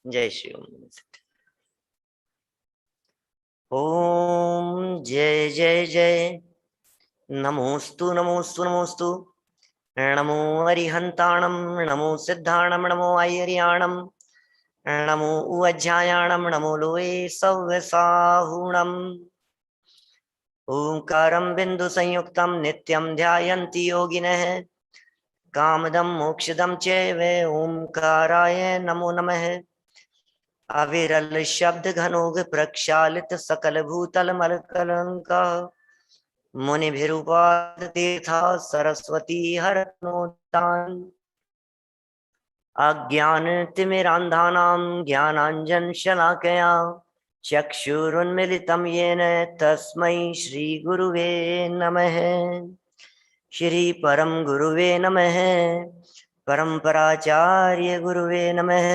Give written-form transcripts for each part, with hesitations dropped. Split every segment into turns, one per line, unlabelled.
जय श्री ओम। जय जय जय। नमोस्तु नमोस्तु नमोस्तु। नमो अरिहंताणम, नमो सिद्धाणम, नमो आयरियाणम, नमो उज्जायाणम, नमो लोए सव्यसाहुणम। ओंकारं बिंदु संयुक्तं नित्यं ध्यायन्ति योगिनः। कामदं मोक्षदं चैव ओंकाराय नमो नमः। अविरल शब्द घनोग प्रक्षालित सकल भूतल मलकलंका। मुनिभिरुपाद तीर्था सरस्वती हरनोतान। अज्ञान तिमिरांधानां ज्ञानांजन शलाकया चक्षुरुन्मिलितं येन तस्मै श्री गुरुवे नमः। श्री परम गुरुवे नमः। परंपराचार्य गुरुवे नमः।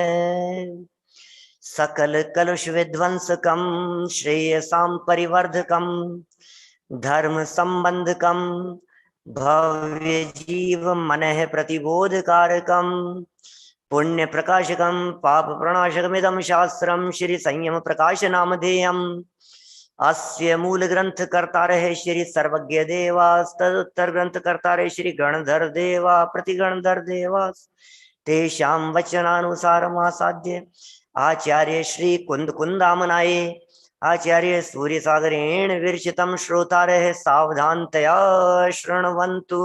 सकल कलुष विध्वंसकम श्रेयसां परिवर्धकम धर्म संबंधकम भव्य जीव मनः प्रतिबोधकारकम पुण्य प्रकाशकम पाप प्रणाशकमिदं शास्त्रम श्री संयम प्रकाश नामधेयम्। अस्य मूल ग्रंथ कर्तारः श्री सर्वज्ञ देवास्, तदुत्तर ग्रंथ कर्तारः श्री गणधर देवा प्रतिगणधर देवास्। तेषां वचनानुसारमासाद्य आचार्य श्री कुंद कुंदामनाय आचार्य सूर्य सागरेण विरचितं श्रोतारः सावधानतया शृण्वन्तु,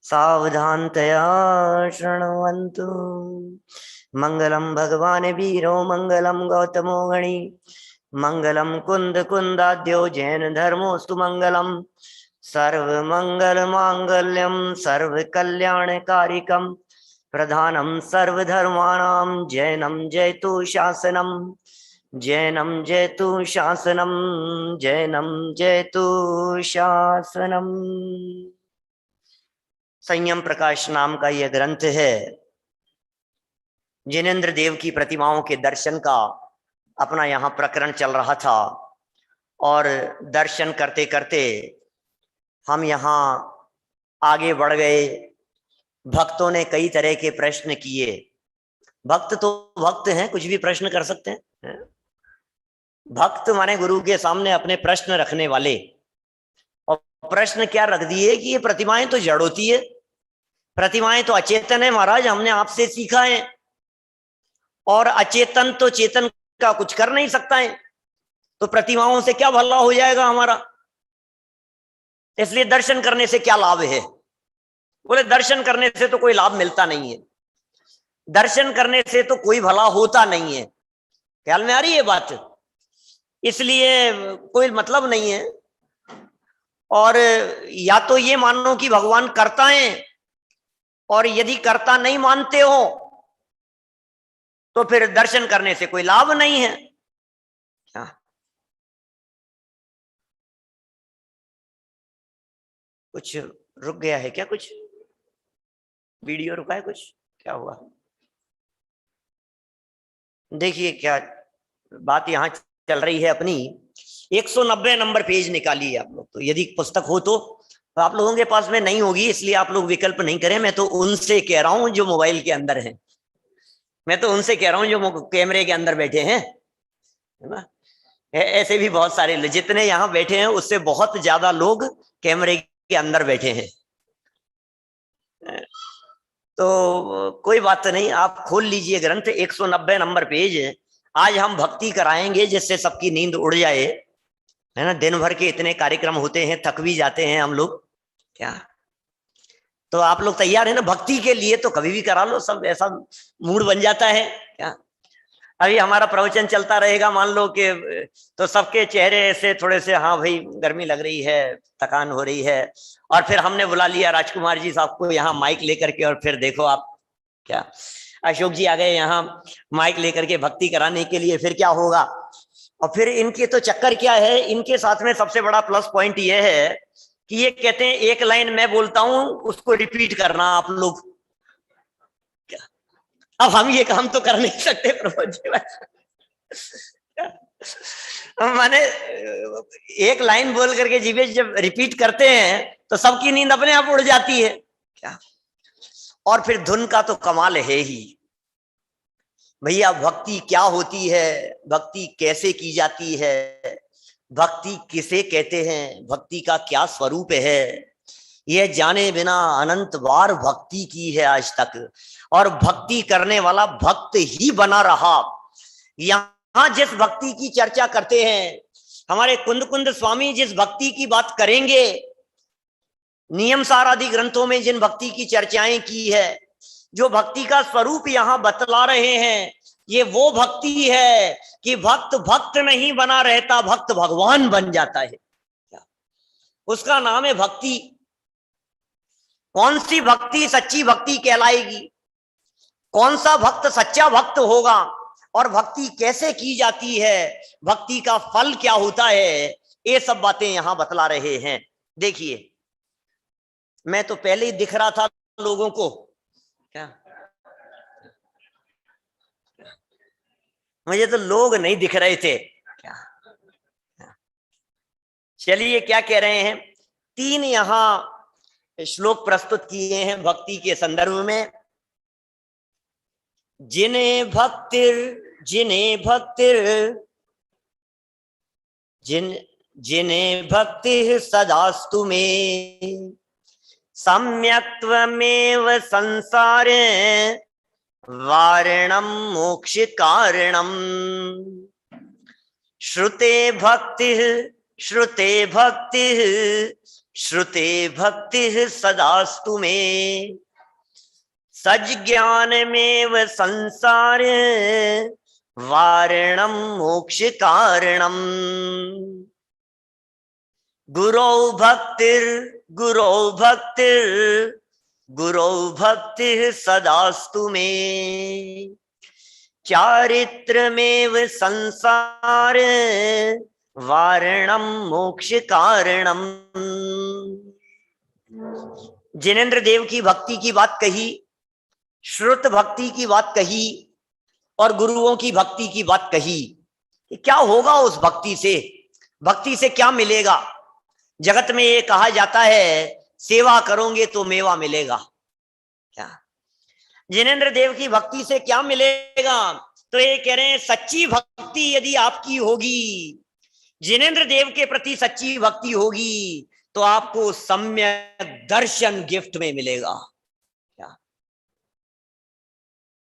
सावधानतया शृण्वन्तु। मंगलम भगवान वीरो मंगलम गौतमो गणी मंगलम कुंद कुंदाद्यो जैन धर्मोस्तु मंगलम। सर्वमंगल मांगल्यम सर्व कल्याणकारिकम प्रधानम सर्वधर्माणां जैनम जयतु शासनम, जैनम जयतु शासनम, जैनम जयतु शासनम। संयम प्रकाश नाम का यह ग्रंथ है। जिनेन्द्र देव की प्रतिमाओं के दर्शन का अपना यहाँ प्रकरण चल रहा था और दर्शन करते करते हम यहाँ आगे बढ़ गए। भक्तों ने कई तरह के प्रश्न किए। भक्त तो भक्त हैं, कुछ भी प्रश्न कर सकते हैं। भक्त माने गुरु के सामने अपने प्रश्न रखने वाले। और प्रश्न क्या रख दिए कि ये प्रतिमाएं तो जड़ होती है, प्रतिमाएं तो अचेतन है महाराज, हमने आपसे सीखा है। और अचेतन तो चेतन का कुछ कर नहीं सकता है, तो प्रतिमाओं से क्या भला हो जाएगा हमारा, इसलिए दर्शन करने से क्या लाभ है। बोले दर्शन करने से तो कोई लाभ मिलता नहीं है, दर्शन करने से तो कोई भला होता नहीं है। ख्याल में आ रही है बात, इसलिए कोई मतलब नहीं है। और या तो ये मानो कि भगवान करता है, और यदि करता नहीं मानते हो तो फिर दर्शन करने से कोई लाभ नहीं है। क्या कुछ रुक गया है क्या? कुछ वीडियो रुका है? कुछ क्या हुआ? देखिए क्या बात यहां चल रही है अपनी। 190 नंबर पेज निकालिए आप लोग, तो यदि पुस्तक हो तो आप लोगों के पास में नहीं होगी, इसलिए आप लोग विकल्प नहीं करें। मैं तो उनसे कह रहा हूं जो मोबाइल के अंदर हैं, मैं तो उनसे कह रहा हूं जो कैमरे के अंदर बैठे हैं, है ना। ऐसे भी बहुत सारे, जितने यहाँ बैठे हैं उससे बहुत ज्यादा लोग कैमरे के अंदर बैठे हैं। तो कोई बात नहीं, आप खोल लीजिए ग्रंथ, 190 नंबर पेज। आज हम भक्ति कराएंगे जिससे सबकी नींद उड़ जाए, है ना। दिन भर के इतने कार्यक्रम होते हैं, थक भी जाते हैं हम लोग। क्या तो आप लोग तैयार है ना भक्ति के लिए? तो कभी भी करा लो, सब ऐसा मूड बन जाता है। क्या अभी हमारा प्रवचन चलता रहेगा मान लो कि, तो सबके चेहरे ऐसे थोड़े से, हाँ भाई गर्मी लग रही है, थकान हो रही है, और फिर हमने बुला लिया राजकुमार जी साहब को यहाँ माइक लेकर के, और फिर देखो आप क्या अशोक जी आ गए यहाँ माइक लेकर के भक्ति कराने के लिए, फिर क्या होगा। और फिर इनके तो चक्कर क्या है, इनके साथ में सबसे बड़ा प्लस पॉइंट ये है कि ये कहते हैं एक लाइन मैं बोलता हूं उसको रिपीट करना आप लोग। अब हम ये काम तो कर नहीं सकते प्रभु जी। माने एक लाइन बोल करके जीवेश जब रिपीट करते हैं तो सबकी नींद अपने आप उड़ जाती है। क्या और फिर धुन का तो कमाल है ही। भैया भक्ति क्या होती है, भक्ति कैसे की जाती है, भक्ति किसे कहते हैं, भक्ति का क्या स्वरूप है, यह जाने बिना अनंत बार भक्ति की है आज तक, और भक्ति करने वाला भक्त ही बना रहा। यहां जिस भक्ति की चर्चा करते हैं, हमारे कुंद कुंद स्वामी जिस भक्ति की बात करेंगे, नियम सार आदि ग्रंथों में जिन भक्ति की चर्चाएं की है, जो भक्ति का स्वरूप यहां बतला रहे हैं, ये वो भक्ति है कि भक्त भक्त नहीं बना रहता, भक्त भगवान बन जाता है। उसका नाम है भक्ति। कौन सी भक्ति सच्ची भक्ति कहलाएगी, कौन सा भक्त सच्चा भक्त होगा, और भक्ति कैसे की जाती है, भक्ति का फल क्या होता है, ये सब बातें यहां बतला रहे हैं। देखिए, मैं तो पहले ही दिख रहा था लोगों को, क्या मुझे तो लोग नहीं दिख रहे थे क्या। चलिए, क्या कह रहे हैं, 3 यहां श्लोक प्रस्तुत किए हैं भक्ति के संदर्भ में। जिन्हें भक्तिर जिन्हें भक्ति सदास्तु में, सम्यक्त्वमेव संसारे वारणम मोक्ष कारणम। श्रुते भक्ति सदास्तु में, सज ज्ञानमेव संसार वारणम मोक्ष कारणम। गुरौ भक्ति सदास्तु में, चारित्रमेव संसार वारणम मोक्ष कारणम। जिनेंद्र देव की भक्ति की बात कही, श्रुत भक्ति की बात कही, और गुरुओं की भक्ति की बात कही। क्या होगा उस भक्ति से, भक्ति से क्या मिलेगा। जगत में ये कहा जाता है, सेवा करोगे तो मेवा मिलेगा। क्या जिनेंद्र देव की भक्ति से क्या मिलेगा, तो ये कह रहे हैं सच्ची भक्ति यदि आपकी होगी, जिनेंद्र देव के प्रति सच्ची भक्ति होगी, तो आपको सम्यक दर्शन गिफ्ट में मिलेगा। क्या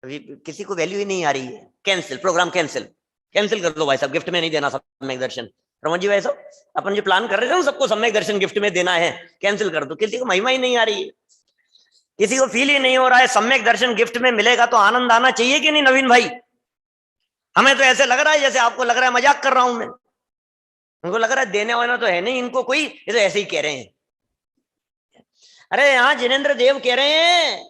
अभी किसी को वैल्यू ही नहीं आ रही है, कैंसिल, प्रोग्राम कैंसिल कर दो भाई साहब, गिफ्ट में नहीं देना सम्यक दर्शन। प्रमोद जी भाई साहब, अपन जो प्लान कर रहे थे ना सबको सम्यक दर्शन गिफ्ट में देना है, कैंसिल कर दो। किसी को महिमा ही नहीं आ रही है, किसी को फील ही नहीं हो रहा है सम्यक दर्शन गिफ्ट में मिलेगा, तो आनंद आना चाहिए कि नहीं नवीन भाई। हमें तो ऐसे लग रहा है जैसे आपको लग रहा है मजाक कर रहा हूं मैं, उनको लग रहा है देने वाला तो है नहीं इनको कोई, ये तो ऐसे ही कह रहे हैं। अरे यहाँ जिनेंद्र देव कह रहे हैं,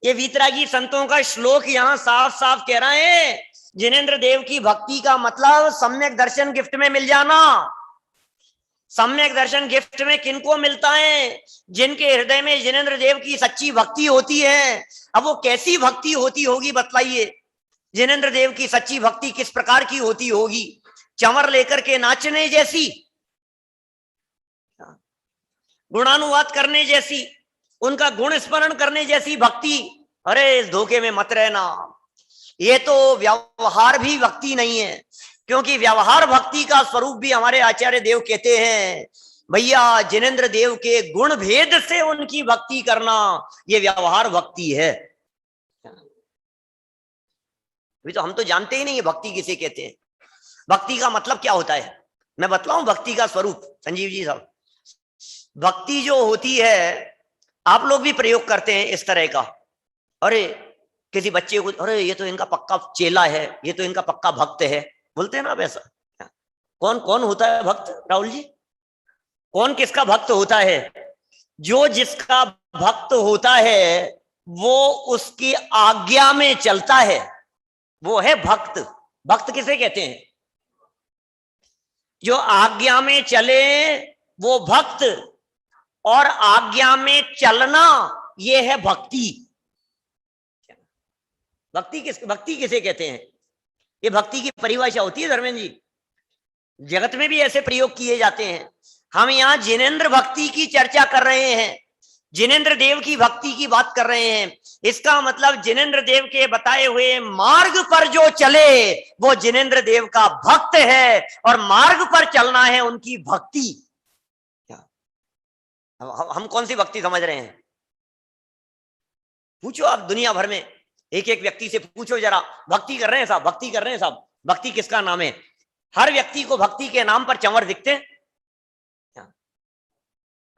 ये वीतरागी संतों का श्लोक यहाँ साफ साफ कह रहा है, जिनेंद्र देव की भक्ति का मतलब सम्यक दर्शन गिफ्ट में मिल जाना। सम्यक दर्शन गिफ्ट में किनको मिलता है, जिनके हृदय में जिनेंद्र देव की सच्ची भक्ति होती है। अब वो कैसी भक्ति होती होगी बतलाइए, जिनेंद्र देव की सच्ची भक्ति किस प्रकार की होती होगी, चंवर लेकर के नाचने जैसी, गुणानुवाद करने जैसी, उनका गुण स्मरण करने जैसी भक्ति। अरे इस धोखे में मत रहना, ये तो व्यवहार भी भक्ति नहीं है, क्योंकि व्यवहार भक्ति का स्वरूप भी हमारे आचार्य देव कहते हैं, भैया जिनेंद्र देव के गुण भेद से उनकी भक्ति करना, ये व्यवहार भक्ति है। अभी तो हम तो जानते ही नहीं है भक्ति किसे कहते हैं, भक्ति का मतलब क्या होता है। मैं बतलाऊं भक्ति का स्वरूप, संजीव जी साहब। भक्ति जो होती है, आप लोग भी प्रयोग करते हैं इस तरह का, अरे किसी बच्चे को, अरे ये तो इनका पक्का चेला है, ये तो इनका पक्का भक्त है, बोलते हैं ना वैसा। कौन कौन होता है भक्त राहुल जी, कौन किसका भक्त होता है। जो जिसका भक्त होता है वो उसकी आज्ञा में चलता है, वो है भक्त। भक्त किसे कहते हैं, जो आज्ञा में चले वो भक्त, और आज्ञा में चलना ये है भक्ति। भक्ति किसे कहते हैं, ये भक्ति की परिभाषा होती है धर्मेंद्र जी, जगत में भी ऐसे प्रयोग किए जाते हैं। हम यहाँ जिनेंद्र भक्ति की चर्चा कर रहे हैं, जिनेंद्र देव की भक्ति की बात कर रहे हैं। इसका मतलब जिनेंद्र देव के बताए हुए मार्ग पर जो चले वो जिनेंद्र देव का भक्त है, और मार्ग पर चलना है उनकी भक्ति। हम कौन सी भक्ति समझ रहे हैं? पूछो आप दुनिया भर में एक एक व्यक्ति से पूछो जरा, भक्ति कर रहे हैं साहब, भक्ति कर रहे हैं साहब, भक्ति किसका नाम है? हर व्यक्ति को भक्ति के नाम पर चंवर दिखते हैं।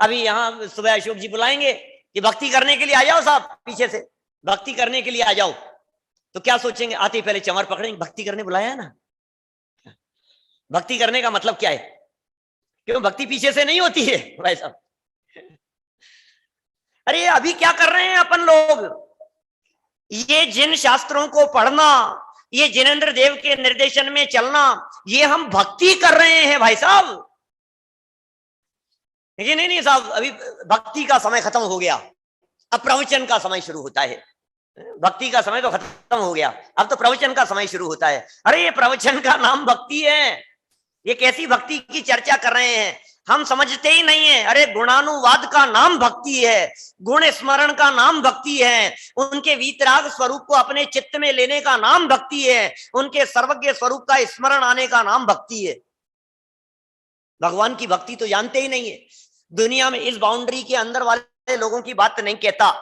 अभी यहां सुबह अशोक जी बुलाएंगे कि भक्ति करने के लिए आ जाओ साहब, पीछे से भक्ति करने के लिए आ जाओ, तो क्या सोचेंगे? आते ही पहले चंवर पकड़ेंगे, भक्ति करने बुलाया है ना। भक्ति करने का मतलब क्या है? क्यों भक्ति पीछे से नहीं होती है भाई साहब? अरे अभी क्या कर रहे हैं अपन लोग? ये जिन शास्त्रों को पढ़ना, ये जिनेंद्र देव के निर्देशन में चलना, ये हम भक्ति कर रहे हैं भाई साहब। नहीं नहीं साहब, अभी भक्ति का समय खत्म हो गया, अब प्रवचन का समय शुरू होता है। भक्ति का समय तो खत्म हो गया, अब तो प्रवचन का समय शुरू होता है। अरे ये प्रवचन का नाम भक्ति है, ये कैसी भक्ति की चर्चा कर रहे हैं? हम समझते ही नहीं है। अरे गुणानुवाद का नाम भक्ति है, गुण स्मरण का नाम भक्ति है, उनके वीतराग स्वरूप को अपने चित्त में लेने का नाम भक्ति है, उनके सर्वज्ञ स्वरूप का स्मरण आने का नाम भक्ति है। भगवान की भक्ति तो जानते ही नहीं है। दुनिया में इस बाउंड्री के अंदर वाले लोगों की बात नहीं कहता,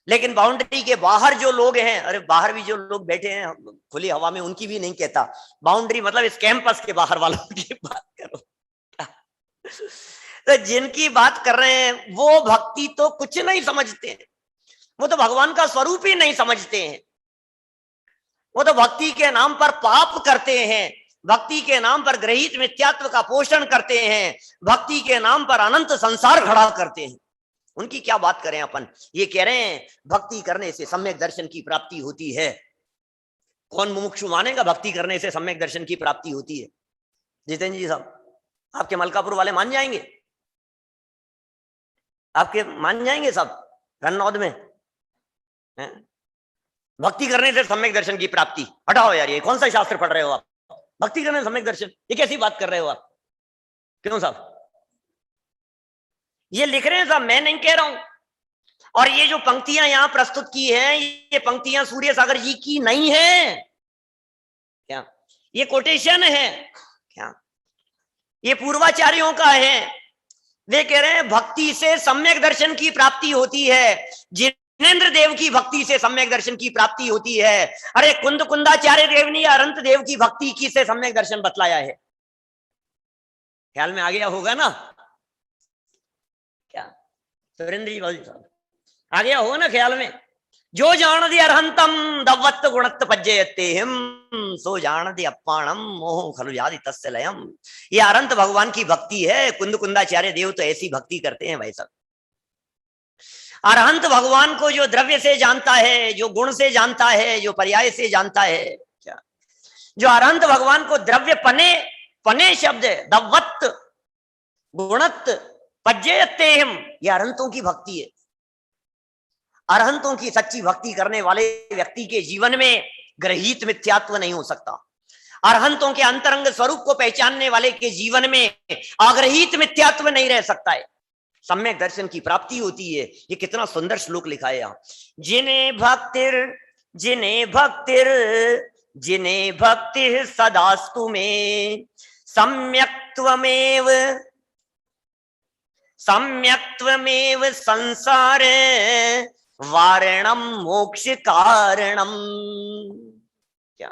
लेकिन बाउंड्री के बाहर जो लोग हैं, अरे बाहर भी जो लोग बैठे हैं खुली हवा में, उनकी भी नहीं कहता। बाउंड्री मतलब इस कैंपस के बाहर वालों की बात करो। तो जिनकी बात कर रहे हैं वो भक्ति तो कुछ नहीं समझते हैं, वो तो भगवान का स्वरूप ही नहीं समझते हैं। वो तो भक्ति के नाम पर पाप करते हैं, भक्ति के नाम पर ग्रहित मिथ्यात्व का पोषण करते हैं, भक्ति के नाम पर अनंत संसार खड़ा करते हैं। उनकी क्या बात करें अपन? ये कह रहे हैं भक्ति करने से सम्यक दर्शन की प्राप्ति होती है। कौन मुमुक्षु मानेगा भक्ति करने से सम्यक दर्शन की प्राप्ति होती है? जितेंद्र जी साहब, आपके मलकापुर वाले मान जाएंगे? आपके मान जाएंगे सब रन्नौद में? भक्ति करने से सम्यक दर्शन की प्राप्ति? हटाओ यार, ये कौन सा शास्त्र पढ़ रहे हो आप? भक्ति करने से सम्यक दर्शन, ये कैसी बात कर रहे हो आप? क्यों साहब? ये लिख रहे हैं साहब, मैं नहीं कह रहा हूं। और ये जो पंक्तियां यहां प्रस्तुत की हैं, ये पंक्तियां सूर्य सागर जी की नहीं है क्या? ये कोटेशन है क्या? ये पूर्वाचार्यों का है। वे कह रहे हैं भक्ति से सम्यक दर्शन की प्राप्ति होती है, जिनेंद्र देव की भक्ति से सम्यक दर्शन की प्राप्ति होती है। अरे कुंद कुंदाचार्य देव ने अनंत देव की भक्ति की से सम्यक दर्शन बतलाया है। ख्याल में आ गया होगा ना? क्या सुरेंद्र जी साहब आ गया होगा ना ख्याल में? जो जान दे अरहंतम दवत्त गुणत्त पज्जयते हम, सो जान दे अप्पाणम मोह खलु यादि तस्य लयम। ये अरंत भगवान की भक्ति है। कुंद कुंदाचार्य देव तो ऐसी भक्ति करते हैं भाई साहब। अरहंत भगवान को जो द्रव्य से जानता है, जो गुण से जानता है, जो पर्याय से जानता है, क्या जो अरहंत भगवान को द्रव्य पने, पने शब्द है, दवत्त गुणत्त पज्जयते हम, ये अरहंतों की भक्ति है। अरहंतों की सच्ची भक्ति करने वाले व्यक्ति के जीवन में ग्रहित मिथ्यात्व नहीं हो सकता। अरहंतों के अंतरंग स्वरूप को पहचानने वाले के जीवन में अग्रहित मिथ्यात्व नहीं रह सकता है। सम्यक दर्शन की प्राप्ति होती है। ये कितना सुंदर श्लोक लिखा है यहाँ। जिन्हें भक्ति सदास्तु में सम्यक्त्वमेव संसार वारणम मोक्ष कारणम। क्या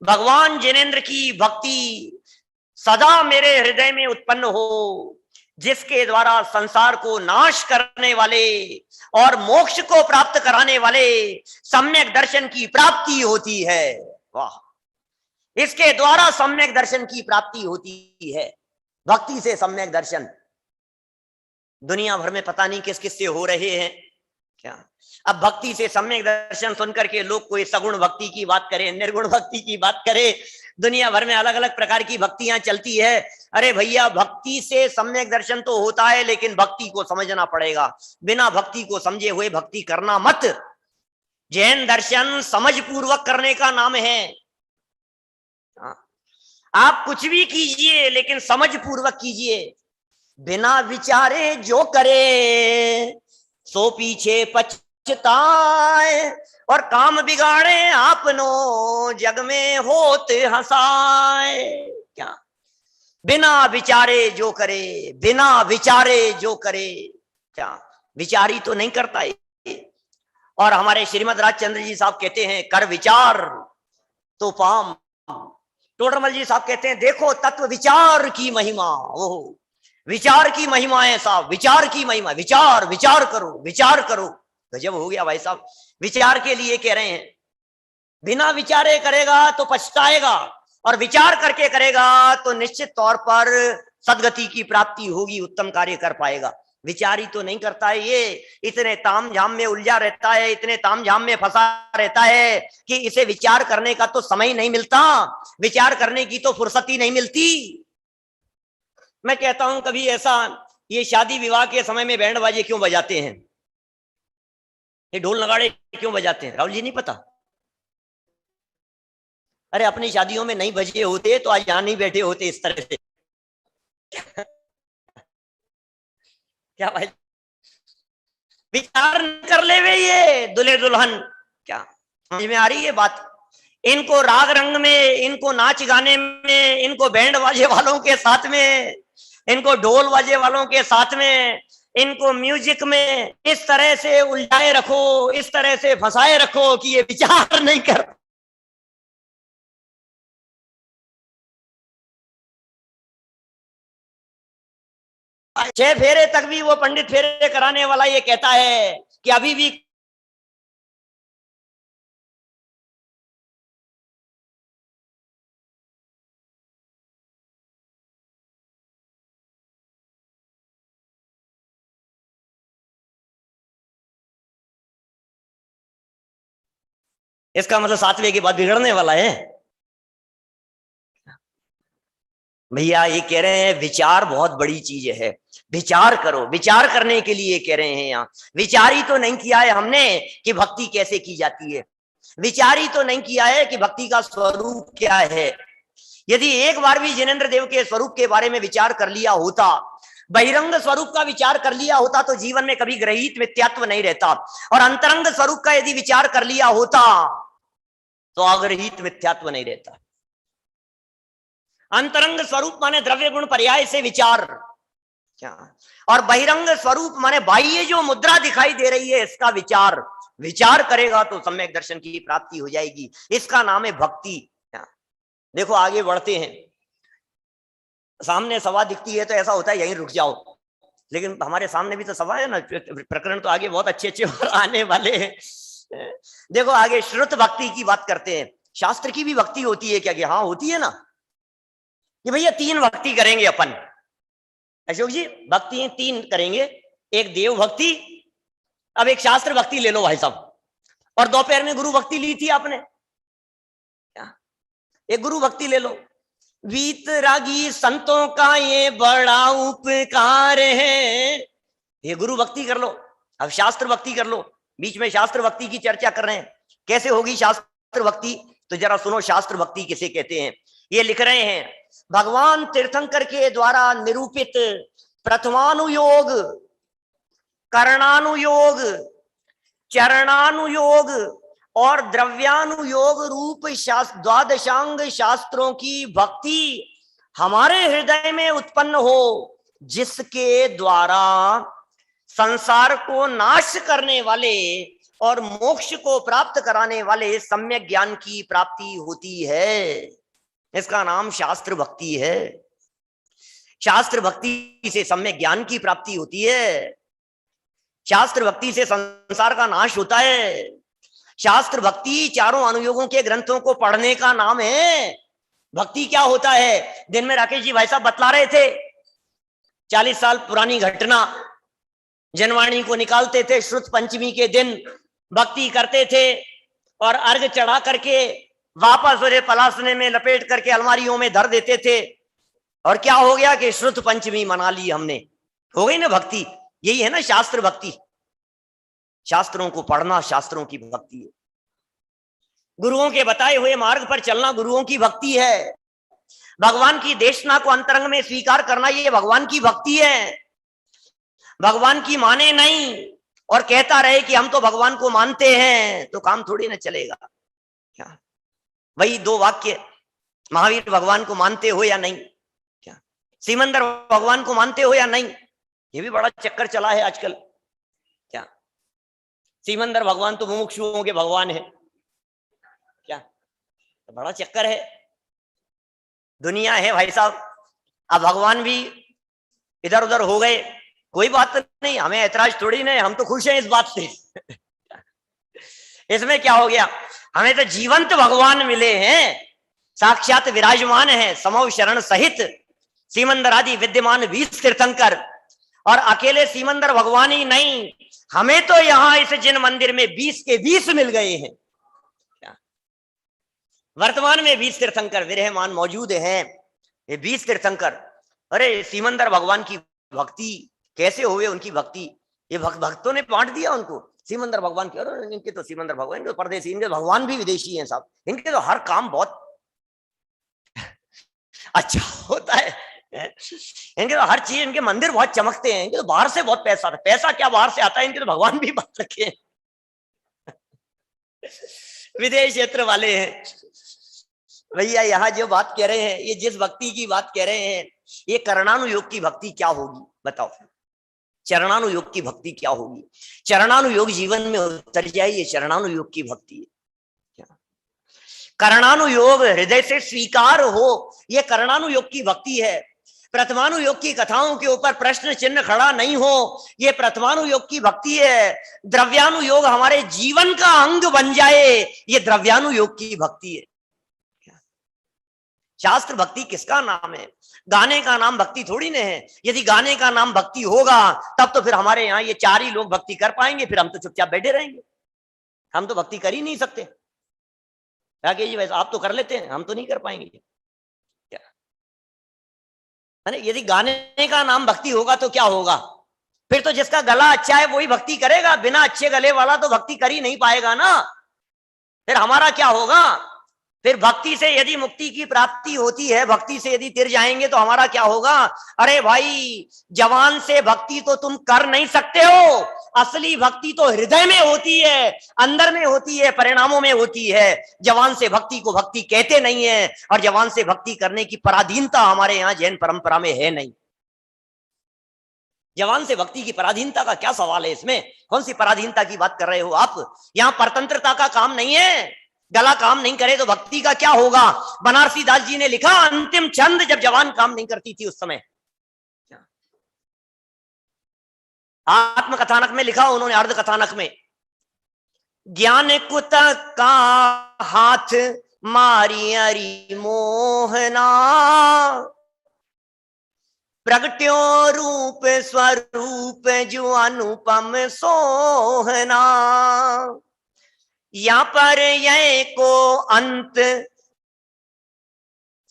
भगवान जिनेंद्र की भक्ति सदा मेरे हृदय में उत्पन्न हो, जिसके द्वारा संसार को नाश करने वाले और मोक्ष को प्राप्त कराने वाले सम्यक दर्शन की प्राप्ति होती है। वाह, इसके द्वारा सम्यक दर्शन की प्राप्ति होती है। भक्ति से सम्यक दर्शन दुनिया भर में पता नहीं किस किस से हो रहे हैं क्या। अब भक्ति से सम्यक दर्शन सुनकर के लोग कोई सगुण भक्ति की बात करें, निर्गुण भक्ति की बात करें, दुनिया भर में अलग अलग प्रकार की भक्तियां चलती है। अरे भैया, भक्ति से सम्यक दर्शन तो होता है, लेकिन भक्ति को समझना पड़ेगा। बिना भक्ति को समझे हुए भक्ति करना मत। जैन दर्शन समझ पूर्वक करने का नाम है। आप कुछ भी कीजिए, लेकिन समझ पूर्वक कीजिए। बिना विचारे जो करे सो पीछे पछताए, और काम बिगाड़े आपनो जग में होत हंसाए। क्या? बिना विचारे जो करे, बिना विचारे जो करे, क्या विचारी तो नहीं करता है। और हमारे श्रीमद राजचंद्र जी साहब कहते हैं, कर विचार तो पाम। टोडरमल जी साहब कहते हैं, देखो तत्व विचार की महिमा। ओह, विचार की महिमा है साहब, विचार की महिमा। विचार विचार करो, विचार करो। गजब हो गया भाई साहब, विचार के लिए कह रहे हैं। बिना विचारे करेगा तो पछताएगा, और विचार करके करेगा तो निश्चित तौर पर सदगति की प्राप्ति होगी, उत्तम कार्य कर पाएगा। विचारी तो नहीं करता है, ये इतने ताम झाम में उलझा रहता है, इतने ताम झाम में फंसा रहता है कि इसे विचार करने का तो समय नहीं मिलता, विचार करने की तो फुर्सत ही नहीं मिलती। मैं कहता हूं कभी ऐसा, ये शादी विवाह के समय में बैंड बाजे क्यों बजाते हैं, ये ढोल नगाड़े क्यों बजाते हैं, राहुल जी नहीं पता? अरे अपनी शादियों में नहीं बजे होते तो आज यहां नहीं बैठे होते इस तरह से। क्या भाई, विचार कर ले वे ये दुल्हे दुल्हन। क्या समझ में आ रही है बात? इनको राग रंग में, इनको नाच गाने में, इनको बैंड बाजे वालों के साथ में, इनको ढोल बाजे वालों के साथ में, इनको म्यूजिक में इस तरह से उलझाए रखो, इस तरह से फंसाए रखो कि ये विचार नहीं कर। 6 फेरे तक भी वो पंडित फेरे कराने वाला ये कहता है कि अभी भी इसका मतलब 7वें के बाद बिगड़ने वाला है। भैया ये कह रहे हैं विचार बहुत बड़ी चीज है, विचार करो। विचार करने के लिए कह रहे हैं यहाँ। विचार ही तो नहीं किया है हमने कि भक्ति कैसे की जाती है, विचार ही तो नहीं किया है कि भक्ति का स्वरूप क्या है। यदि एक बार भी जिनेंद्र देव के स्वरूप के बारे में विचार कर लिया होता, बहिरंग स्वरूप का विचार कर लिया होता, तो जीवन में कभी ग्रहित मिथ्यात्व नहीं रहता, और अंतरंग स्वरूप का यदि विचार कर लिया होता तो अग्रहित मिथ्यात्व नहीं रहता। अंतरंग स्वरूप माने द्रव्य गुण पर्याय से विचार, क्या, और बहिरंग स्वरूप माने बाह्य जो मुद्रा दिखाई दे रही है इसका विचार। विचार करेगा तो सम्यक दर्शन की प्राप्ति हो जाएगी, इसका नाम है भक्ति। देखो आगे बढ़ते हैं, सामने सभा दिखती है तो ऐसा होता है यहीं रुक जाओ, लेकिन हमारे सामने भी तो सभा है ना, प्रकरण तो आगे बहुत अच्छे अच्छे और आने वाले हैं। देखो आगे श्रुत भक्ति की बात करते हैं। शास्त्र की भी भक्ति होती है क्या? कि हाँ होती है ना, कि भैया 3 भक्ति करेंगे अपन, अशोक जी भक्ति 3 करेंगे। एक देव भक्ति, अब एक शास्त्र भक्ति ले लो भाई साहब, और दोपहर में गुरु भक्ति ली थी आपने, एक गुरु भक्ति ले लो। वीतरागी संतों का ये बड़ा उपकार है, ये गुरु भक्ति कर लो। अब शास्त्र भक्ति कर लो, बीच में शास्त्र भक्ति की चर्चा कर रहे हैं, कैसे होगी शास्त्र भक्ति? तो जरा सुनो शास्त्र भक्ति किसे कहते हैं। ये लिख रहे हैं, भगवान तीर्थंकर के द्वारा निरूपित प्रथमानुयोग, करणानुयोग, चरणानुयोग और द्रव्यानुयोग रूप द्वादशांग शास्त्रों की भक्ति हमारे हृदय में उत्पन्न हो, जिसके द्वारा संसार को नाश करने वाले और मोक्ष को प्राप्त कराने वाले सम्यक ज्ञान की प्राप्ति होती है। इसका नाम शास्त्र भक्ति है। शास्त्र भक्ति से सम्यक ज्ञान की प्राप्ति होती है, शास्त्र भक्ति से संसार का नाश होता है। शास्त्र भक्ति चारों अनुयोगों के ग्रंथों को पढ़ने का नाम है। भक्ति क्या होता है? दिन में राकेश जी भाई साहब बतला रहे थे, 40 साल पुरानी घटना, जनवाणी को निकालते थे श्रुत पंचमी के दिन, भक्ति करते थे और अर्घ चढ़ा करके वापस उन्हें पलासने में लपेट करके अलमारियों में धर देते थे। और क्या हो गया कि श्रुत पंचमी मना ली हमने, हो गई ना भक्ति। यही है ना शास्त्र भक्ति, शास्त्रों को पढ़ना शास्त्रों की भक्ति है। गुरुओं के बताए हुए मार्ग पर चलना गुरुओं की भक्ति है। भगवान की देशना को अंतरंग में स्वीकार करना ये भगवान की भक्ति है। भगवान की माने नहीं और कहता रहे कि हम तो भगवान को मानते हैं, तो काम थोड़ी ना चलेगा। क्या वही दो वाक्य, महावीर भगवान को मानते हो या नहीं, क्या सिमंदर भगवान को मानते हो या नहीं, ये भी बड़ा चक्कर चला है आजकल। क्या सिमंदर भगवान तो मुमुक्षुओं के भगवान है, क्या तो बड़ा चक्कर है, दुनिया है भाई साहब। अब भगवान भी इधर उधर हो गए, कोई बात नहीं, हमें ऐतराज थोड़ी नहीं, हम तो खुश हैं इस बात से। इसमें क्या हो गया, हमें तो जीवंत भगवान मिले हैं, साक्षात विराजमान है, समव शरण सहित सीमंदर आदि विद्यमान 20 तीर्थंकर, और अकेले सीमंदर भगवान ही नहीं, हमें तो यहां इस जिन मंदिर में 20 के 20 मिल गए हैं। वर्तमान में 20 तीर्थंकर विराजमान मौजूद हैं, ये 20 तीर्थंकर। अरे सीमंदर भगवान की भक्ति कैसे हुए, उनकी भक्ति ये भक्तों ने बांट दिया उनको, सीमंदर भगवान की। और इनके तो सीमंदर भगवान, इनके तो परदेशी, इनके भगवान भी विदेशी हैं साहब, इनके तो हर काम बहुत अच्छा होता है, इनके तो हर चीज, इनके मंदिर बहुत चमकते हैं, इनके तो बाहर से बहुत पैसा आता है, पैसा क्या बाहर से आता है, इनके तो भगवान भी बात रखे हैं। विदेश क्षेत्र वाले हैं भैया। यहाँ जो बात कह रहे हैं, ये जिस भक्ति की बात कह रहे हैं, ये करणानुयोग की भक्ति क्या होगी बताओ, चरणानुयोग की भक्ति क्या होगी, चरणानुयोग जीवन में उतर जाए, ये चरणानुयोग की भक्ति है। करणानुयोग हृदय से स्वीकार हो, ये करणानुयोग की भक्ति है। प्रथमानुयोग की कथाओं के ऊपर प्रश्न चिन्ह खड़ा नहीं हो, ये प्रथमानुयोग की भक्ति है। द्रव्यानुयोग हमारे जीवन का अंग बन जाए, ये द्रव्यानुयोग की भक्ति है। शास्त्र भक्ति किसका नाम है, गाने का नाम भक्ति थोड़ी ना है। यदि गाने का नाम भक्ति होगा तब तो फिर हमारे यहाँ ये 4 ही लोग भक्ति कर पाएंगे, फिर हम तो चुपचाप बैठे रहेंगे, हम तो भक्ति कर ही नहीं सकते। राकेश जी वैसे आप तो कर लेते हैं, हम तो नहीं कर पाएंगे। क्या यदि गाने का नाम भक्ति होगा तो क्या होगा, फिर तो जिसका गला अच्छा है वही भक्ति करेगा, बिना अच्छे गले वाला तो भक्ति कर ही नहीं पाएगा ना। फिर हमारा क्या होगा, फिर भक्ति से यदि मुक्ति की प्राप्ति होती है, भक्ति से यदि तिर जाएंगे तो हमारा क्या होगा। अरे भाई, जवान से भक्ति तो तुम कर नहीं सकते हो, असली भक्ति तो हृदय में होती है, अंदर में होती है, परिणामों में होती है। जवान से भक्ति को भक्ति कहते नहीं है, और जवान से भक्ति करने की पराधीनता हमारे यहाँ जैन परंपरा में है नहीं। जवान से भक्ति की पराधीनता का क्या सवाल है, इसमें कौन सी पराधीनता की बात कर रहे हो आप। यहाँ परतंत्रता का काम नहीं है, गला काम नहीं करे तो भक्ति का क्या होगा। बनारसी दास जी ने लिखा, अंतिम छंद जब जवान काम नहीं करती थी उस समय, आत्मकथानक में लिखा उन्होंने, अर्ध कथानक में, ज्ञान कुत का हाथ मारी अरि मोहना, प्रगट्यो रूप स्वरूप जो अनुपम सोहना, या पर यह को अंत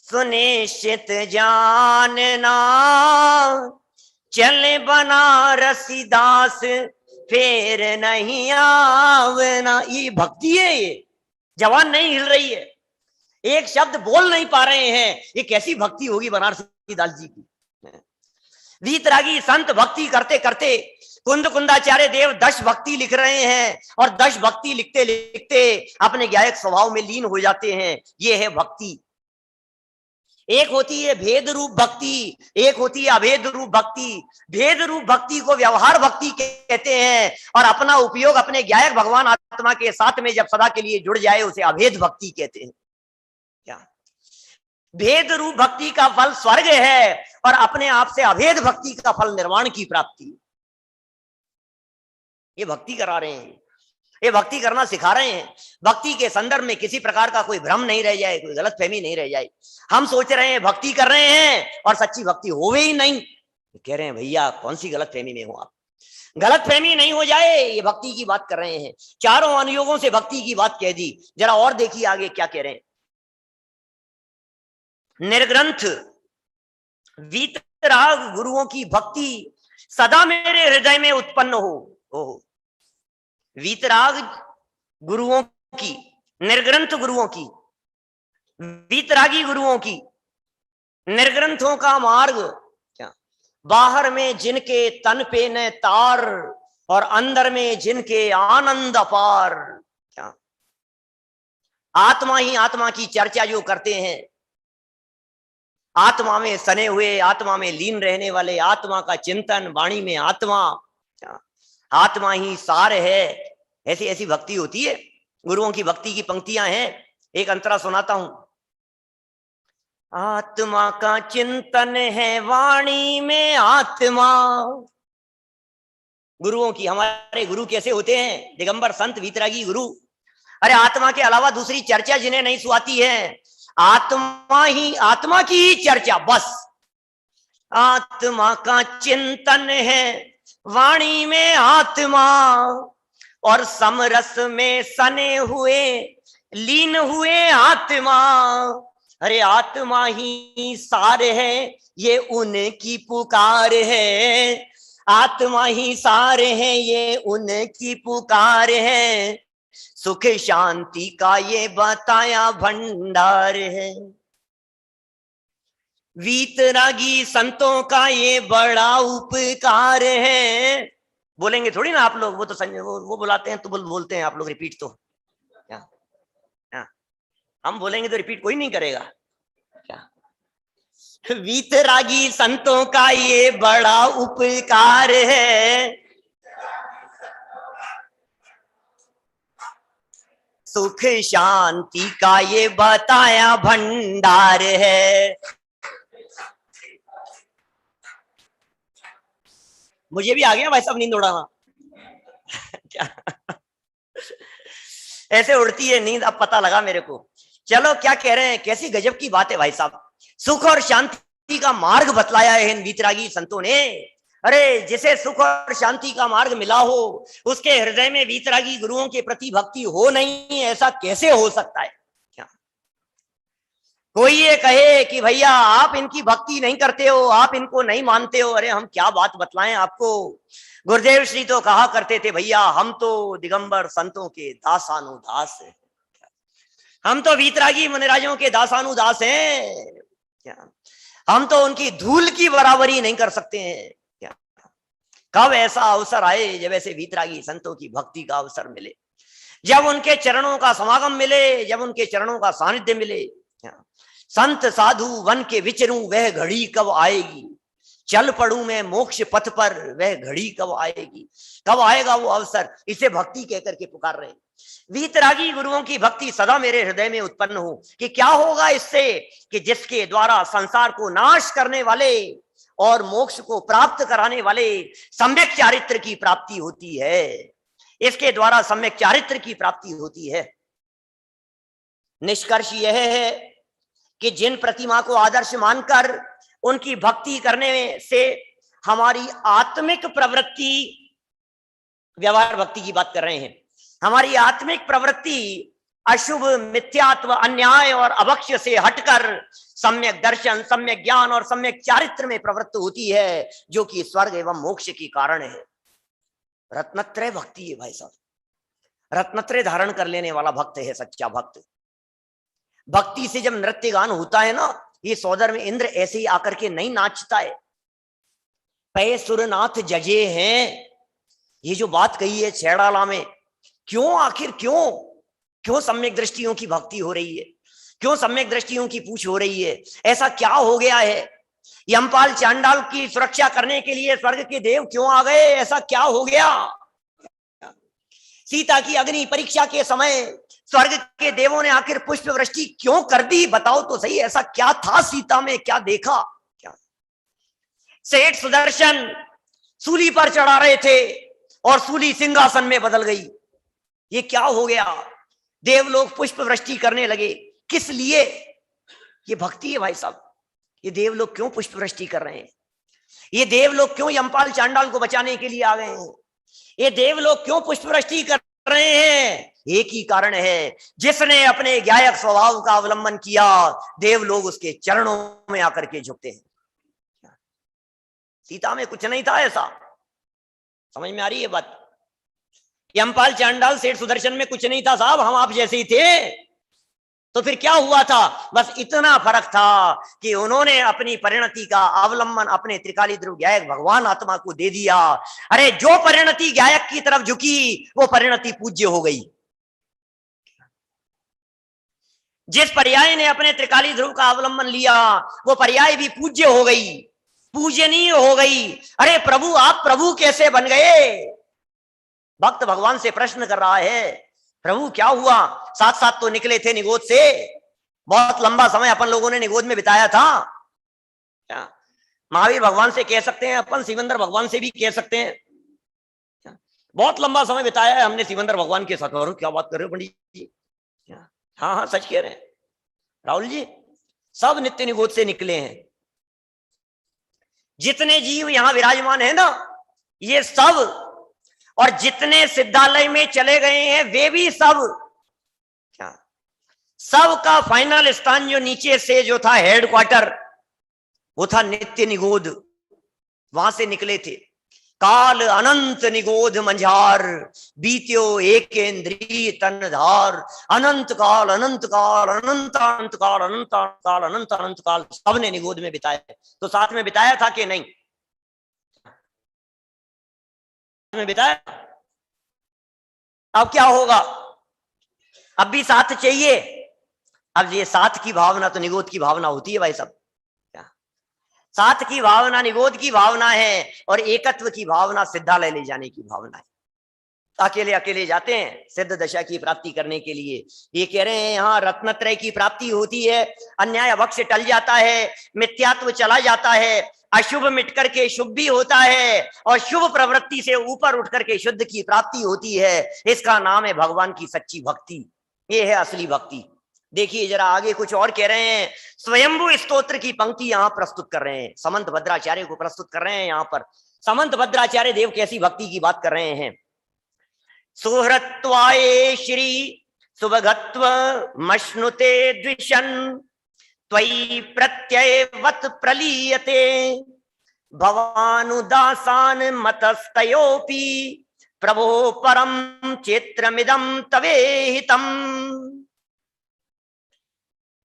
सुनिश्चित जानना, चले बनारसी दास फिर नहीं आवना। ये भक्ति है, ये जवान नहीं हिल रही है, एक शब्द बोल नहीं पा रहे हैं, ये कैसी भक्ति होगी बनारसी दास जी की। वीतरागी संत भक्ति करते करते कुंद कुंदाचार्य देव 10 भक्ति लिख रहे हैं, और 10 भक्ति लिखते लिखते अपने गायक स्वभाव में लीन हो जाते हैं। ये है भक्ति। एक होती है भेद रूप भक्ति, एक होती है अभेद रूप भक्ति। भेद रूप भक्ति को व्यवहार भक्ति कहते हैं, और अपना उपयोग अपने गायक भगवान आत्मा के साथ में जब सदा के लिए जुड़ जाए उसे अभेद भक्ति कहते हैं। क्या भेद रूप भक्ति का फल स्वर्ग है, और अपने आप से अभेद भक्ति का फल निर्वाण की प्राप्ति। ये भक्ति करा रहे हैं, ये भक्ति करना सिखा रहे हैं। भक्ति के संदर्भ में किसी प्रकार का कोई भ्रम नहीं रह जाए, कोई गलतफहमी नहीं रह जाए। हम सोच रहे हैं भक्ति कर रहे हैं और सच्ची भक्ति होवे ही नहीं। कह रहे हैं भैया कौन सी गलतफहमी में हो आप, गलतफहमी नहीं हो जाए, ये भक्ति की बात कर रहे हैं। चारों अनुयोगों से भक्ति की बात कह दी, जरा और देखिए आगे क्या कह रहे हैं। निर्ग्रंथ वीतराग गुरुओं की भक्ति सदा मेरे हृदय में उत्पन्न हो। वीतराग गुरुओं की, निर्ग्रंथ गुरुओं की, वीतरागी गुरुओं की निर्ग्रंथों का मार्ग, क्या बाहर में जिनके तन पे न तार और अंदर में जिनके आनंद अपार। क्या आत्मा ही आत्मा की चर्चा जो करते हैं, आत्मा में सने हुए, आत्मा में लीन रहने वाले, आत्मा का चिंतन, वाणी में आत्मा, आत्मा ही सार है, ऐसी ऐसी भक्ति होती है। गुरुओं की भक्ति की पंक्तियां हैं, एक अंतरा सुनाता हूं। आत्मा का चिंतन है वाणी में आत्मा। गुरुओं की, हमारे गुरु कैसे होते हैं? दिगंबर संत वीतरागी गुरु। अरे आत्मा के अलावा दूसरी चर्चा जिन्हें नहीं सुहाती है, आत्मा की ही चर्चा बस। आत्मा का चिंतन है वाणी में आत्मा, और समरस में सने हुए लीन हुए आत्मा। अरे आत्मा ही सार है, ये उनकी पुकार है। आत्मा ही सार है, ये उनकी पुकार है। सुख शांति का ये बताया भंडार है। वीतरागी संतों का ये बड़ा उपकार है। बोलेंगे थोड़ी ना आप लोग, वो तो वो बुलाते हैं तो बोलते हैं, आप लोग रिपीट तो क्या? हम बोलेंगे तो रिपीट कोई नहीं करेगा क्या? वीतरागी संतों का ये बड़ा उपकार है। सुख शांति का ये बताया भंडार है। मुझे भी आ गया भाई साहब नींद उड़ाना क्या? ऐसे उड़ती है नींद, अब पता लगा मेरे को। चलो क्या कह रहे हैं, कैसी गजब की बात है भाई साहब। सुख और शांति का मार्ग बतलाया है इन वीतरागी संतों ने। अरे जिसे सुख और शांति का मार्ग मिला हो, उसके हृदय में वीतरागी गुरुओं के प्रति भक्ति हो नहीं, ऐसा कैसे हो सकता है? क्या कोई ये कहे कि भैया आप इनकी भक्ति नहीं करते हो, आप इनको नहीं मानते हो? अरे हम क्या बात बतलाएं आपको। गुरुदेव श्री तो कहा करते थे, भैया हम तो दिगंबर संतों के दासानुदास हैं, हम तो वीतरागी मुनिराजों के दासानुदास हैं। क्या हम तो उनकी धूल की बराबरी नहीं कर सकते हैं। क्या कब ऐसा अवसर आए जब ऐसे वीतरागी संतों की भक्ति का अवसर मिले, जब उनके चरणों का समागम मिले, जब उनके चरणों का सानिध्य मिले। संत साधु वन के विचरूं वह घड़ी कब आएगी, चल पड़ूं मैं मोक्ष पथ पर वह घड़ी कब आएगी। कब आएगा वो अवसर, इसे भक्ति कहकर के पुकार रहे। वीतरागी गुरुओं की भक्ति सदा मेरे हृदय में उत्पन्न हो कि क्या होगा इससे, कि जिसके द्वारा संसार को नाश करने वाले और मोक्ष को प्राप्त कराने वाले सम्यक चारित्र की प्राप्ति होती है। इसके द्वारा सम्यक चारित्र की प्राप्ति होती है। निष्कर्ष यह है कि जिन प्रतिमा को आदर्श मानकर उनकी भक्ति करने से हमारी आत्मिक प्रवृत्ति, व्यवहार भक्ति की बात कर रहे हैं, हमारी आत्मिक प्रवृत्ति अशुभ, मिथ्यात्व, अन्याय और अभक्ष्य से हटकर सम्यक दर्शन, सम्यक ज्ञान और सम्यक चारित्र में प्रवृत्त होती है, जो कि स्वर्ग एवं मोक्ष की कारण है। रत्नत्रय भक्ति है भाई साहब, रत्नत्रय धारण कर लेने वाला भक्त है सच्चा भक्त। भक्ति से जब नृत्य गान होता है ना, ये सौदर में इंद्र ऐसे ही आकर के नहीं नाचता है। पै सुरनाथ जजे हैं, ये जो बात कही है छेड़ाला में, क्यों आखिर क्यों सम्यक दृष्टियों की भक्ति हो रही है, क्यों सम्यक दृष्टियों की पूछ हो रही है? ऐसा क्या हो गया है? यमपाल चांडाल की सुरक्षा करने के लिए स्वर्ग के देव क्यों आ गए? ऐसा क्या हो गया? सीता की अग्नि परीक्षा के समय स्वर्ग के देवों ने आखिर पुष्प वृष्टि क्यों कर दी? बताओ तो सही, ऐसा क्या था सीता में, क्या देखा? क्या सेठ सुदर्शन सूली पर चढ़ा रहे थे और सूली सिंहासन में बदल गई, ये क्या हो गया? देवलोग पुष्प वृष्टि करने लगे, किस लिए? ये भक्ति है भाई साहब। ये देवलोग क्यों पुष्प वृष्टि कर रहे हैं? ये देवलोग क्यों यमपाल चांडाल को बचाने के लिए आ गए हैं? ये देवलोग क्यों पुष्प वृष्टि कर रहे हैं? एक ही कारण है, जिसने अपने गायक स्वभाव का अवलंबन किया, देवलोग उसके चरणों में आकर के झुकते हैं। सीता में कुछ नहीं था ऐसा, समझ में आ रही है बात? यमपाल चांडाल सेठ सुदर्शन में कुछ नहीं था साहब, हम आप जैसे ही थे। तो फिर क्या हुआ था? बस इतना फर्क था कि उन्होंने अपनी परिणति का अवलंबन अपने त्रिकाली ध्रुव गायक भगवान आत्मा को दे दिया। अरे जो परिणति गायक की तरफ झुकी वो परिणति पूज्य हो गई। जिस पर्याय ने अपने त्रिकाली ध्रुव का अवलंबन लिया वो पर्याय भी पूज्य हो गई, पूजनीय हो गई। अरे प्रभु, आप प्रभु कैसे बन गए? भक्त भगवान से प्रश्न कर रहा है, प्रभु क्या हुआ? साथ साथ तो निकले थे निगोद से, बहुत लंबा समय अपन लोगों ने निगोद में बिताया था। क्या महावीर भगवान से कह सकते हैं अपन, सिकंदर भगवान से भी कह सकते हैं, बहुत लंबा समय बिताया है हमने सिकंदर भगवान के साथ। क्या बात कर रहे हो पंडित जी? हाँ हाँ सच कह रहे हैं राहुल जी, सब नित्य निगोद से निकले हैं। जितने जीव यहां विराजमान है ना, ये सब, और जितने सिद्धालय में चले गए हैं वे भी सब, क्या सब का फाइनल स्थान जो नीचे से जो था हेडक्वार्टर, वो था नित्य निगोद। वहां से निकले थे। काल अनंत निगोध मंझार, बीत्यो एकेंद्री तनधार। अनंत काल अनंत काल अनंत अनंत काल अनंत काल अनंत अनंत काल सबने निगोध में बिताया। तो साथ में बिताया था कि नहीं? में बिताया। अब क्या होगा? अब भी साथ चाहिए। अब ये साथ की भावना तो निगोध की भावना होती है भाई साहब। साथ की भावना निगोध की भावना है, और एकत्व की भावना सिद्धालय ले जाने की भावना है। अकेले अकेले जाते हैं सिद्ध दशा की प्राप्ति करने के लिए। ये कह रहे हैं यहाँ रत्नत्रय की प्राप्ति होती है, अन्याय अवक्ष टल जाता है, मिथ्यात्व चला जाता है, अशुभ मिट करके शुभ भी होता है, और शुभ प्रवृत्ति से ऊपर उठ करके शुद्ध की प्राप्ति होती है। इसका नाम है भगवान की सच्ची भक्ति। ये है असली भक्ति। देखिए जरा आगे कुछ और कह रहे हैं। स्वयंभू स्तोत्र की पंक्ति यहां प्रस्तुत कर रहे हैं, समंत भद्राचार्य को प्रस्तुत कर रहे हैं। यहां पर समंत भद्राचार्य देव कैसी भक्ति की बात कर रहे हैं। सुहृत्वाये श्री सुभगत्व मश्नुते द्विषन्, त्वयि प्रत्ययवत् प्रलीयते, भवानुदासान मतस्तयोपि, प्रभो परम चेत्रमिदं तवेहितम्।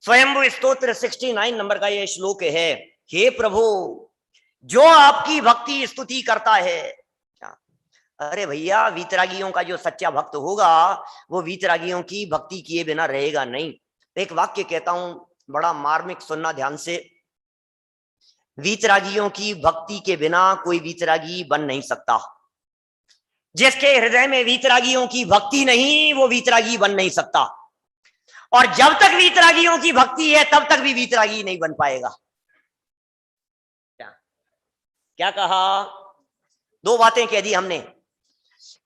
स्वयंभू स्तोत्र 69 नंबर का यह श्लोक है। हे प्रभु, जो आपकी भक्ति स्तुति करता है, अरे भैया वीतरागियों का जो सच्चा भक्त होगा वो वीतरागियों की भक्ति किए बिना रहेगा नहीं। एक वाक्य कहता हूं, बड़ा मार्मिक, सुनना ध्यान से। वीतरागियों की भक्ति के बिना कोई वीतरागी बन नहीं सकता। जिसके हृदय में वीतरागियों की भक्ति नहीं, वो वीतरागी बन नहीं सकता। और जब तक वीतरागियों की भक्ति है तब तक भी वीतरागी नहीं बन पाएगा। क्या कहा? दो बातें कह दी हमने।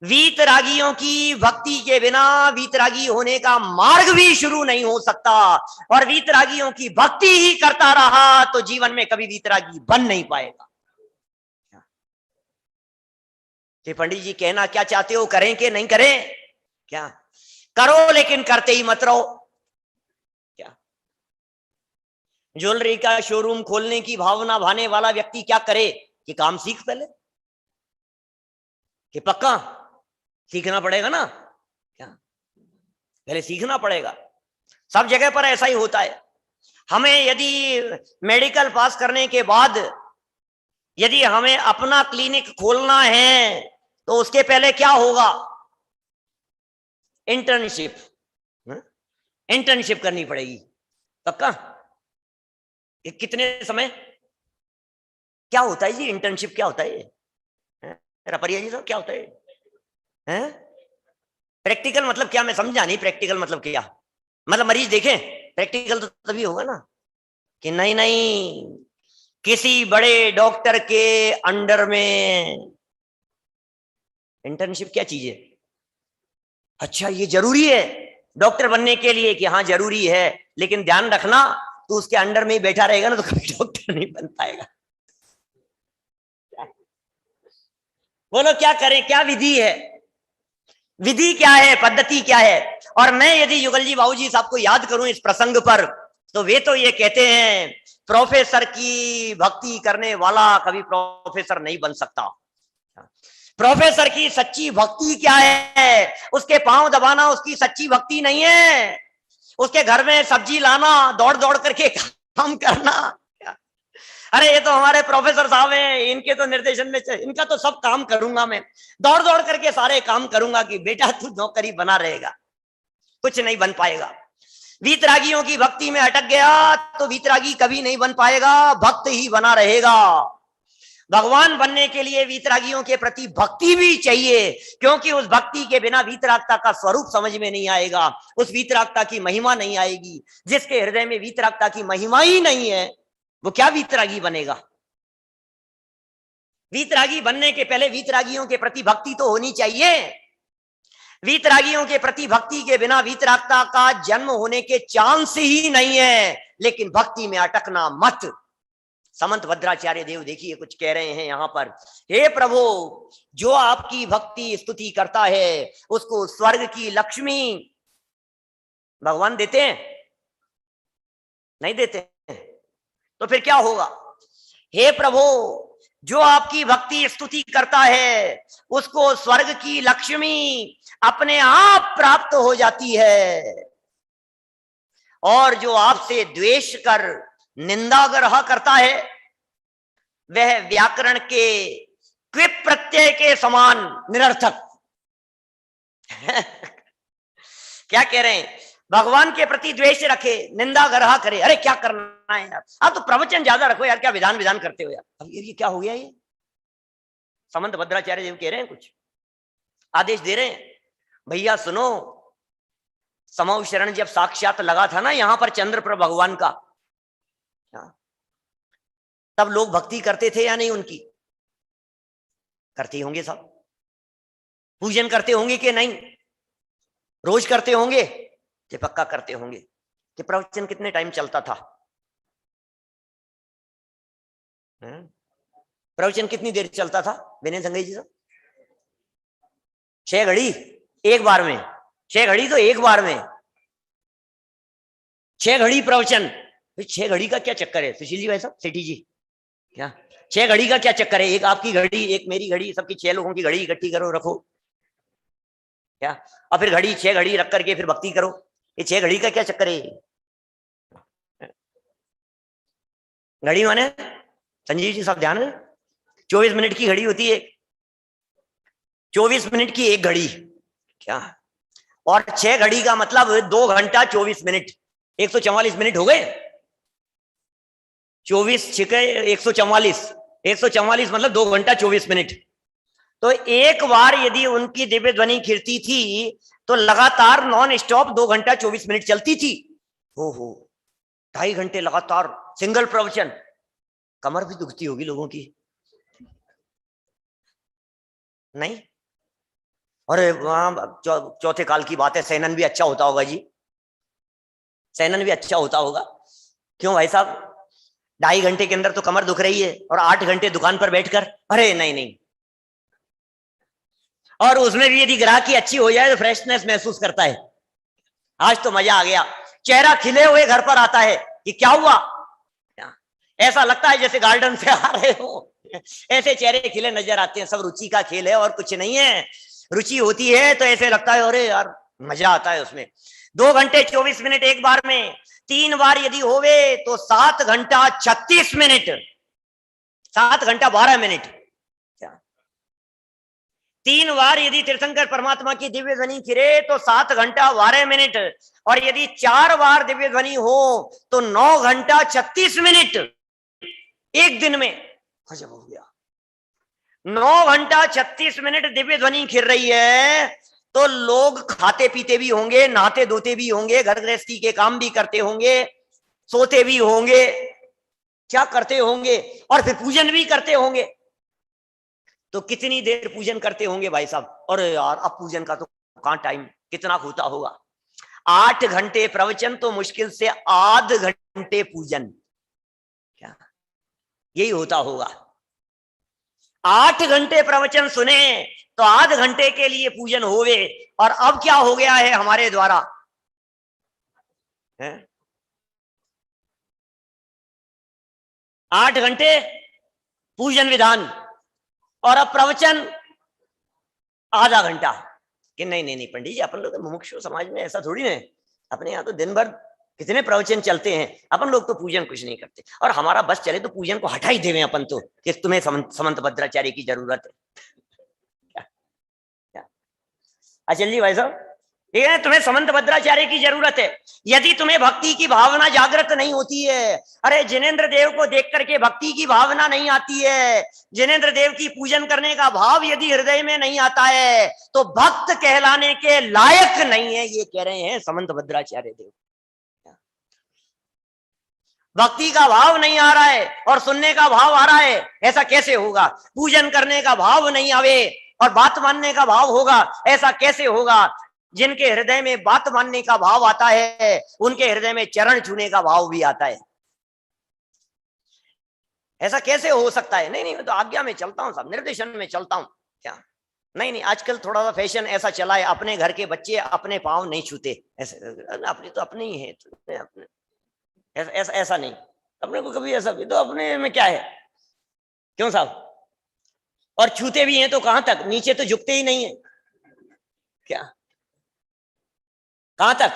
वीतरागियों की भक्ति के बिना वीतरागी होने का मार्ग भी शुरू नहीं हो सकता, और वीतरागियों की भक्ति ही करता रहा तो जीवन में कभी वीतरागी बन नहीं पाएगा। पंडित जी कहना क्या चाहते हो, करें कि नहीं करें? क्या करो लेकिन करते ही मत रहो। क्या ज्वेलरी का शोरूम खोलने की भावना भाने वाला व्यक्ति क्या करे कि काम सीख पहले, कि पक्का सीखना पड़ेगा ना। क्या पहले सीखना पड़ेगा। सब जगह पर ऐसा ही होता है। हमें यदि मेडिकल पास करने के बाद यदि हमें अपना क्लिनिक खोलना है तो उसके पहले क्या होगा? इंटर्नशिप करनी पड़ेगी। पक्का? कितने समय? क्या होता है जी इंटर्नशिप? क्या होता है रपरिया जी साहब, क्या होता है? प्रैक्टिकल मतलब क्या? मैं समझा नहीं। प्रैक्टिकल मतलब क्या? मतलब मरीज देखें? प्रैक्टिकल तो तभी होगा ना कि नहीं नहीं किसी बड़े डॉक्टर के अंडर में। इंटर्नशिप क्या चीज है? अच्छा ये जरूरी है डॉक्टर बनने के लिए? कि हाँ जरूरी है, लेकिन ध्यान रखना तो उसके अंडर में ही बैठा रहेगा ना तो कभी डॉक्टर नहीं बन पाएगा। बोलो क्या करें? क्या विधि है? विधि क्या है? पद्धति क्या है? और मैं यदि युगल जी बाबू जी साहब को याद करूं इस प्रसंग पर, तो वे तो ये कहते हैं प्रोफेसर की भक्ति करने वाला कभी प्रोफेसर नहीं बन सकता। प्रोफेसर की सच्ची भक्ति क्या है? उसके पांव दबाना उसकी सच्ची भक्ति नहीं है। उसके घर में सब्जी लाना, दौड़ दौड़ करके काम करना। अरे ये तो हमारे प्रोफेसर साहब हैं, इनके तो निर्देशन में इनका तो सब काम करूंगा मैं, दौड़ दौड़ करके सारे काम करूंगा कि बेटा तू नौकरी बना रहेगा, कुछ नहीं बन पाएगा। वीतरागियों की भक्ति में अटक गया तो वीतरागी कभी नहीं बन पाएगा, भक्त ही बना रहेगा। भगवान बनने के लिए वीतरागियों के प्रति भक्ति भी चाहिए, क्योंकि उस भक्ति के बिना वीतरागता का स्वरूप समझ में नहीं आएगा, उस वीतरागता की महिमा नहीं आएगी। जिसके हृदय में वीतरागता की महिमा ही नहीं है वो क्या वीतरागी बनेगा। वीतरागी बनने के पहले वीतरागियों के प्रति भक्ति तो होनी चाहिए। वीतरागियों के प्रति भक्ति के बिना वीतरागता का जन्म होने के चांस ही नहीं है। लेकिन भक्ति में अटकना मत। समंत भद्राचार्य देव देखिए कुछ कह रहे हैं यहां पर, हे प्रभु जो आपकी भक्ति स्तुति करता है उसको स्वर्ग की लक्ष्मी भगवान देते हैं? नहीं देते हैं। तो फिर क्या होगा? हे प्रभु जो आपकी भक्ति स्तुति करता है उसको स्वर्ग की लक्ष्मी अपने आप प्राप्त हो जाती है, और जो आपसे द्वेष कर निंदा ग्रह करता है वह व्याकरण के क्विप प्रत्यय के समान निरर्थक। क्या कह रहे हैं? भगवान के प्रति द्वेष रखे, निंदा ग्रह करे। अरे क्या करना है यार, आप तो प्रवचन ज्यादा रखो यार, क्या विधान विधान करते हो यार। अब ये क्या हो गया? ये समंत भद्राचार्य देव कह रहे हैं, कुछ आदेश दे रहे हैं, भैया सुनो, समौ शरण जब साक्षात लगा था ना यहाँ पर चंद्र पर भगवान का, तब लोग भक्ति करते थे या नहीं? उनकी करते होंगे, सब पूजन करते होंगे कि नहीं? रोज करते होंगे कि पक्का करते होंगे? कि प्रवचन कितने टाइम चलता था? प्रवचन कितनी देर चलता था विनय संघई जी साहब? 6 घड़ी एक बार में? 6 घड़ी तो एक बार में, 6 घड़ी प्रवचन। 6 घड़ी का क्या चक्कर है सुशील जी भाई साहब, सेठी जी? क्या 6 घड़ी का क्या चक्कर है? एक आपकी घड़ी, एक मेरी घड़ी, सबकी 6 लोगों की घड़ी इकट्ठी करो रखो क्या, और फिर घड़ी 6 घड़ी रख करके फिर भक्ति करो। ये 6 घड़ी का क्या चक्कर है? घड़ी माने संजीव जी साहब ध्यान है, 24 मिनट की घड़ी होती है, 24 मिनट की एक घड़ी क्या, और 6 घड़ी का मतलब 2 घंटा 24 मिनट, 144 मिनट हो गए। 24 छिके 144, 144 मतलब 2 घंटा 24 मिनट। तो एक बार यदि उनकी दिव्य ध्वनि खिरती थी तो लगातार नॉन स्टॉप 2 घंटा 24 मिनट चलती थी। हो 2.5 घंटे लगातार सिंगल प्रवचन। कमर भी दुखती होगी लोगों की, नहीं? और वहां चौथे काल की बात है, शयनन भी अच्छा होता होगा जी, शयनन भी अच्छा होता होगा। क्यों भाई साहब? 2.5 घंटे के अंदर तो कमर दुख रही है और 8 घंटे दुकान पर बैठकर, अरे नहीं नहीं। और उसमें भी यदि ग्राहकी अच्छी हो जाए तो फ्रेशनेस महसूस करता है, आज तो मजा आ गया, चेहरा खिले हुए घर पर आता है कि क्या हुआ, ऐसा लगता है जैसे गार्डन से आ रहे हो, ऐसे चेहरे खिले नजर आते हैं। सब रुचि का खेल है और कुछ नहीं है। रुचि होती है तो ऐसे लगता है अरे यार मजा आता है उसमें। 2 घंटे 24 मिनट एक बार में, 3 बार यदि होवे तो 7 घंटा 36 मिनट, 7 घंटा 12 मिनट। 3 बार यदि तीर्थंकर परमात्मा की दिव्य ध्वनि खिरे तो 7 घंटा 12 मिनट, और यदि 4 बार दिव्य ध्वनि हो तो 9 घंटा 36 मिनट एक दिन में। गजब हो गया, 9 घंटा 36 मिनट दिव्य ध्वनि खिर रही है तो लोग खाते पीते भी होंगे, नहाते धोते भी होंगे, घर गृहस्थी के काम भी करते होंगे, सोते भी होंगे, क्या करते होंगे, और फिर पूजन भी करते होंगे। तो कितनी देर पूजन करते होंगे भाई साहब? और यार अब पूजन का तो कहां टाइम, कितना होता होगा? 8 घंटे प्रवचन तो मुश्किल से आध घंटे पूजन, क्या यही होता होगा? 8 घंटे प्रवचन सुने तो आध घंटे के लिए पूजन होवे, और अब क्या हो गया है हमारे द्वारा है? 8 घंटे पूजन विधान और अब प्रवचन आधा घंटा। कि नहीं नहीं नहीं पंडित जी, अपन लोग मुमुक्षु समाज में ऐसा थोड़ी है, अपने यहाँ तो दिन भर कितने प्रवचन चलते हैं, अपन लोग तो पूजन कुछ नहीं करते, और हमारा बस चले तो पूजन को हटा ही देवे अपन तो, कि तुम्हें समंत भद्राचार्य की जरूरत है। क्या क्या अचल जी भाई साहब, ठीक है, तुम्हें समंत भद्राचार्य की जरूरत है यदि तुम्हें भक्ति की भावना जागृत नहीं होती है। अरे जिनेंद्र देव को देख करके भक्ति की भावना नहीं आती है, जिनेंद्र देव की पूजन करने का भाव यदि हृदय में नहीं आता है तो भक्त कहलाने के लायक नहीं है, ये कह रहे हैं समंत भद्राचार्य देव। भक्ति का भाव नहीं आ रहा है और सुनने का भाव आ रहा है, ऐसा कैसे होगा? पूजन करने का भाव नहीं आवे और बात मानने का भाव होगा, ऐसा कैसे होगा? जिनके हृदय में बात मानने का भाव आता है उनके हृदय में चरण छूने का भाव भी आता है। ऐसा कैसे हो सकता है? नहीं नहीं, मैं तो आज्ञा में चलता हूं, सब निर्देशन में चलता हूं। क्या नहीं नहीं, आजकल थोड़ा सा फैशन ऐसा चला है, अपने घर के बच्चे अपने पांव नहीं छूते, ऐसे अपने तो अपने ही है, अपने ऐसा नहीं, अपने को कभी ऐसा भी तो अपने में क्या है, क्यों साहब? और छूते भी हैं तो कहां तक? नीचे तो झुकते ही नहीं है। क्या कहां तक?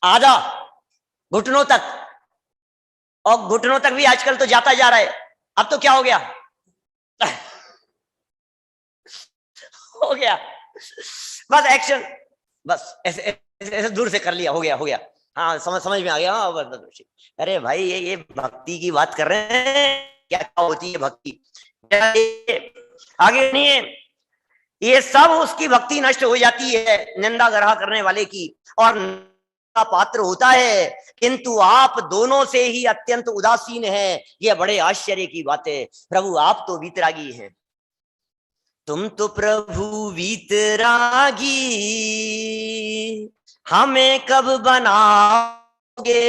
आधा घुटनों तक, और घुटनों तक भी आजकल तो जाता जा रहा है। अब तो क्या हो गया? हो गया बस एक्शन, बस ऐसे ऐसे दूर से कर लिया, हो गया हो गया। हाँ समझ में आ गया। हाँ बस। अरे भाई ये भक्ति की बात कर रहे हैं, क्या होती है भक्ति? आगे नहीं है, ये सब उसकी भक्ति नष्ट हो जाती है निंदा ग्रह करने वाले की, और का पात्र होता है, किंतु आप दोनों से ही अत्यंत उदासीन है। यह बड़े आश्चर्य की बात है। प्रभु आप तो वीतरागी हैं, तुम तो प्रभु वीतरागी, हमें कब बनाओगे?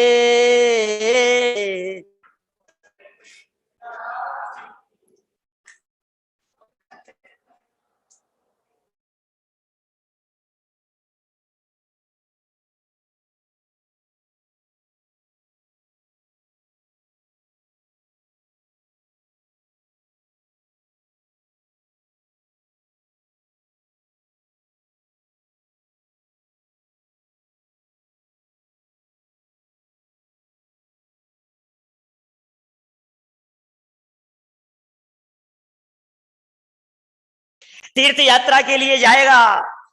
तीर्थ यात्रा के लिए जाएगा,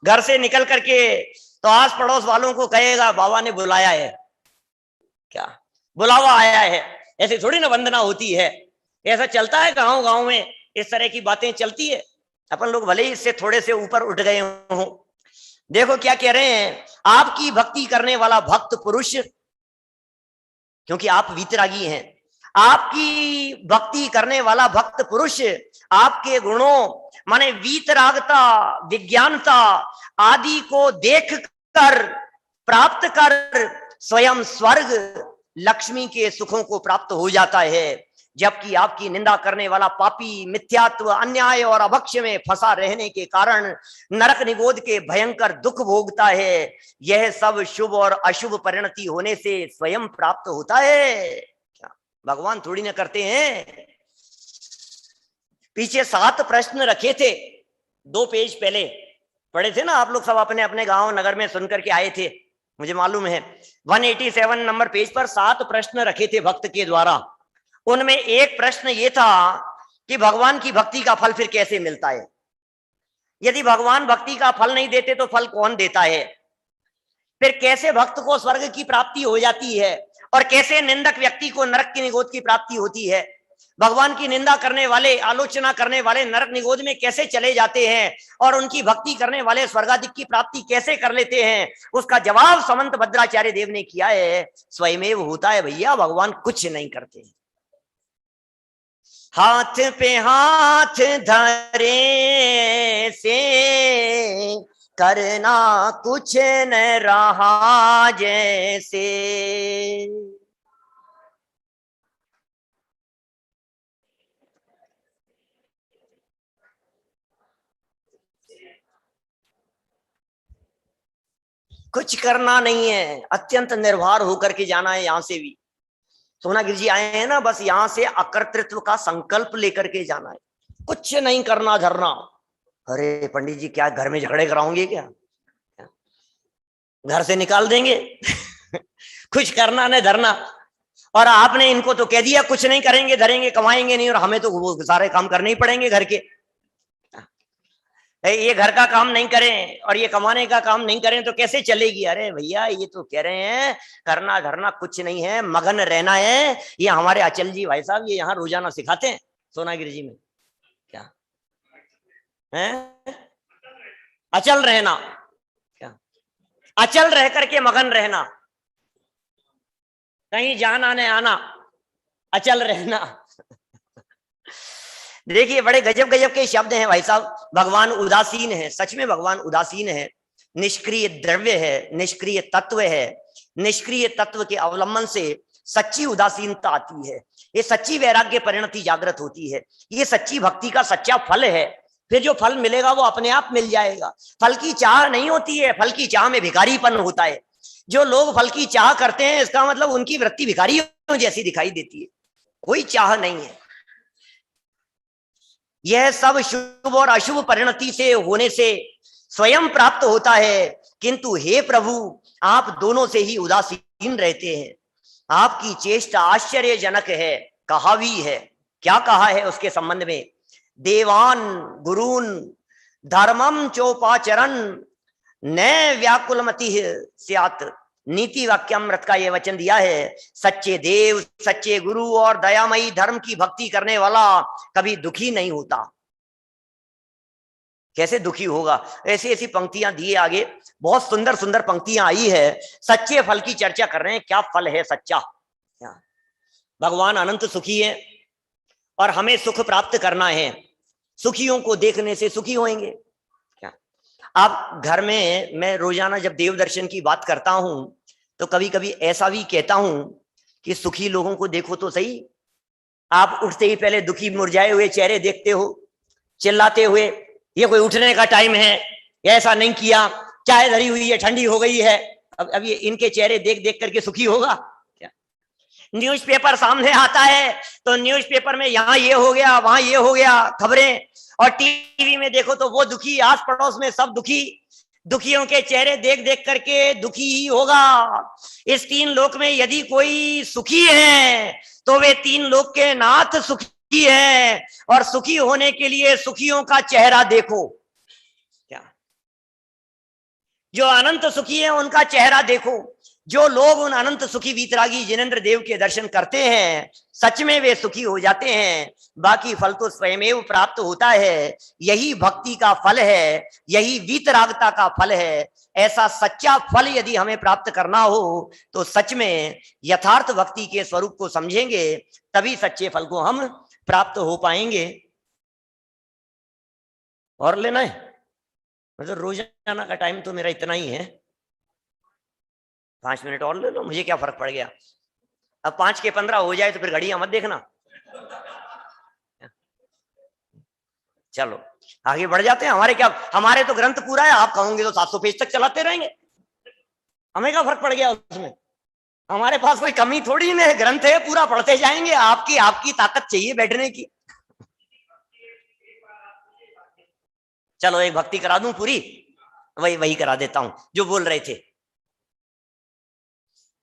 घर से निकल करके तो आस पड़ोस वालों को कहेगा बाबा ने बुलाया है, क्या बुलावा आया है। ऐसे थोड़ी ना वंदना होती है, ऐसा चलता है गांव गांव में, इस तरह की बातें चलती है। अपन लोग भले ही इससे थोड़े से ऊपर उठ गए हों। देखो क्या कह रहे हैं, आपकी भक्ति करने वाला भक्त पुरुष, क्योंकि आप वीतरागी हैं, आपकी भक्ति करने वाला भक्त पुरुष आपके गुणों माने वीतरागता, विज्ञानता आदि को देखकर प्राप्त कर स्वयं स्वर्ग लक्ष्मी के सुखों को प्राप्त हो जाता है, जबकि आपकी निंदा करने वाला पापी मिथ्यात्व, अन्याय और अभक्ष्य में फंसा रहने के कारण नरक निगोद के भयंकर दुख भोगता है। यह सब शुभ और अशुभ परिणति होने से स्वयं प्राप्त होता है, क्या भगवान थोड़ी ना करते हैं। पीछे 7 प्रश्न रखे थे, 2 पेज पहले पढ़े थे ना आप लोग, सब अपने अपने गांव नगर में सुनकर के आए थे, मुझे मालूम है। 187 नंबर पेज पर 7 प्रश्न रखे थे भक्त के द्वारा। उनमें एक प्रश्न ये था कि भगवान की भक्ति का फल फिर कैसे मिलता है? यदि भगवान भक्ति का फल नहीं देते तो फल कौन देता है? फिर कैसे भक्त को स्वर्ग की प्राप्ति हो जाती है, और कैसे निंदक व्यक्ति को नरक की निगोद की प्राप्ति होती है? भगवान की निंदा करने वाले, आलोचना करने वाले नरक निगोद में कैसे चले जाते हैं, और उनकी भक्ति करने वाले स्वर्गाधिक की प्राप्ति कैसे कर लेते हैं? उसका जवाब समंत भद्राचार्य देव ने किया है, स्वयमेव होता है भैया, भगवान कुछ नहीं करते। हाथ पे हाथ धरे से करना कुछ न रहा जैसे। कुछ करना नहीं है, अत्यंत निर्भर होकर के जाना है। यहां से भी सोनागिरी जी आए हैं ना, बस यहां से अकर्तृत्व का संकल्प लेकर के जाना है, कुछ नहीं करना धरना। अरे पंडित जी क्या घर में झगड़े कराओगे क्या? घर से निकाल देंगे। कुछ करना न धरना, और आपने इनको तो कह दिया कुछ नहीं करेंगे, धरेंगे, कमाएंगे नहीं, और हमें तो वो सारे काम करने ही पड़ेंगे घर के। ये घर का काम नहीं करें और ये कमाने का काम नहीं करें तो कैसे चलेगी? अरे भैया, ये तो कह रहे हैं करना धरना कुछ नहीं है, मगन रहना है। ये हमारे अचल जी भाई साहब ये यहाँ रोजाना सिखाते हैं सोनागिरी जी में। क्या है? अचल रहना। क्या? अचल रह करके मगन रहना, कहीं जाना न आना, अचल रहना। देखिए, बड़े गजब गजब के शब्द हैं भाई साहब। भगवान उदासीन है, सच में भगवान उदासीन है, निष्क्रिय द्रव्य है, निष्क्रिय तत्व है। निष्क्रिय तत्व के अवलंबन से सच्ची उदासीनता आती है, ये सच्ची वैराग्य परिणति जागृत होती है, ये सच्ची भक्ति का सच्चा फल है। फिर जो फल मिलेगा वो अपने आप मिल जाएगा। फल की चाह नहीं होती है, फल की चाह में भिखारीपन होता है। जो लोग फल की चाह करते हैं इसका मतलब उनकी वृत्ति भिखारियों जैसी दिखाई देती है, कोई चाह नहीं है। यह सब शुभ और अशुभ परिणति से होने से स्वयं प्राप्त होता है, किंतु हे प्रभु आप दोनों से ही उदासीन रहते हैं। आपकी चेष्टा आश्चर्यजनक है, कहा भी है। क्या कहा है उसके संबंध में? देवान गुरून धर्मम चोपाचरण न व्याकुलमति स्यात्। नीति वाक्यामृत का यह वचन दिया है, सच्चे देव, सच्चे गुरु और दयामयी धर्म की भक्ति करने वाला कभी दुखी नहीं होता। कैसे दुखी होगा? ऐसी ऐसी पंक्तियां दिए आगे, बहुत सुंदर सुंदर पंक्तियां आई है। सच्चे फल की चर्चा कर रहे हैं, क्या फल है सच्चा? भगवान अनंत सुखी है और हमें सुख प्राप्त करना है। सुखियों को देखने से सुखी होंगे। क्या आप घर में, मैं रोजाना जब देव दर्शन की बात करता हूं तो कभी कभी ऐसा भी कहता हूं कि सुखी लोगों को देखो तो सही। आप उठते ही पहले दुखी मुरझाए हुए चेहरे देखते हो, चिल्लाते हुए, ये कोई उठने का टाइम है, ऐसा नहीं किया, चाय धरी हुई है, ठंडी हो गई है। अब ये इनके चेहरे देख देख करके सुखी होगा क्या? न्यूज़पेपर सामने आता है तो न्यूज़पेपर में यहाँ ये हो गया, वहां ये हो गया, खबरें, और टीवी में देखो तो वो दुखी, आस पड़ोस में सब दुखी। दुखियों के चेहरे देख देख करके दुखी ही होगा। इस तीन लोक में यदि कोई सुखी है तो वे तीन लोक के नाथ सुखी है, और सुखी होने के लिए सुखियों का चेहरा देखो। क्या? जो अनंत सुखी है उनका चेहरा देखो। जो लोग उन अनंत सुखी वीतरागी जिनेंद्र देव के दर्शन करते हैं सच में वे सुखी हो जाते हैं। बाकी फल तो स्वयमेव प्राप्त होता है। यही भक्ति का फल है, यही वीतरागता का फल है। ऐसा सच्चा फल यदि हमें प्राप्त करना हो तो सच में यथार्थ भक्ति के स्वरूप को समझेंगे, तभी सच्चे फल को हम प्राप्त हो पाएंगे। और लेना है मतलब रोजाना का टाइम तो मेरा इतना ही है, 5 मिनट और ले लो, मुझे क्या फर्क पड़ गया। अब 5 के 15 हो जाए तो फिर घड़ियां मत देखना। चलो आगे बढ़ जाते हैं। हमारे तो ग्रंथ पूरा है, आप कहोगे तो 700 पेज तक चलाते रहेंगे, हमें क्या फर्क पड़ गया उसमें? हमारे पास कोई कमी थोड़ी नहीं है, ग्रंथ है पूरा, पढ़ते जाएंगे। आपकी ताकत चाहिए बैठने की। चलो एक भक्ति करा दूं पूरी, वही करा देता हूं जो बोल रहे थे।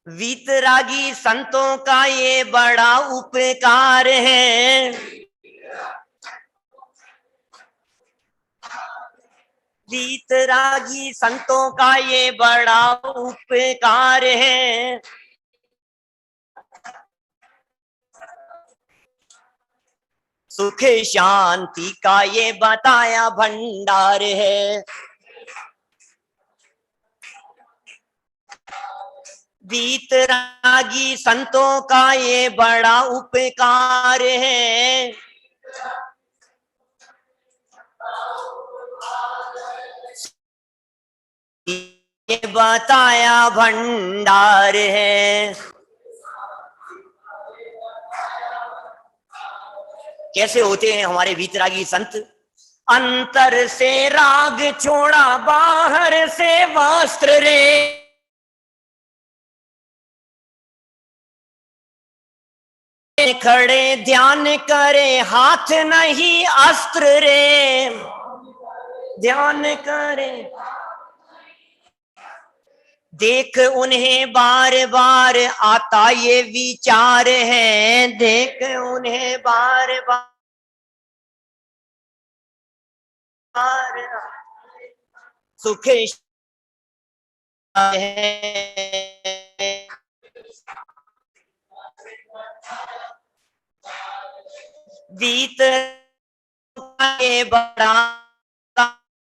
वीतरागी संतों का ये बड़ा उपकार है, वीतरागी संतों का ये बड़ा उपकार है। सुख शांति का ये बताया भंडार है। वीतरागी संतों का ये बड़ा उपकार है, ये बताया भंडार है। कैसे होते हैं हमारे वीतरागी संत? अंतर से राग छोड़ा, बाहर से वस्त्र रे, खड़े ध्यान करे, हाथ नहीं अस्त्र रे, ध्यान करे। देख उन्हें बार बार आता ये विचार है, देख उन्हें बार बार सुख है। बीत ये बड़ा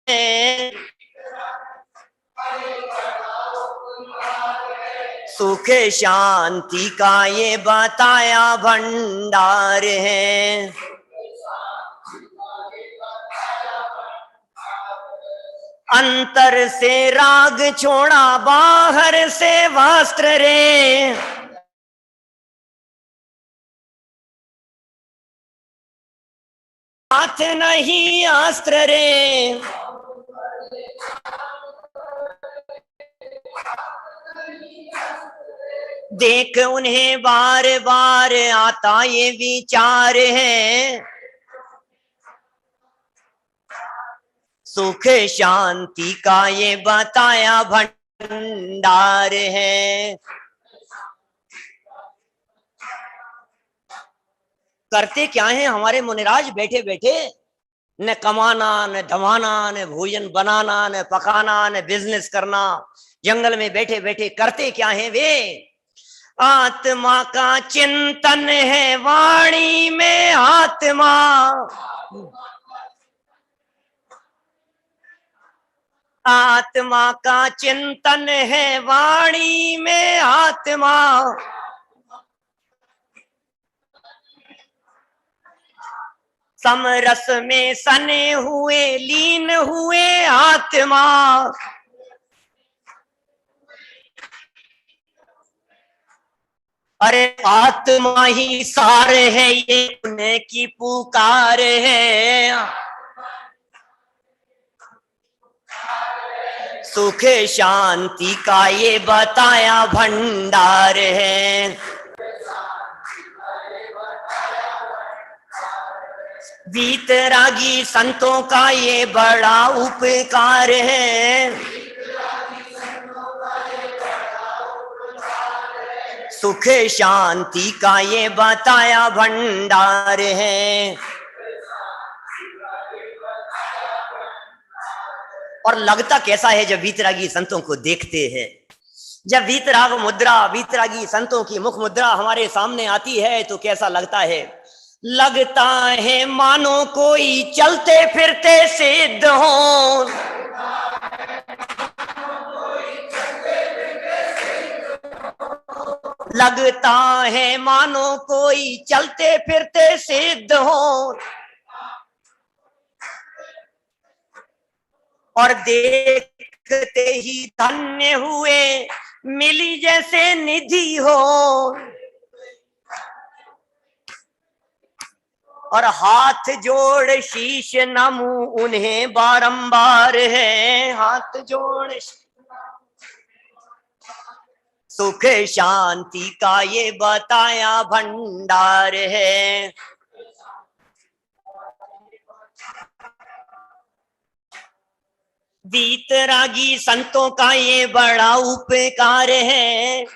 है, सुख शांति का ये बताया भंडार है। अंतर से राग छोड़ा बाहर से वस्त्र रे, हाथ नहीं अस्त्र रे। देख उन्हें बार बार आता ये विचार है, सुख शांति का ये बताया भंडार है। करते क्या है हमारे मुनिराज बैठे बैठे, न कमाना न धमाना न भोजन बनाना न पकाना न बिजनेस करना, जंगल में बैठे बैठे करते क्या है वे, आत्मा का चिंतन है वाणी में आत्मा। आत्मा का चिंतन है वाणी में आत्मा। समरस में सने हुए लीन हुए आत्मा। अरे आत्मा ही सार है ये उन्हें की पुकार है, सुख शांति का ये बताया भंडार है। वीतरागी संतों का ये बड़ा उपकार है, सुख शांति का ये बताया भंडार है। और लगता कैसा है जब वीतरागी संतों को देखते हैं, जब वीतराग मुद्रा वीतरागी संतों की मुख मुद्रा हमारे सामने आती है तो कैसा लगता है, लगता है मानो कोई चलते फिरते सिद्ध हो, लगता है मानो कोई चलते फिरते सिद्ध हो। और देखते ही धन्य हुए मिली जैसे निधि हो, और हाथ जोड़ शीश नमू उन्हें बारंबार है, हाथ जोड़ सुख शांति का ये बताया भंडार है। वीतरागी संतों का ये बड़ा उपकार है,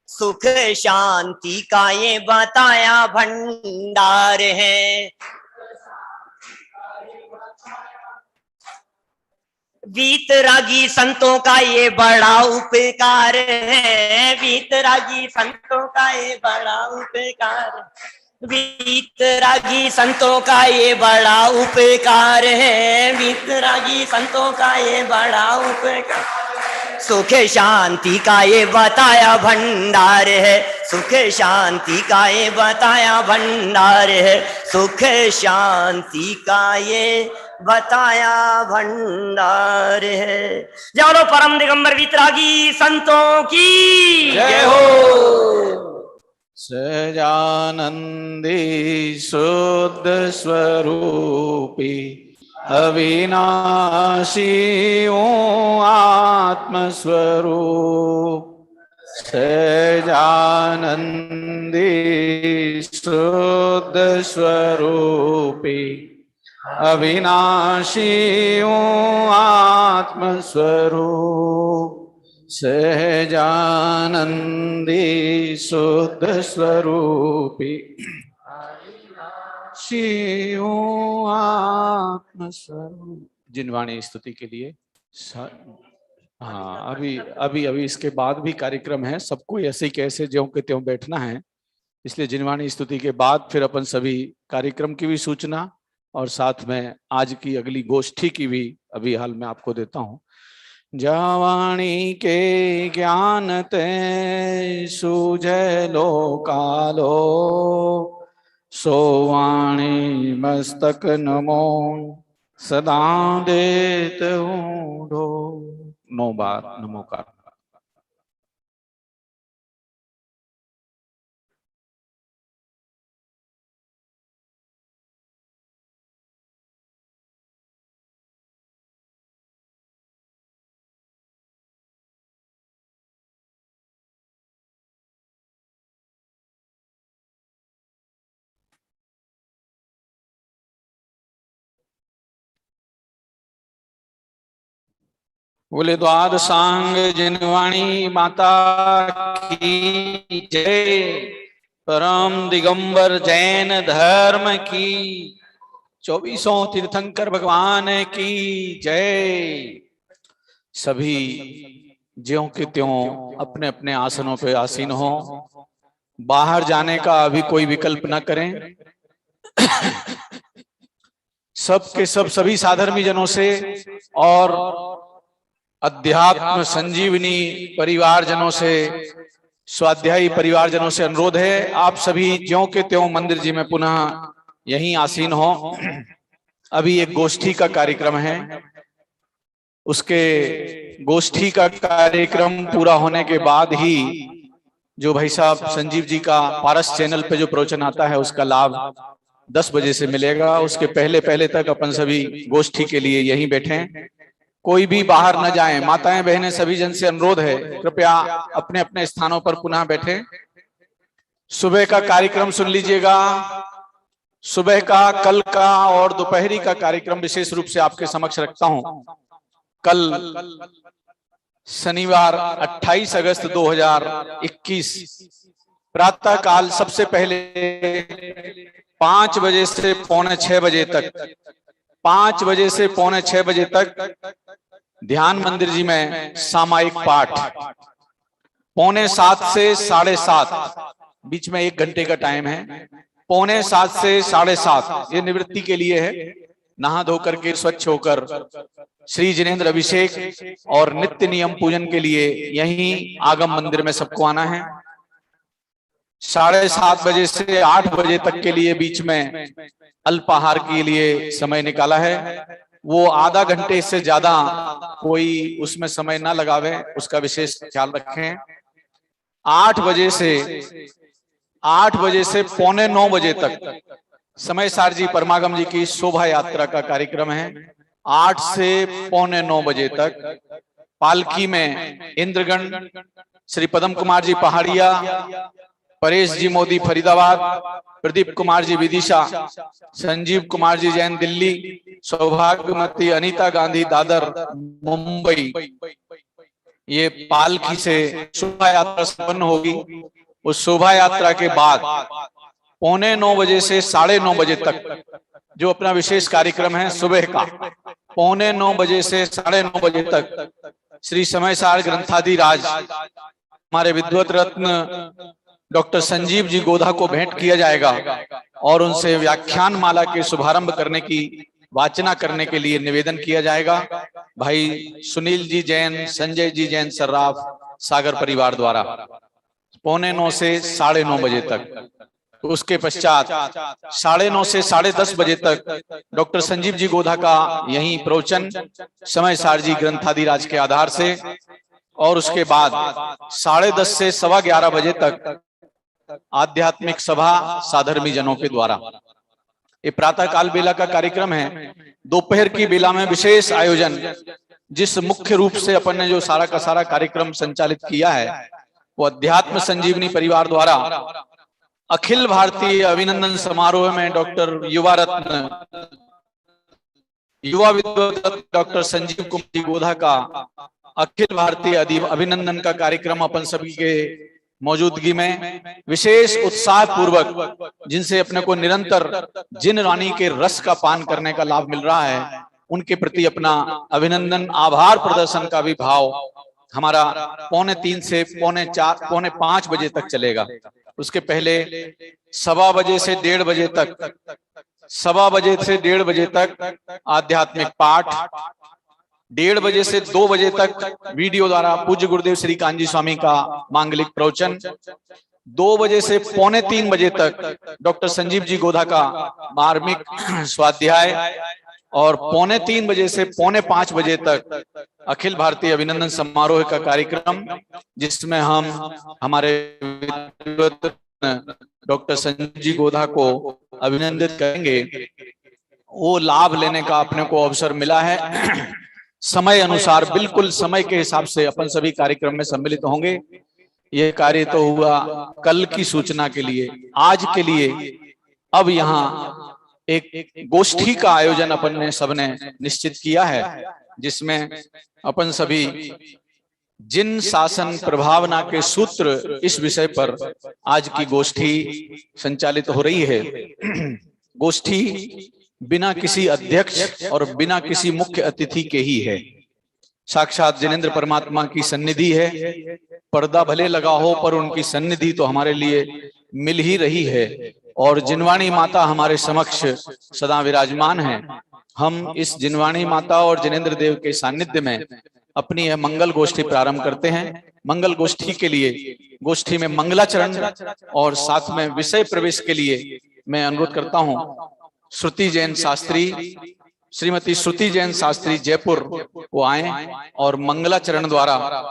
सुख शांति का ये बताया भंडार है। वीतरागी संतों का ये बड़ा उपकार है, वीतरागी संतों का ये बड़ा उपकार, वीतरागी संतों का ये बड़ा उपकार है, वीतरागी संतों का ये बड़ा उपकार, सुख शांति का ये बताया भंडार है, सुख शांति का ये बताया भंडार है, सुख शांति का ये बताया भंडार है। जानो परम दिगंबर वीतरागी संतों की जय हो।
सजानंदी शुद्ध स्वरूपी अविनाशी ओं आत्म स्वरूप, सजानंदी शुद्ध स्वरूपी अविनाशी हूँ आत्मस्वरूप, सहजानंदी शुद्ध स्वरूपी, अविनाशी हूँ आत्मस्वरूप। जिनवाणी स्तुति के लिए हाँ, अभी अभी अभी इसके बाद भी कार्यक्रम है, सबको ऐसे ही कैसे ज्यों के त्यों बैठना है, इसलिए जिनवाणी स्तुति के बाद फिर अपन सभी कार्यक्रम की भी सूचना और साथ में आज की अगली गोष्ठी की भी अभी हाल में आपको देता हूं। जावाणी के ज्ञान ते सूझे लोकालो, सोवाणी मस्तक नमो सदा देत हूँ ढो। 9 बार नमोकार। बोले द्वाद सांग जिनवाणी माता की जय, परम दिगंबर जैन धर्म की, 24 तीर्थंकर भगवान की जय। सभी ज्यों के त्यों अपने अपने आसनों पे आसीन हो, बाहर जाने का अभी कोई विकल्प न करें। सब के सब सभी साधर्मी जनों से और अध्यात्म संजीवनी परिवारजनों से, स्वाध्यायी परिवारजनों से अनुरोध है, आप सभी ज्यों के त्यों मंदिर जी में पुनः यहीं आसीन हो। अभी एक गोष्ठी का कार्यक्रम है, उसके गोष्ठी का कार्यक्रम पूरा होने के बाद ही जो भाई साहब संजीव जी का पारस चैनल पे जो प्रवचन आता है उसका लाभ 10 बजे से मिलेगा। उसके पहले पहले तक अपन सभी गोष्ठी के लिए यहीं बैठे, कोई भी बाहर न जाएं। माताएं बहनें सभी जन से अनुरोध है, कृपया अपने अपने स्थानों पर पुनः बैठें। सुबह का कार्यक्रम सुन लीजिएगा, सुबह का, कल का और दोपहरी का कार्यक्रम विशेष रूप से आपके समक्ष रखता हूं। कल शनिवार 28 अगस्त 2021 प्रातः काल सबसे पहले 5 बजे से पौने 6 बजे तक, 5 बजे से पौने 6 बजे तक ध्यान मंदिर जी में सामायिक पाठ, पौने 7 से 7:30, बीच में 1 घंटे का टाइम है। पौने 7 से 7:30 ये निवृत्ति के लिए है, नहा धो करके स्वच्छ होकर श्री जिनेन्द्र अभिषेक और नित्य नियम पूजन के लिए यहीं आगम मंदिर में सबको आना है। 7:30 बजे से 8 बजे तक के लिए बीच में अल्पाहार के लिए समय निकाला है। वो आधा घंटे से ज्यादा कोई उसमें समय ना लगावे, उसका विशेष ख्याल रखें। 8 बजे से पौने 9 बजे तक समय सार जी परमागम जी की शोभा यात्रा का कार्यक्रम है। 8 से पौने 9 बजे तक पालकी में इंद्रगण श्री पदम कुमार जी पहाड़िया, परेश जी मोदी फरीदाबाद, प्रदीप कुमार जी विदिशा, संजीव कुमार जी जैन दिल्ली, सौभाग्यमती अनीता गांधी दादर मुंबई, ये पालकी से शोभा यात्रा संपन्न होगी। उस शोभा यात्रा के बाद पौने 9 बजे से 9:30 बजे तक जो अपना विशेष कार्यक्रम है सुबह का, पौने 9 बजे से 9:30 बजे तक श्री समयसार ग्रंथाधिराज हमारे विद्वत रत्न डॉक्टर संजीव जी गोधा को भेंट किया जाएगा और उनसे व्याख्यान माला के शुभारंभ करने की वाचना करने के लिए निवेदन किया जाएगा। भाई सुनील जी जैन, संजय जी जैन सर्राफ, सागर परिवार द्वारा पौने 9 से 9:30 बजे तक। तो उसके पश्चात 9:30 से 10:30 बजे तक डॉक्टर संजीव जी गोधा का यही प्रवचन समय सार जी ग्रंथाधिराज के आधार से, और उसके बाद 10:30 से 11:15 बजे तक आध्यात्मिक सभा साधर्मी जनों के द्वारा। ये प्रातः काल बेला का कार्यक्रम है। दोपहर की बेला में विशेष आयोजन, जिस मुख्य रूप से अपन ने जो सारा का सारा कार्यक्रम संचालित किया है वो अध्यात्म संजीवनी परिवार द्वारा अखिल भारतीय अभिनंदन समारोह में डॉक्टर युवा रत्न युवा विद्वत डॉक्टर संजीव कुमार जी गोधा का अखिल भारतीय अभिनंदन का कार्यक्रम अपन सभी के मौजूदगी में विशेष उत्साह पूर्वक जिनसे अपने को निरंतर जिन रानी के रस का पान करने का लाभ मिल रहा है, उनके प्रति अपना अभिनंदन आभार प्रदर्शन का भी भाव हमारा 3:45 से 4:45 5 बजे तक चलेगा। उसके पहले 1:15 बजे से 1:30 बजे तक 1:15 बजे से 1:30 बजे तक आध्यात्मिक पाठ, 1:30 बजे से 2 बजे तक वीडियो द्वारा पूज्य गुरुदेव श्री कांजी स्वामी का मांगलिक प्रवचन, 2 बजे से 2:45 बजे तक डॉक्टर संजीव जी गोधा का मार्मिक स्वाध्याय और 2:45 बजे से 4:45 बजे तक अखिल भारतीय अभिनंदन समारोह का कार्यक्रम, जिसमें हम हमारे डॉक्टर संजीव जी गोधा को अभिनंदित करेंगे। वो लाभ लेने का अपने को अवसर मिला है। समय अनुसार बिल्कुल समय के हिसाब से अपन सभी कार्यक्रम में सम्मिलित होंगे। ये कार्य तो हुआ कल की सूचना के लिए। आज के लिए अब यहाँ एक गोष्ठी का आयोजन अपन ने सबने निश्चित किया है, जिसमें अपन सभी जिन शासन प्रभावना के सूत्र इस विषय पर आज की गोष्ठी संचालित हो रही है। गोष्ठी बिना किसी अध्यक्ष और बिना किसी मुख्य अतिथि के ही है। साक्षात जिनेंद्र परमात्मा की सन्निधि है। पर्दा भले लगा हो पर उनकी सन्निधि तो हमारे लिए मिल ही रही है, और जिनवाणी माता हमारे समक्ष सदा विराजमान है। हम इस जिनवाणी माता और जिनेंद्र देव के सानिध्य में अपनी यह मंगल गोष्ठी प्रारंभ करते हैं। मंगल गोष्ठी के लिए गोष्ठी में मंगलाचरण और साथ में विषय प्रवेश के लिए मैं अनुरोध करता हूं श्रुति जैन शास्त्री, श्रीमती श्रुति जैन शास्त्री जयपुर, वो आए और मंगलाचरण द्वारा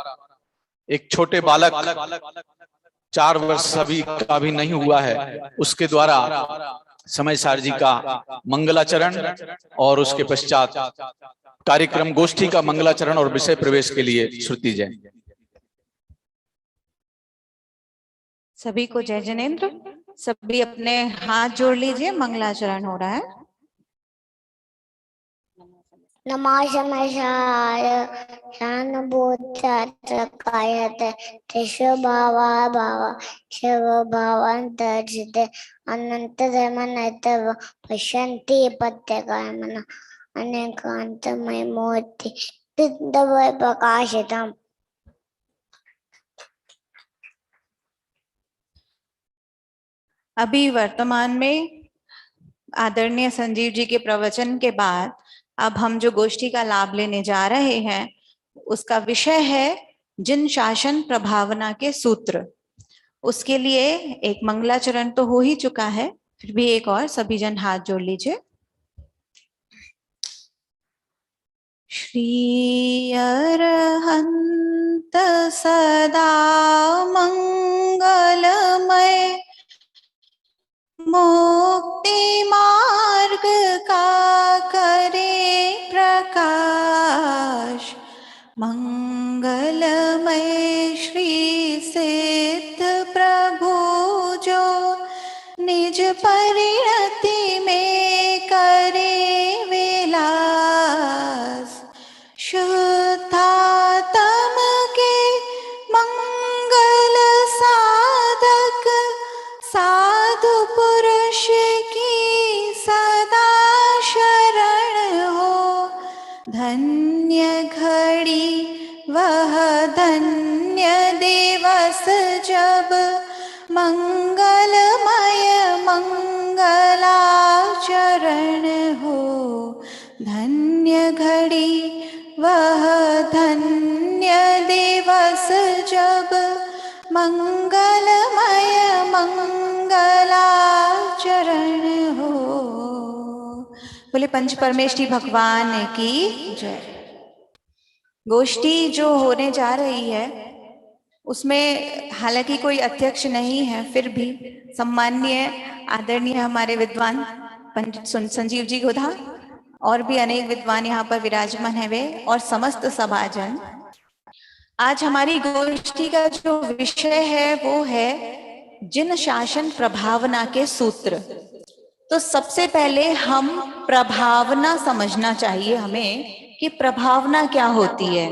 एक छोटे बालक 4 वर्ष अभी का भी नहीं हुआ है, उसके द्वारा समय सार जी का मंगलाचरण और उसके पश्चात कार्यक्रम गोष्ठी का मंगलाचरण और विषय प्रवेश के लिए श्रुति जैन।
सभी को जय जिनेंद्र। सभी अपने हाथ जोड़ लीजिए, मंगलाचरण हो रहा है।
नमः शमशाय शानुभूतकायत तेषु भावा भावा शिव भावान्तर्जिते अनंत धर्मनैतव पश्यन्ति पत्यकामना अनेकान्तमय मूर्ति सिद्धवै प्रकाशितम्।
अभी वर्तमान में आदरणीय संजीव जी के प्रवचन के बाद अब हम जो गोष्ठी का लाभ लेने जा रहे हैं, उसका विषय है जिन शासन प्रभावना के सूत्र। उसके लिए एक मंगलाचरण तो हो ही चुका है, फिर भी एक और, सभी जन हाथ जोड़ लीजिए। श्री अरहंत सदा मंगलमय मुक्ति मार्ग का करे प्रकाश, मंगलमय श्री सिद्ध प्रभु जो निज परिणति में करे विलास, शुद्धात्म के मंगल साधक साधु पुरुष की सदा शरण हो। धन्य घड़ी वह धन्य दिवस जब मंगलमय मंगलाचरण हो। धन्य घड़ी वह धन्य दिवस जब मंगलमय मंगलाचरण हो। बोले पंच परमेष्ठी भगवान की जय। गोष्ठी जो होने जा रही है उसमें हालांकि कोई अध्यक्ष नहीं है, फिर भी सम्माननीय आदरणीय हमारे विद्वान पंडित संजीव जी गोधा और भी अनेक विद्वान यहाँ पर विराजमान है वे और समस्त सभाजन। आज हमारी गोष्ठी का जो विषय है वो है जिन शासन प्रभावना के सूत्र। तो सबसे पहले हम प्रभावना समझना चाहिए हमें कि प्रभावना क्या होती है।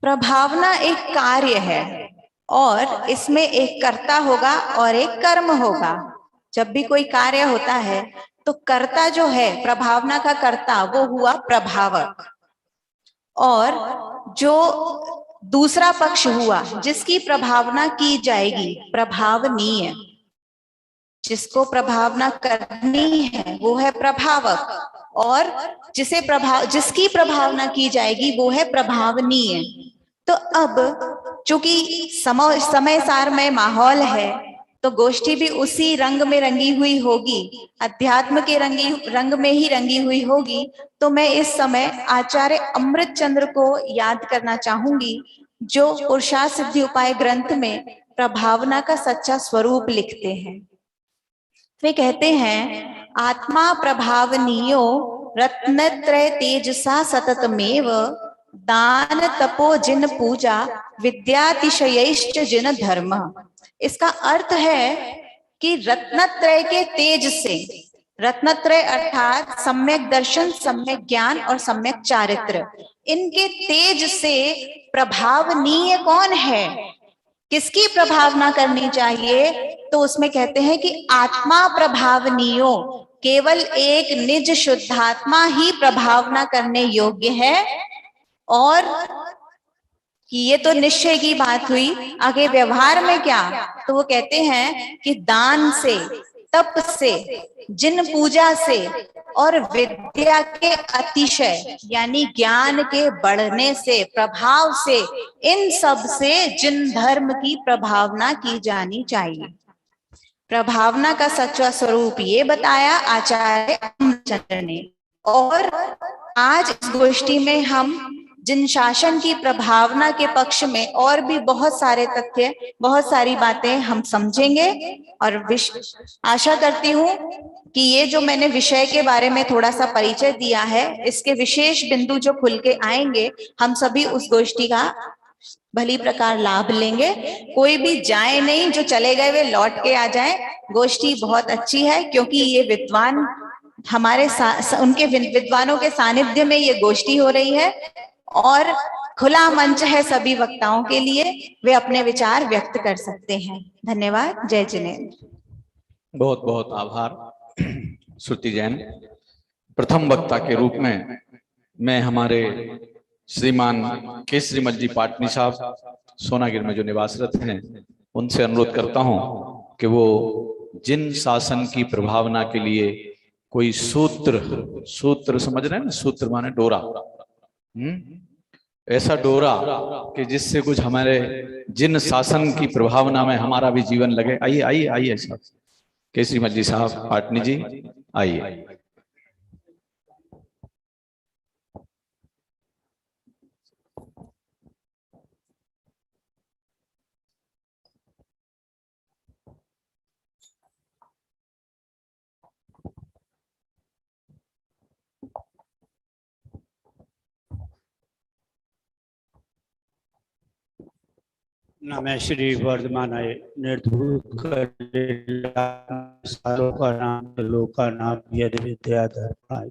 प्रभावना एक कार्य है और इसमें एक कर्ता होगा और एक कर्म होगा। जब भी कोई कार्य होता है तो कर्ता जो है, प्रभावना का कर्ता, वो हुआ प्रभावक, और जो दूसरा पक्ष हुआ जिसकी प्रभावना की जाएगी, प्रभावनीय। जिसको प्रभावना करनी है वो है प्रभावक, और जिसकी प्रभावना की जाएगी वो है प्रभावनीय। तो अब चूंकि समय सारमय माहौल है तो गोष्ठी भी उसी रंग में रंगी हुई होगी, अध्यात्म के रंग में ही रंगी हुई होगी। तो मैं इस समय आचार्य अमृत चंद्र को याद करना चाहूंगी, जो पुरुषार्थ सिद्धि उपाय ग्रंथ में प्रभावना का सच्चा स्वरूप लिखते हैं। वे कहते हैं, आत्मा प्रभावनीयो रत्नत्रय तेजसा सततमेव दान तपो जिन पूजा विद्यातिशयैश्च जिन धर्म। इसका अर्थ है कि रत्नत्रय के तेज से, रत्नत्रय अर्थात सम्यक दर्शन, सम्यक ज्ञान और सम्यक चारित्र, इनके तेज से प्रभावनीय कौन है, किसकी प्रभावना करनी चाहिए? तो उसमें कहते हैं कि आत्मा प्रभावनीयो, केवल एक निज शुद्धात्मा ही प्रभावना करने योग्य है। और कि ये तो निश्चय की बात हुई, आगे व्यवहार में क्या? तो वो कहते हैं कि दान से, तप से, जिन पूजा से और विद्या के अतिशय यानी ज्ञान के बढ़ने से, प्रभाव से, इन सब से जिन धर्म की प्रभावना की जानी चाहिए। प्रभावना का सच्चा स्वरूप ये बताया आचार्य अमृतचंद्र ने। और आज इस गोष्ठी में हम जिन शासन की प्रभावना के पक्ष में और भी बहुत सारे तथ्य, बहुत सारी बातें हम समझेंगे। और आशा करती हूँ कि ये जो मैंने विषय के बारे में थोड़ा सा परिचय दिया है, इसके विशेष बिंदु जो खुल के आएंगे, हम सभी उस गोष्ठी का भली प्रकार लाभ लेंगे। कोई भी जाए नहीं, जो चले गए वे लौट के आ जाएं। गोष्ठी बहुत अच्छी है क्योंकि ये विद्वान हमारे उनके विद्वानों के सानिध्य में ये गोष्ठी हो रही है और खुला मंच है सभी वक्ताओं के लिए, वे अपने विचार व्यक्त कर सकते हैं। धन्यवाद। जय जिनेन्द्र।
बहुत बहुत आभार श्रुति जैन। प्रथम वक्ता के रूप में मैं हमारे श्रीमान केसरीमल जी पाटनी साहब सोनागिर में जो निवासरत हैं, उनसे अनुरोध करता हूं कि वो जिन शासन की प्रभावना के लिए कोई सूत्र समझ रहे हैं ना, सूत्र माने डोरा, ऐसा डोरा कि जिससे कुछ हमारे जिन शासन की प्रभावना में हमारा भी जीवन लगे। आइए आइए आइए साहब, केसरीमल जी साहब पाटनी जी आइए।
नमः श्री वर्धमानाय निर्धूत का नाम लोका नाम यद विद्याधर।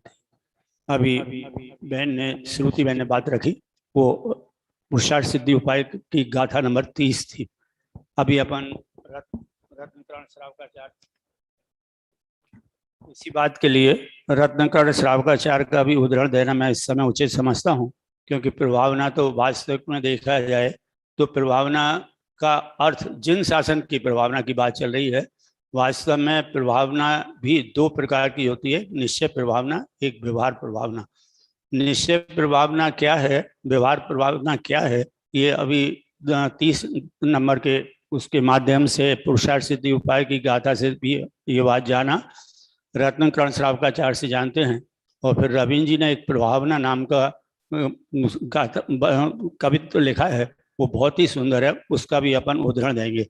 अभी बहन ने, श्रुति बहन ने बात रखी, वो पुरुषार्थ सिद्धि उपाय की गाथा नंबर 30 थी। अभी अपन रत्नकर्ण श्रावकाचार्य, इसी बात के लिए रत्नकर्ण श्रावकाचार्य का भी उदाहरण देना मैं इस समय उचित समझता हूँ, क्योंकि प्रभावना तो वास्तविक में देखा जाए तो प्रभावना का अर्थ जिन शासन की प्रभावना की बात चल रही है। वास्तव में प्रभावना भी दो प्रकार की होती है, निश्चय प्रभावना, एक व्यवहार प्रभावना। निश्चय प्रभावना क्या है, व्यवहार प्रभावना क्या है, ये अभी 30 नंबर के उसके माध्यम से पुरुषार्थ सिद्धि उपाय की गाथा से भी ये बात जाना, रत्नकर्ण श्रावकाचार्य से जानते हैं। और फिर रवीन्द्र जी ने एक प्रभावना नाम का कवित्व लिखा है, वो बहुत ही सुंदर है, उसका भी अपन उदाहरण देंगे।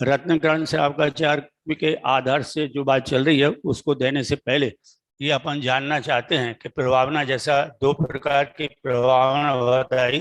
रत्नकर्ण श्रावकाचार्य के आधार से जो बात चल रही है उसको देने से पहले ये अपन जानना चाहते हैं कि प्रभावना जैसा दो प्रकार की प्रभावना होता है।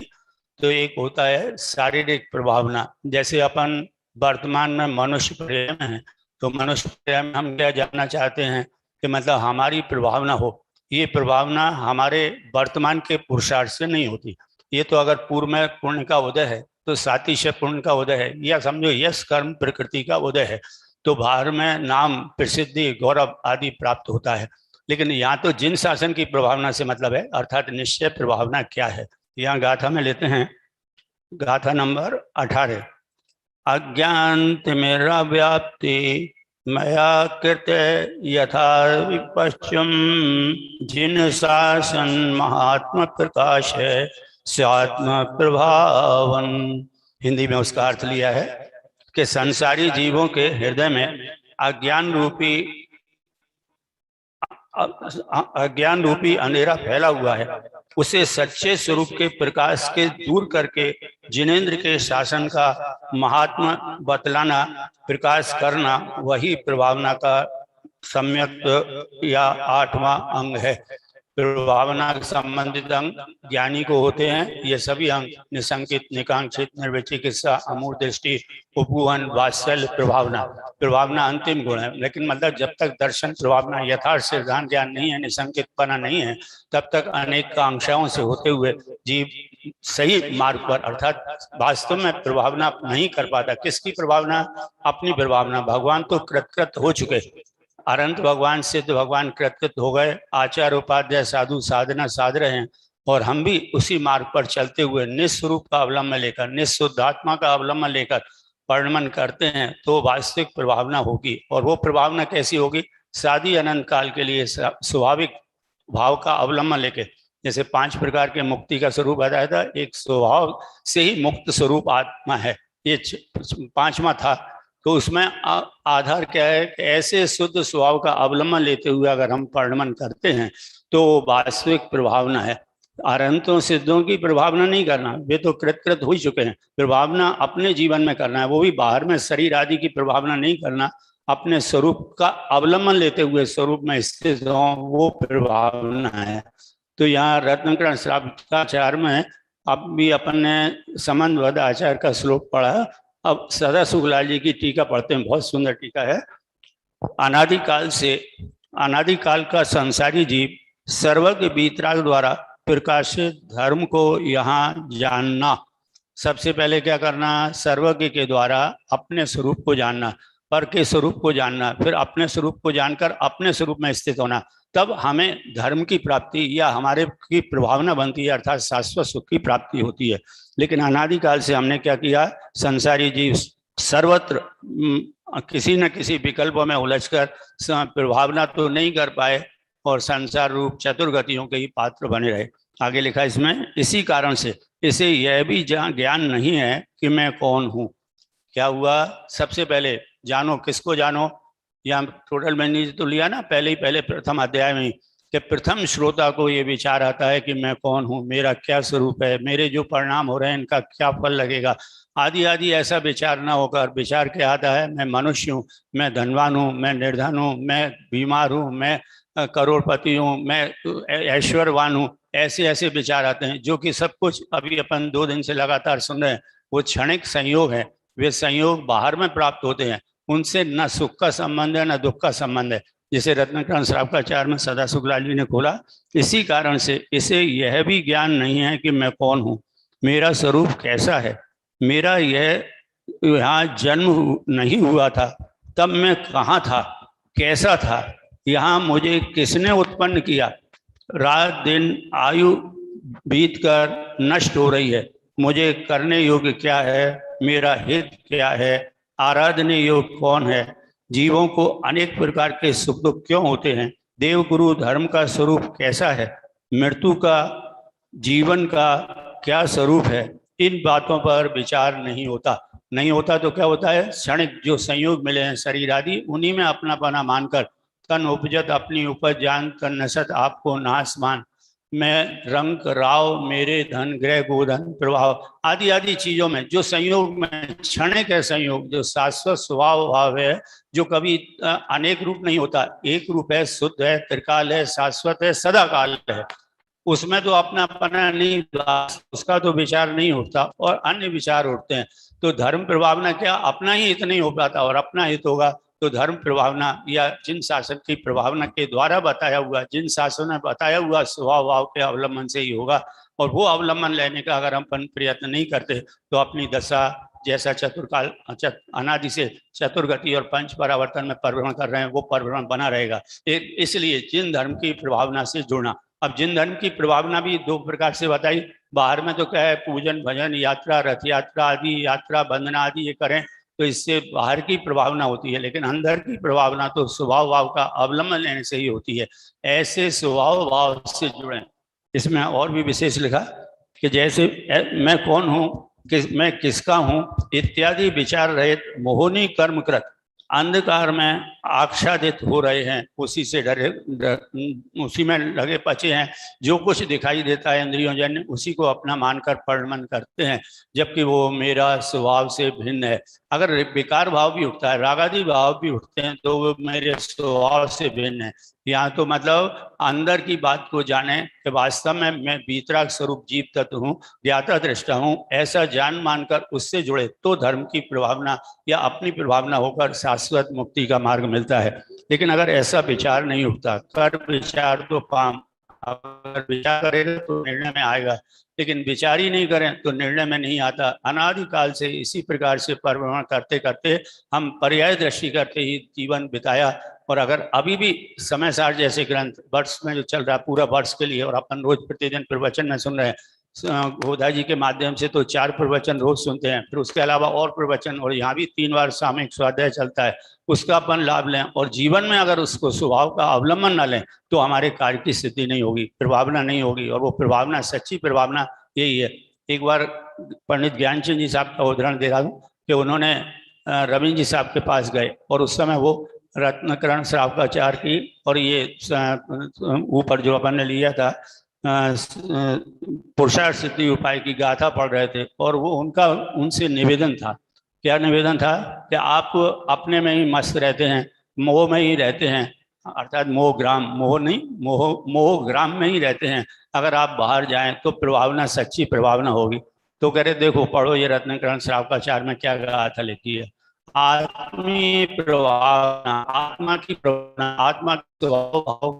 तो एक होता है शारीरिक प्रभावना, जैसे अपन वर्तमान में मनुष्य प्रेम है, तो मनुष्य प्रेम हम क्या जानना चाहते हैं कि मतलब हमारी प्रभावना हो। ये प्रभावना हमारे वर्तमान के पुरुषार्थ से नहीं होती। ये तो अगर पूर्व में पुण्य का उदय है तो सातिशय पुण्य का उदय है, या समझो यश कर्म प्रकृति का उदय है, तो बाहर में नाम प्रसिद्धि गौरव आदि प्राप्त होता है। लेकिन यहाँ तो जिन शासन की प्रभावना से मतलब है, अर्थात निश्चय प्रभावना क्या है। यहाँ गाथा में लेते हैं, गाथा नंबर 18। अज्ञान मेरा व्याप्ति मया कृत यथा विपश्चिम, जिन शासन महात्मा प्रकाश है स्वात्म प्रभावन। हिंदी में उसका अर्थ लिया है कि संसारी जीवों के हृदय में अज्ञान रूपी अंधेरा फैला हुआ है, उसे सच्चे स्वरूप के प्रकाश के दूर करके जिनेंद्र के शासन का महात्मा बतलाना, प्रकाश करना, वही प्रभावना का सम्यक या 8वां अंग है। प्रभावना के संबंधित अंग ज्ञानी को होते हैं। ये सभी अंग निसंकित, निकांक्षित, निर्विचिकित्सा, अमूर्त दृष्टि, उपवन, वात्सल्य, प्रभावना अंतिम गुण है। लेकिन मतलब जब तक दर्शन प्रभावना यथार्थ सिद्धांत ज्ञान नहीं है, निसंकित पना नहीं है, तब तक अनेक कांक्षाओं से होते हुए जीव सही मार्ग पर अर्थात वास्तव में प्रभावना नहीं कर पाता। किसकी प्रभावना? अपनी प्रभावना। भगवान तो कृतकृत हो चुके, अनंत भगवान, सिद्ध भगवान कृतकृत हो गए, आचार उपाध्याय साधु साधना साध रहे हैं, और हम भी उसी मार्ग पर चलते हुए निस्वरूप का अवलंबन लेकर, निःशुद्धात्मा का अवलंबन लेकर वर्णन करते हैं, तो वास्तविक प्रभावना होगी। और वो प्रभावना कैसी होगी? सादी अनंत काल के लिए स्वाभाविक भाव का अवलंबन लेके, जैसे 5 प्रकार के मुक्ति का स्वरूप बताया था, एक स्वभाव से ही मुक्त स्वरूप आत्मा है, ये 5वां था। तो उसमें आधार क्या है? ऐसे शुद्ध स्वभाव का अवलंबन लेते हुए अगर हम वर्णन करते हैं तो वास्तविक प्रभावना है। अरहंतों सिद्धों की प्रभावना नहीं करना, वे तो कृतकृत हो ही चुके हैं। प्रभावना अपने जीवन में करना है, वो भी बाहर में शरीर आदि की प्रभावना नहीं करना, अपने स्वरूप का अवलंबन लेते हुए स्वरूप में स्थित हो, वो प्रभावना है। तो यहाँ रत्नकरण श्रावकाचार्य में अब भी अपन ने संबंधबद्ध आचार्य का श्लोक पढ़ा। अब सदा सुखलाल जी की टीका पढ़ते हैं, बहुत सुंदर टीका है। अनादिकाल का संसारी जीव सर्वज्ञ वीतराग द्वारा प्रकाशित धर्म को यहाँ जानना। सबसे पहले क्या करना? सर्वज्ञ के द्वारा अपने स्वरूप को जानना, पर के स्वरूप को जानना, फिर अपने स्वरूप को जानकर अपने स्वरूप में स्थित होना, तब हमें धर्म की प्राप्ति या हमारे की प्रभावना बनती है, अर्थात शाश्वत सुख की प्राप्ति होती है। लेकिन अनादिकाल से हमने क्या किया? संसारी जीव सर्वत्र किसी न किसी विकल्पों में उलझकर प्रभावना तो नहीं कर पाए और संसार रूप चतुर्गतियों के ही पात्र बने रहे। आगे लिखा इसमें, इसी कारण से इसे यह भी ज्ञान नहीं है कि मैं कौन हूँ। क्या हुआ? सबसे पहले जानो, किसको जानो? यहाँ टोटल मैंने तो लिया ना पहले प्रथम अध्याय में कि प्रथम श्रोता को ये विचार आता है कि मैं कौन हूँ, मेरा क्या स्वरूप है, मेरे जो परिणाम हो रहे हैं इनका क्या फल लगेगा, आदि आदि। ऐसा विचार न होकर विचार क्या आता है? मैं मनुष्य हूँ, मैं धनवान हूँ, मैं निर्धन हूँ, मैं बीमार हूँ, मैं करोड़पति हूँ, मैं ऐश्वर्यवान हूँ। ऐसे ऐसे विचार आते हैं, जो कि सब कुछ अभी अपन 2 दिन से लगातार सुन रहे हैं, वो क्षणिक संयोग है। वे संयोग बाहर में प्राप्त होते हैं, उनसे न सुख का संबंध है न दुख का संबंध है। जिसे रत्नकरण श्रावकाचार्य में सदा सुखलाल जी ने खोला, इसी कारण से इसे यह भी ज्ञान नहीं है कि मैं कौन हूँ, मेरा स्वरूप कैसा है, मेरा यह यहाँ जन्म नहीं हुआ था, तब मैं कहाँ था, कैसा था, यहाँ मुझे किसने उत्पन्न किया, रात दिन आयु बीतकर नष्ट हो रही है, मुझे करने योग्य क्या है, मेरा हित क्या है, आराधनीय योग कौन है, जीवों को अनेक प्रकार के सुख दुख क्यों होते हैं, देव गुरु धर्म का स्वरूप कैसा है, मृत्यु का जीवन का क्या स्वरूप है। इन बातों पर विचार नहीं होता तो क्या होता है? क्षणिक जो संयोग मिले हैं शरीर आदि, उन्हीं में अपनापना मानकर तन उपजत अपनी उपज जान, तन नसत आपको नाश मान, मैं रंग राव मेरे धन ग्रह गोधन प्रभाव आदि आदि चीजों में जो संयोग में क्षणिक है, संयोग जो शाश्वत स्वभाव भाव है, जो कभी अनेक रूप नहीं होता, एक रूप है, शुद्ध है, त्रिकाल है, शाश्वत है, सदा काल है, उसमें तो अपनापना नहीं, उसका तो विचार नहीं होता और अन्य विचार उठते हैं। तो धर्म प्रभावना क्या? अपना ही हित नहीं हो पाता, और अपना हित होगा तो धर्म प्रभावना या जिन शासन की प्रभावना के द्वारा बताया हुआ, जिन शासन ने बताया हुआ स्वभाव भाव के अवलंबन से ही होगा। और वो अवलंबन लेने का अगर हम प्रयत्न नहीं करते तो अपनी दशा जैसा चतुर्काल अनादि से चतुर्गति और पंच परावर्तन में परिभ्रमण कर रहे हैं, वो परिभ्रमण बना रहेगा। इसलिए जिन धर्म की प्रभावना से जुड़ना। अब जिन धर्म की प्रभावना भी दो प्रकार से बताई। बाहर में तो क्या है, पूजन भजन यात्रा रथ यात्रा आदि यात्रा वंदना आदि ये करें तो इससे बाहर की प्रभावना होती है, लेकिन अंदर की प्रभावना तो स्वभाव भाव का अवलंबन लेने से ही होती है। ऐसे स्वभाव भाव से जुड़े। इसमें और भी विशेष लिखा कि जैसे मैं कौन हूँ, मैं किसका हूँ इत्यादि विचार रहित मोहनी कर्मकृत अंधकार में आच्छादित हो रहे हैं, उसी से उसी में लगे पचे हैं। जो कुछ दिखाई देता है इंद्रियों जन्य उसी को अपना मानकर परिणमन करते हैं, जबकि वो मेरा स्वभाव से भिन्न है। अगर विकार भाव भी उठता है, रागादि भाव भी उठते हैं तो वो मेरे स्वभाव से भिन्न है। यहाँ तो मतलब अंदर की बात को जाने कि वास्तव में मैं वीतराग स्वरूप जीव तत्व हूँ, ज्ञाता दृष्टा हूँ, ऐसा जान मानकर उससे जुड़े तो धर्म की प्रभावना या अपनी प्रभावना होकर शाश्वत मुक्ति का मार्ग मिलता है। लेकिन अगर ऐसा विचार नहीं उठता, कर विचार तो काम, अगर विचार करेगा तो निर्णय में आएगा, लेकिन विचार ही नहीं करें तो निर्णय में नहीं आता। अनादिकाल से इसी प्रकार से परिभ्रमण करते करते हम पर्याय दृष्टि करते ही जीवन बिताया। और अगर अभी भी समय सार जैसे ग्रंथ वर्ष में जो चल रहा है पूरा वर्ष के लिए, और अपन रोज प्रतिदिन प्रवचन में सुन रहे हैं, गोदा जी के माध्यम से तो 4 प्रवचन रोज सुनते हैं, फिर उसके अलावा और प्रवचन, और यहाँ भी 3 बार सामयिक स्वाध्याय चलता है, उसका अपन लाभ लें। और जीवन में अगर उसको स्वभाव का अवलंबन न लें तो हमारे कार्य की स्थिति नहीं होगी, प्रभावना नहीं होगी। और वो प्रभावना, सच्ची प्रभावना यही है। एक बार पंडित ज्ञानचंद जी साहब का उदाहरण दे रहा हूँ कि उन्होंने रविंद्र जी साहब के पास गए और उस समय वो रत्नकरण श्रावकाचार्य की और ये ऊपर जो अपन ने लिया था पुरुषार्थ सिद्धि उपाय की गाथा पढ़ रहे थे। और वो उनका उनसे निवेदन था, क्या निवेदन था कि आप अपने में ही मस्त रहते हैं, मोह में ही रहते हैं, अर्थात मोह ग्राम, मोह नहीं, मोह ग्राम में ही रहते हैं। अगर आप बाहर जाएं तो प्रभावना सच्ची प्रभावना होगी। तो कह रहे देखो पढ़ो ये रत्नकरण श्रावकाचार्य में क्या गाथा लिखी है। आत्मी प्रभावना, आत्मा की प्रभावना, आत्मा के स्वभाव भाव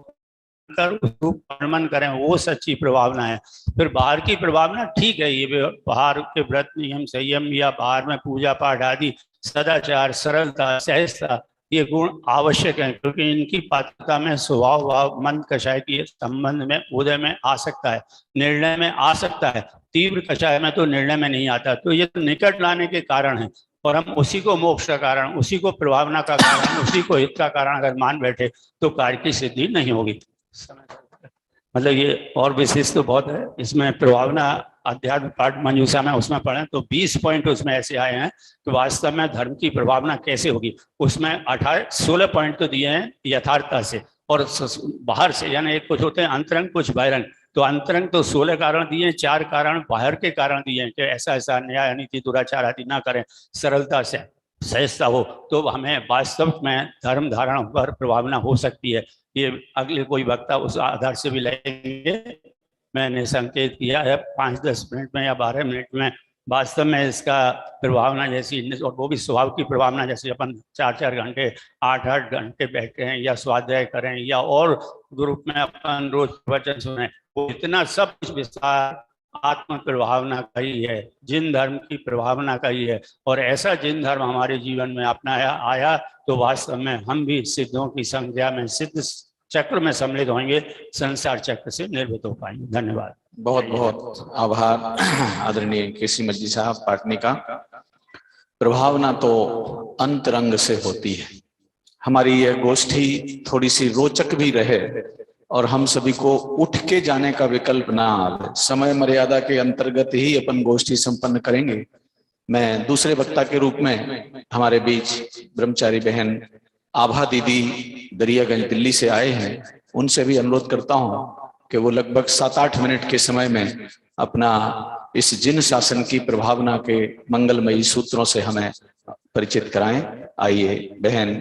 कर उसको परिणमन करें, वो सच्ची प्रभावना है। फिर बाहर की प्रभावना ठीक है, ये बाहर के व्रत नियम संयम या बाहर में पूजा पाठ आदि सदाचार सरलता सहजता ये गुण आवश्यक हैं, क्योंकि इनकी पात्रता में स्वभाव भाव मंद कषाय के संबंध में उदय में आ सकता है, निर्णय में आ सकता है। तीव्र कषाय में तो निर्णय में नहीं आता। तो ये तो निकट लाने के कारण है, और हम उसी को मोक्ष का कारण, उसी को प्रभावना का कारण, उसी को हित का कारण अगर मान बैठे तो कार्य की सिद्धि नहीं होगी। मतलब ये और विशेष तो बहुत है इसमें। प्रभावना अध्यात्म पाठ मंजूषा में उसमें पढ़े तो 20 पॉइंट उसमें ऐसे आए हैं कि वास्तव में धर्म की प्रभावना कैसे होगी। उसमें 16 पॉइंट तो दिए हैं यथार्थता से और बाहर से, यानी एक कुछ होते हैं अंतरंग कुछ बहिरंग। तो अंतरंग तो 16 कारण दिए, 4 कारण बाहर के कारण दिए हैं कि ऐसा ऐसा न्याय अनीति दुराचार आदि ना करें, सरलता से सहजता हो, तो हमें वास्तव में धर्म धारण पर प्रभावना हो सकती है। ये अगले कोई वक्ता उस आधार से भी लेंगे। मैंने संकेत किया है 5-10 मिनट में या 12 मिनट में वास्तव में इसका प्रभावना जैसी, और वो भी स्वभाव की प्रभावना, जैसे अपन 4-4 घंटे 8-8 घंटे बैठे हैं या स्वाध्याय करें या और ग्रुप में अपन रोज वचन सुने, वो इतना सब कुछ विस्तार आत्म प्रभावना का ही है, जिन धर्म की प्रभावना का ही है। और ऐसा जिन धर्म हमारे जीवन में अपनाया आया तो वास्तव में हम भी सिद्धों की संख्या में सिद्ध चक्र में सम्मिलित होंगे, संसार चक्र से निर्भीत हो पाएंगे। धन्यवाद।
बहुत बहुत आभार आदरणीय केसी मज्जी साहब पाटनी का। प्रभावना तो अंतरंग से होती है। हमारी यह गोष्ठी थोड़ी सी रोचक भी रहे और हम सभी को उठ के जाने का विकल्प ना आवे। समय मर्यादा के अंतर्गत ही अपन गोष्ठी संपन्न करेंगे। मैं दूसरे वक्ता के रूप में हमारे बीच ब्रह्मचारी बहन आभा दीदी दरियागंज दिल्ली से आए हैं, उनसे भी अनुरोध करता हूं कि वो लगभग 7-8 मिनट के समय में अपना इस जिन शासन की प्रभावना के मंगलमयी सूत्रों से हमें परिचित कराएं। आइए बहन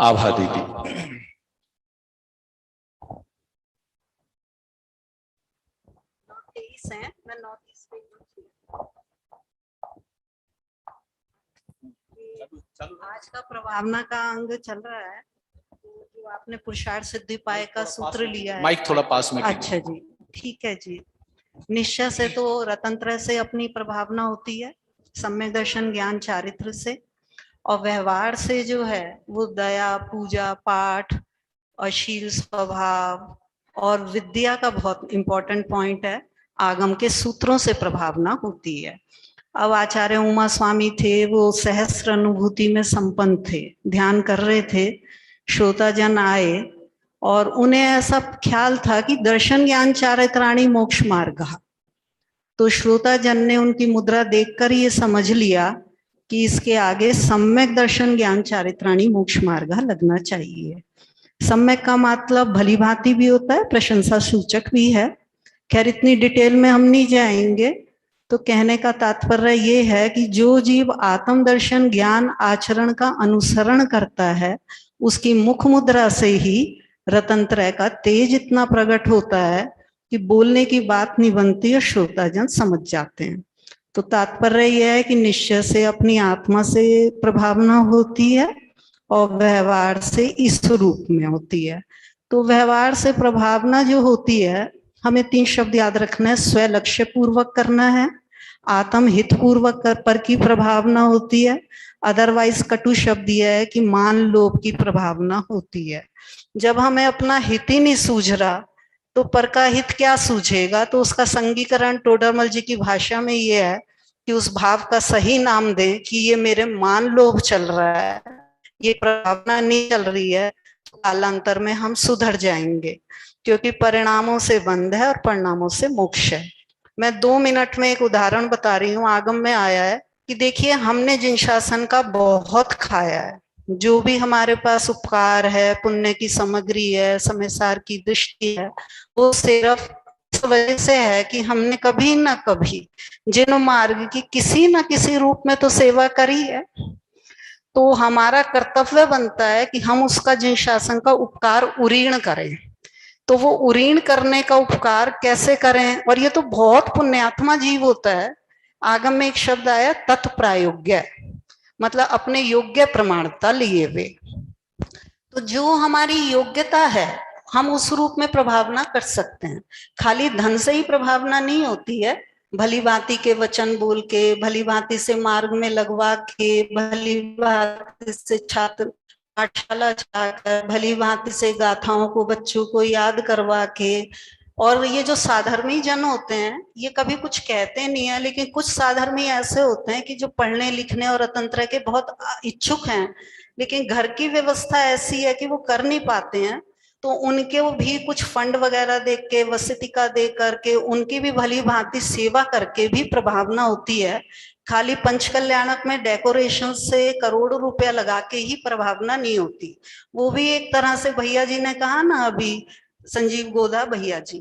आभा दीदी।
आज का प्रभावना का अंग चल रहा है, तो जो आपने पुरुषार्थ सिद्धोपाय का सूत्र लिया है।
माइक थोड़ा पास में कीजिए।
अच्छा जी, ठीक है जी। निश्चय से तो रतंत्र से अपनी प्रभावना होती है, सम्यक दर्शन ज्ञान चारित्र से, और व्यवहार से जो है वो दया, पूजा पाठ और शील स्वभाव और विद्या का बहुत इंपॉर्टेंट पॉइंट है, आगम के सूत्रों से प्रभावना होती है। अब आचार्य उमा स्वामी थे, वो सहस्त्र अनुभूति में संपन्न थे, ध्यान कर रहे थे, श्रोताजन आए और उन्हें ऐसा ख्याल था कि दर्शन ज्ञान चारित्राणि मोक्ष मार्ग। तो श्रोताजन ने उनकी मुद्रा देखकर ये समझ लिया कि इसके आगे सम्यक दर्शन ज्ञान चारित्राणि मोक्ष मार्ग लगना चाहिए। सम्यक का मतलब भली भांति भी होता है, प्रशंसा सूचक भी है। खैर इतनी डिटेल में हम नहीं जाएंगे। तो कहने का तात्पर्य ये है कि जो जीव आत्म दर्शन ज्ञान आचरण का अनुसरण करता है, उसकी मुख मुद्रा से ही रतनत्रय का तेज इतना प्रकट होता है कि बोलने की बात नहीं बनती और श्रोताजन समझ जाते हैं। तो तात्पर्य यह है कि निश्चय से अपनी आत्मा से प्रभावना होती है और व्यवहार से इस रूप में होती है। तो व्यवहार से प्रभावना जो होती है, हमें 3 शब्द याद रखना है। स्व लक्ष्य पूर्वक करना है, आत्म हित पूर्वक पर की प्रभावना होती है, अदरवाइज कटु शब्द यह है कि मान लोभ की प्रभावना होती है। जब हमें अपना हित ही नहीं सूझ रहा तो पर का हित क्या सूझेगा? तो उसका संगीकरण टोडरमल जी की भाषा में ये है कि उस भाव का सही नाम दे कि ये मेरे मान लोभ चल रहा है, ये प्रभावना नहीं चल रही है। तो कालांतर में हम सुधर जाएंगे, क्योंकि परिणामों से बंध है और परिणामों से मोक्ष है। मैं 2 मिनट में एक उदाहरण बता रही हूँ, आगम में आया है कि देखिए हमने जिन शासन का बहुत खाया है, जो भी हमारे पास उपकार है, पुण्य की सामग्री है, समय सार की दृष्टि है, वो सिर्फ इस वजह से है कि हमने कभी ना कभी जिन मार्ग की किसी न किसी रूप में तो सेवा करी है। तो हमारा कर्तव्य बनता है कि हम उसका जिन शासन का उपकार उरीण करें। तो वो उरीण करने का उपकार कैसे करें? और ये तो बहुत पुण्यात्मा जीव होता है। आगम में एक शब्द आया तत्प्रायोग्य, मतलब अपने योग्य प्रमाणता लिए हुए। तो जो हमारी योग्यता है हम उस रूप में प्रभावना कर सकते हैं। खाली धन से ही प्रभावना नहीं होती है, भली भांति के वचन बोल के, भली भांति से मार्ग में लगवा के, भली भांति से छात्र पाठशाला जाकर, भली भांति से गाथाओं को बच्चों को याद करवा के। और ये जो साधर्मी जन होते हैं ये कभी कुछ कहते नहीं है, लेकिन कुछ साधर्मी ऐसे होते हैं कि जो पढ़ने लिखने और रतंत्र के बहुत इच्छुक हैं, लेकिन घर की व्यवस्था ऐसी है कि वो कर नहीं पाते हैं। तो उनके वो भी कुछ फंड वगैरह दे के, वसतिका दे करके, उनकी भी भली भांति सेवा करके भी प्रभावना होती है। खाली पंचकल्याणक में डेकोरेशन से करोड़ों रुपया लगा के ही प्रभावना नहीं होती। वो भी एक तरह से भैया जी ने कहा ना अभी, संजीव गोदा भैया जी,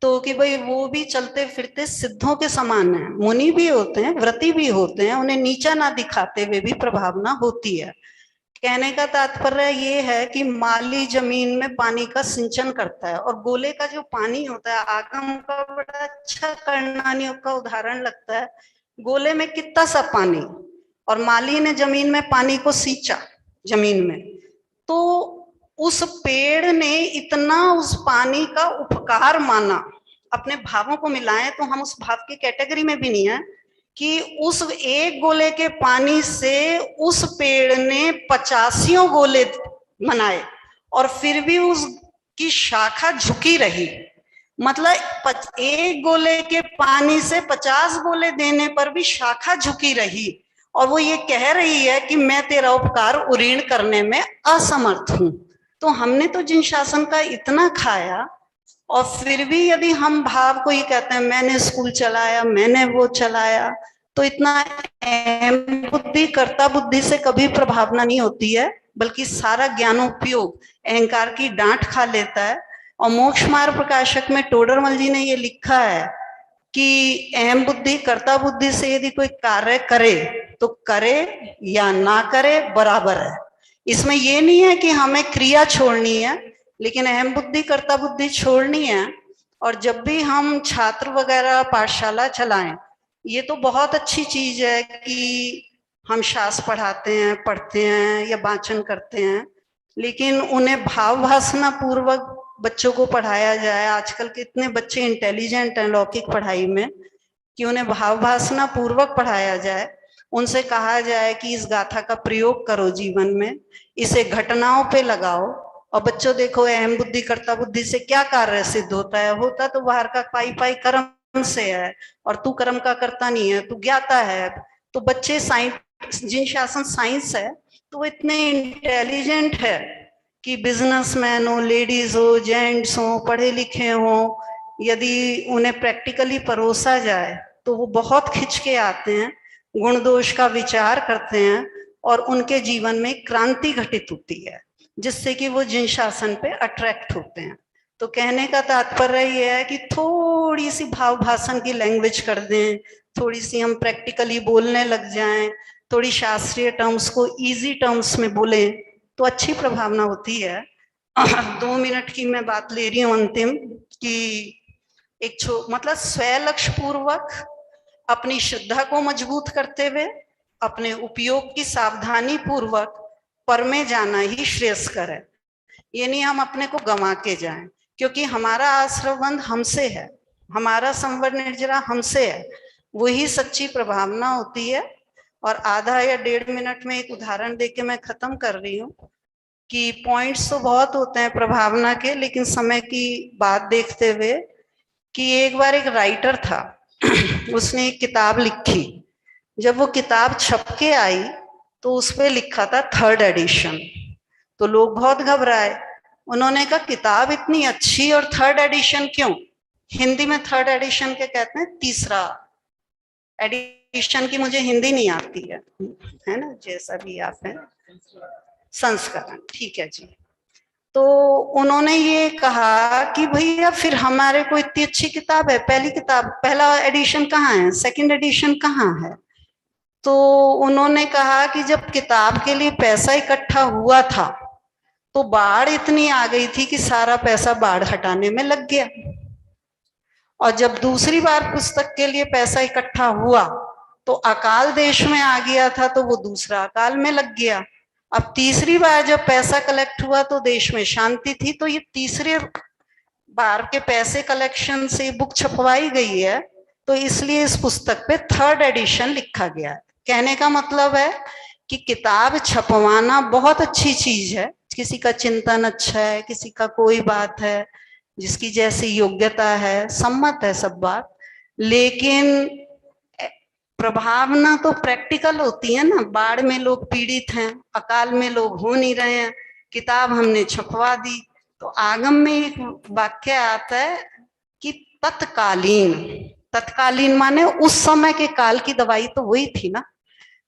तो कि भाई वो भी चलते फिरते सिद्धों के समान है, मुनि भी होते हैं, व्रती भी होते हैं, उन्हें नीचा ना दिखाते हुए भी प्रभावना होती है। कहने का तात्पर्य ये है कि माली जमीन में पानी का सिंचन करता है, और गोले का जो पानी होता है, आगम का बड़ा अच्छा कर्णानियों का उदाहरण लगता है। गोले में कितना सा पानी, और माली ने जमीन में पानी को सींचा जमीन में, तो उस पेड़ ने इतना उस पानी का उपकार माना। अपने भावों को मिलाएं तो हम उस भाव की कैटेगरी में भी नहीं है कि उस एक गोले के पानी से उस पेड़ ने 85 गोले बनाए और फिर भी उसकी शाखा झुकी रही। मतलब एक गोले के पानी से 50 गोले देने पर भी शाखा झुकी रही, और वो ये कह रही है कि मैं तेरा उपकार उरीण करने में असमर्थ हूं। तो हमने तो जिन शासन का इतना खाया, और फिर भी यदि हम भाव को ही कहते हैं मैंने स्कूल चलाया, मैंने वो चलाया, तो इतना अहम बुद्धि कर्ता बुद्धि से कभी प्रभावना नहीं होती है, बल्कि सारा ज्ञानोपयोग अहंकार की डांट खा लेता है। और मोक्ष मार्ग प्रकाशक में टोडरमल जी ने ये लिखा है कि अहम बुद्धि कर्ता बुद्धि से यदि कोई कार्य करे तो करे या ना करे बराबर है। इसमें ये नहीं है कि हमें क्रिया छोड़नी है, लेकिन अहम बुद्धि कर्ता बुद्धि छोड़नी है। और जब भी हम छात्र वगैरह पाठशाला चलाएं, ये तो बहुत अच्छी चीज है कि हम शास्त्र पढ़ाते हैं, पढ़ते हैं या वाचन करते हैं, लेकिन उन्हें भाव भासना पूर्वक बच्चों को पढ़ाया जाए। आजकल के इतने बच्चे इंटेलिजेंट हैं लौकिक पढ़ाई में कि उन्हें भाव भासना पूर्वक पढ़ाया जाए। उनसे कहा जाए कि इस गाथा का प्रयोग करो जीवन में, इसे घटनाओं पे लगाओ। और बच्चों देखो, अहम बुद्धि कर्ता बुद्धि से क्या कार्य सिद्ध होता है? होता तो बाहर का पाई पाई कर्म से है, और तू कर्म का करता नहीं है, तू ज्ञाता है। तो बच्चे साइंस, जिन शासन साइंस है, तो वो इतने इंटेलिजेंट है कि बिजनेसमैन हो, लेडीज हो, जेंट्स हो, पढ़े लिखे हो, यदि उन्हें प्रैक्टिकली परोसा जाए तो वो बहुत खिंच के आते हैं, गुण दोष का विचार करते हैं, और उनके जीवन में क्रांति घटित होती है, जिससे कि वो जिन शासन पे अट्रैक्ट होते हैं। तो कहने का तात्पर्य ये है कि थोड़ी सी भाव भाषण की लैंग्वेज कर दें, थोड़ी सी हम प्रैक्टिकली बोलने लग जाएं, थोड़ी शास्त्रीय टर्म्स को इजी टर्म्स में बोलें, तो अच्छी प्रभावना होती है। 2 मिनट की मैं बात ले रही हूँ अंतिम, कि एक मतलब स्वलक्ष्य पूर्वक अपनी श्रद्धा को मजबूत करते हुए अपने उपयोग की सावधानी पूर्वक पर में जाना ही श्रेयस्कर है। ये नहीं हम अपने को गंवा के जाएं, क्योंकि हमारा आश्रवबंध हमसे है, हमारा संवर निर्जरा हमसे है, वही सच्ची प्रभावना होती है। और आधा या 1.5 मिनट में एक उदाहरण देके मैं खत्म कर रही हूँ कि पॉइंट्स तो बहुत होते हैं प्रभावना के, लेकिन समय की बात देखते हुए, कि एक बार एक राइटर था उसने एक किताब लिखी। जब वो किताब छप के आई तो उस पे लिखा था 3rd एडिशन। तो लोग बहुत घबराए। उन्होंने कहा किताब इतनी अच्छी और 3rd एडिशन क्यों? हिंदी में 3rd एडिशन के कहते हैं तीसरा एडिशन, की मुझे हिंदी नहीं आती है ना, जैसा भी आप है, संस्करण, ठीक है जी। तो उन्होंने ये कहा कि भैया फिर हमारे को इतनी अच्छी किताब है, पहली किताब पहला एडिशन कहाँ है, 2nd एडिशन कहाँ है? तो उन्होंने कहा कि जब किताब के लिए पैसा इकट्ठा हुआ था तो बाढ़ इतनी आ गई थी कि सारा पैसा बाढ़ हटाने में लग गया, और जब दूसरी बार पुस्तक के लिए पैसा इकट्ठा हुआ तो अकाल देश में आ गया था, तो वो दूसरा अकाल में लग गया। अब तीसरी बार जब पैसा कलेक्ट हुआ तो देश में शांति थी। तो ये तीसरे बार के पैसे कलेक्शन से बुक छपवाई गई है, तो इसलिए इस पुस्तक पे 3rd एडिशन लिखा गया है। कहने का मतलब है कि किताब छपवाना बहुत अच्छी चीज है, किसी का चिंतन अच्छा है, किसी का कोई बात है, जिसकी जैसी योग्यता है, सम्मत है सब बात, लेकिन प्रभावना तो प्रैक्टिकल होती है ना। बाढ़ में लोग पीड़ित हैं, अकाल में लोग हो नहीं रहे हैं, किताब हमने छपवा दी। तो आगम में एक वाक्य आता है कि तत्कालीन, तत्कालीन माने उस समय के काल की दवाई तो वही थी ना।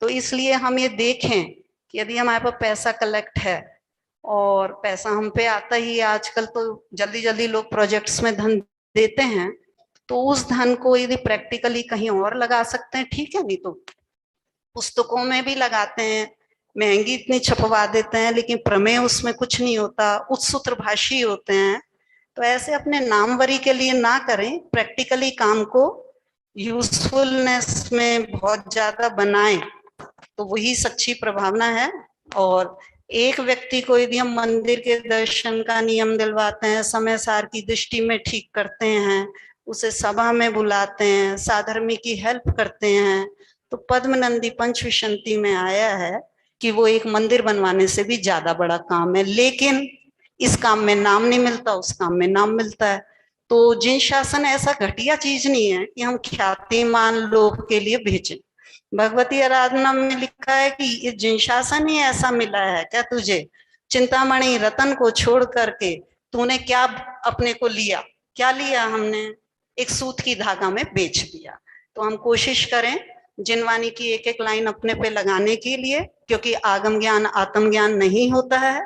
तो इसलिए हम ये देखें कि यदि हमारे पास पैसा कलेक्ट है, और पैसा हम पे आता ही, आजकल तो जल्दी जल्दी लोग प्रोजेक्ट्स में धन देते हैं, तो उस धन को यदि प्रैक्टिकली कहीं और लगा सकते हैं ठीक है, नहीं तो पुस्तकों में भी लगाते हैं, महंगी इतनी छपवा देते हैं, लेकिन प्रमेय उसमें कुछ नहीं होता, उत्सूत्र भाषी होते हैं। तो ऐसे अपने नामवरी के लिए ना करें, प्रैक्टिकली काम को यूजफुलनेस में बहुत ज्यादा बनाएं, तो वही सच्ची प्रभावना है। और एक व्यक्ति को यदि हम मंदिर के दर्शन का नियम दिलवाते हैं, समय सार की दृष्टि में ठीक करते हैं, उसे सभा में बुलाते हैं, साधर्मी की हेल्प करते हैं, तो पद्मनंदी पंचविशंति में आया है कि वो एक मंदिर बनवाने से भी ज्यादा बड़ा काम है। लेकिन इस काम में नाम नहीं मिलता, उस काम में नाम मिलता है। तो जिन शासन ऐसा घटिया चीज नहीं है कि हम ख्यातिमान लोग के लिए भेजें। भगवती आराधना में लिखा है कि ये जिन शासन ही ऐसा मिला है क्या तुझे, चिंतामणि रतन को छोड़ करके तूने क्या अपने को लिया? क्या लिया हमने? एक सूत की धागा में बेच दिया। तो हम कोशिश करें जिनवानी की एक एक लाइन अपने पे लगाने के लिए, क्योंकि आगम ज्ञान आत्म ज्ञान नहीं होता है,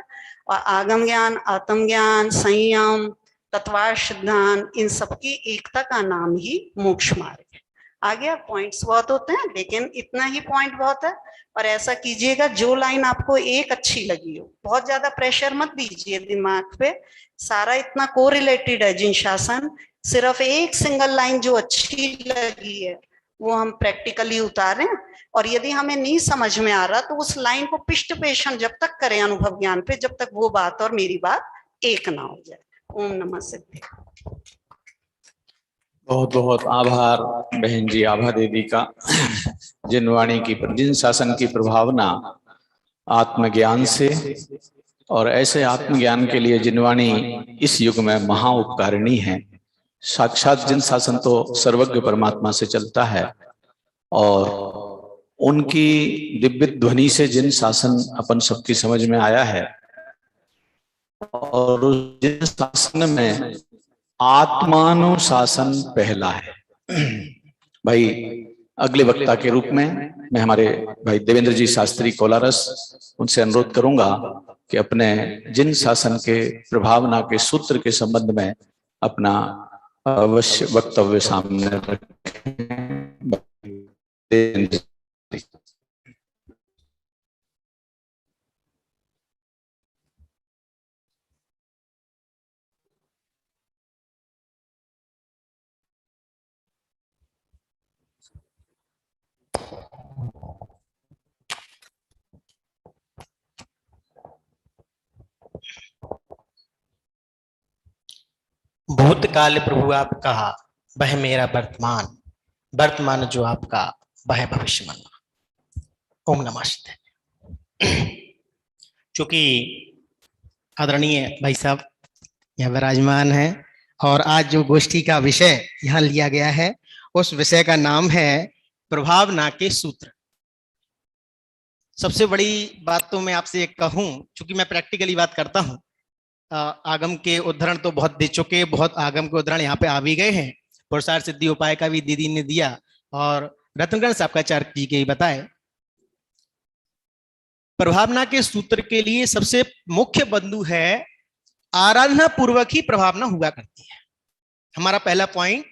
और आगम ज्ञान आत्म ज्ञान संयम तत्वार्थ सिद्धांत इन सबकी एकता का नाम ही मोक्ष मार्ग है। आगे पॉइंट्स बहुत होते हैं, लेकिन इतना ही पॉइंट बहुत है। और ऐसा कीजिएगा जो लाइन आपको एक अच्छी लगी हो, बहुत ज्यादा प्रेशर मत दीजिए दिमाग पे, सारा इतना कोरिलेटेड है जिन शासन, सिर्फ एक सिंगल लाइन जो अच्छी लगी है वो हम प्रैक्टिकली उतारें, और यदि हमें नहीं समझ में आ रहा तो उस लाइन को पिष्ट पेषण जब तक करें अनुभव ज्ञान पे, जब तक वो बात और मेरी बात एक ना हो जाए। ओम नमः सिद्धि।
बहुत बहुत आभार बहन जी, आभा देवी का, जिन वाणी की, जिन शासन की प्रभावना आत्मज्ञान से, और ऐसे आत्मज्ञान के लिए जिन वाणी इस युग में महा उपकारिणी है। साक्षात जिन शासन तो सर्वज्ञ परमात्मा से चलता है, और उनकी दिव्य ध्वनि से जिन शासन अपन सबकी समझ में आया है, और उस जिन शासन में आत्मानुशासन पहला है। भाई अगले वक्ता के रूप में मैं हमारे भाई देवेंद्र जी शास्त्री कोलारस, उनसे अनुरोध करूंगा कि अपने जिन शासन के प्रभावना के सूत्र के संबंध में अपना अवश्य वक्तव्य सामने रखें।
भूतकाल प्रभु आपका, वह मेरा वर्तमान, वर्तमान जो आपका वह भविष्य मना। ओम नमः शिवाय। चूंकि आदरणीय भाई साहब यहाँ विराजमान है, और आज जो गोष्ठी का विषय यहाँ लिया गया है, उस विषय का नाम है प्रभावना के सूत्र। सबसे बड़ी बात तो मैं आपसे एक कहूं, चूंकि मैं प्रैक्टिकली बात करता हूं, आगम के उदाहरण तो बहुत दे चुके, बहुत आगम के उदाहरण यहाँ पे आ भी गए हैं। पुरुषार्थ सिद्धि उपाय का भी दीदी ने दिया, और रत्नगण साहब का चार जी के बताए। प्रभावना के सूत्र के लिए सबसे मुख्य बंधु है आराधना पूर्वक ही प्रभावना हुआ करती है। हमारा पहला पॉइंट,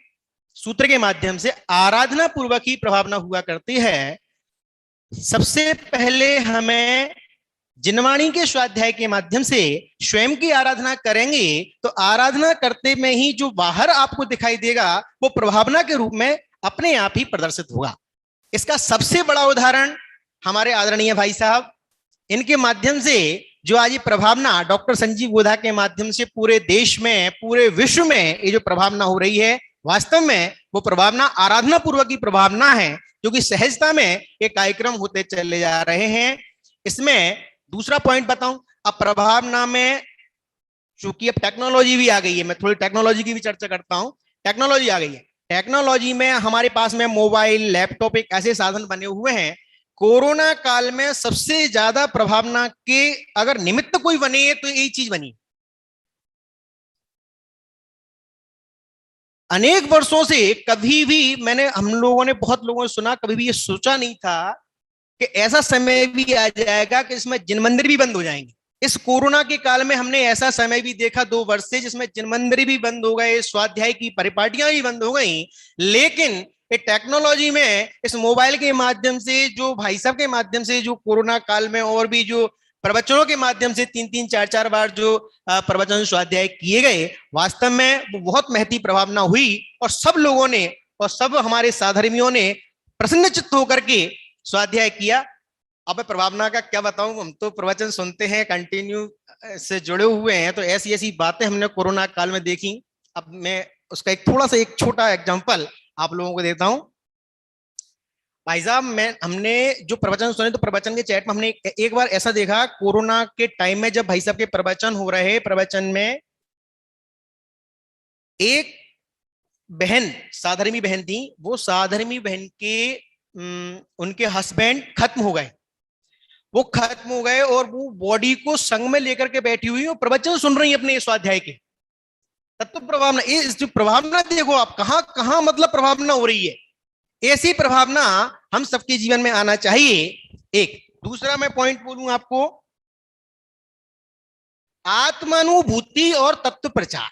सूत्र के माध्यम से आराधना पूर्वक ही प्रभावना हुआ करती है। सबसे पहले हमें जिनवाणी के स्वाध्याय के माध्यम से स्वयं की आराधना करेंगे, तो आराधना करते में ही जो बाहर आपको दिखाई देगा वो प्रभावना के रूप में अपने आप ही प्रदर्शित होगा। इसका सबसे बड़ा उदाहरण हमारे आदरणीय भाई साहब, इनके माध्यम से जो आज ये प्रभावना डॉक्टर संजीव गोधा के माध्यम से पूरे देश में, पूरे विश्व में ये जो प्रभावना हो रही है, वास्तव में वो प्रभावना आराधना पूर्वक की प्रभावना है, जो कि सहजता में ये कार्यक्रम होते चले जा रहे हैं। इसमें दूसरा पॉइंट बताऊं, अब प्रभावना में चूंकि अब टेक्नोलॉजी भी आ गई है, मैं थोड़ी टेक्नोलॉजी की भी चर्चा करता हूं। टेक्नोलॉजी आ गई है, टेक्नोलॉजी में हमारे पास में मोबाइल, लैपटॉप एक ऐसे साधन बने हुए हैं। कोरोना काल में सबसे ज्यादा प्रभावना के अगर निमित्त कोई बने है तो यही चीज बनी। अनेक वर्षों से कभी भी हम लोगों ने, बहुत लोगों ने सुना, कभी भी ये सोचा नहीं था कि ऐसा समय भी आ जाएगा कि इसमें जिन मंदिर भी बंद हो जाएंगे। इस कोरोना के काल में हमने ऐसा समय भी देखा 2 वर्ष से, जिसमें जिन मंदिर भी बंद हो गए, स्वाध्याय की परिपाटियां भी बंद हो गई। लेकिन ये टेक्नोलॉजी में, इस मोबाइल के माध्यम से, जो भाई साहब के माध्यम से, जो कोरोना काल में और भी जो प्रवचनों के माध्यम से 3-3, 4-4 बार जो प्रवचन स्वाध्याय किए गए, वास्तव में वो बहुत महती प्रभावना हुई, और सब लोगों ने और सब हमारे साधर्मियों ने प्रसन्नचित्त होकर के स्वाध्याय किया। अब प्रभावना का क्या बताऊं, हम तो प्रवचन सुनते हैं, कंटिन्यू से जुड़े हुए हैं, तो ऐसी ऐसी बातें हमने कोरोना काल में देखी। अब मैं उसका एक छोटा एग्जांपल आप लोगों को देता हूं। भाई साहब, हमने जो प्रवचन सुने, तो प्रवचन के चैट में हमने एक बार ऐसा देखा, कोरोना के टाइम में जब भाई साहब के प्रवचन हो रहे, प्रवचन में एक बहन, साधर्मी बहन थी, वो साधर्मी बहन के उनके हस्बैंड खत्म हो गए, वो खत्म हो गए, और वो बॉडी को संग में लेकर के बैठी हुई और प्रवचन सुन रही है अपने स्वाध्याय के। तत्व प्रभावना, इस जो प्रभावना देखो आप, कहां कहां मतलब प्रभावना हो रही है। ऐसी प्रभावना हम सबके जीवन में आना चाहिए। एक दूसरा मैं पॉइंट बोलूं आपको, आत्मानुभूति और तत्व प्रचार,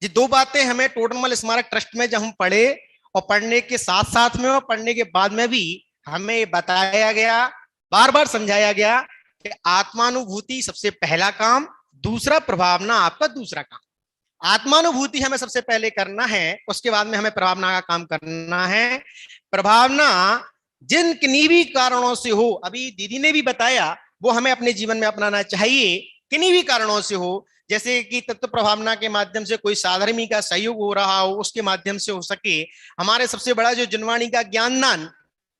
ये 2 बातें हमें टोडरमल स्मारक ट्रस्ट में जब हम पढ़े, और पढ़ने के साथ साथ में और पढ़ने के बाद में भी हमें बताया गया, बार बार समझाया गया कि आत्मानुभूति सबसे पहला काम, दूसरा प्रभावना आपका दूसरा काम। आत्मानुभूति हमें सबसे पहले करना है, उसके बाद में हमें प्रभावना का काम करना है। प्रभावना जिन किन्हीं भी कारणों से हो, अभी दीदी ने भी बताया, वो हमें अपने जीवन में अपनाना चाहिए, किन्हीं भी कारणों से हो, जैसे कि तत्व प्रभावना के माध्यम से कोई साधर्मी का सहयोग हो रहा हो, उसके माध्यम से हो सके। हमारे सबसे बड़ा जो जनवाणी का ज्ञानदान,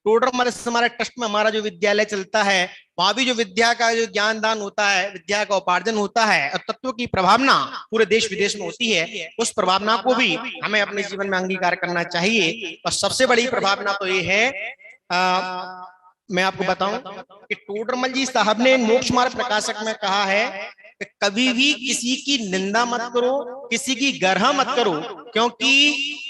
टोडरमल हमारे ट्रस्ट में हमारा जो विद्यालय चलता है, वहां भी जो विद्या का जो ज्ञानदान होता है, विद्या का उपार्जन होता है, और तत्व की प्रभावना पूरे देश विदेश में होती है, उस प्रभावना को भी हमें अपने जीवन में अंगीकार करना चाहिए। और सबसे बड़ी प्रभावना तो ये है, मैं आपको बताऊं कि टोडरमल जी साहब ने मोक्ष मार्ग प्रकाशक में कहा है कि कभी भी किसी की निंदा मत करो, किसी की गर्हा मत करो, क्योंकि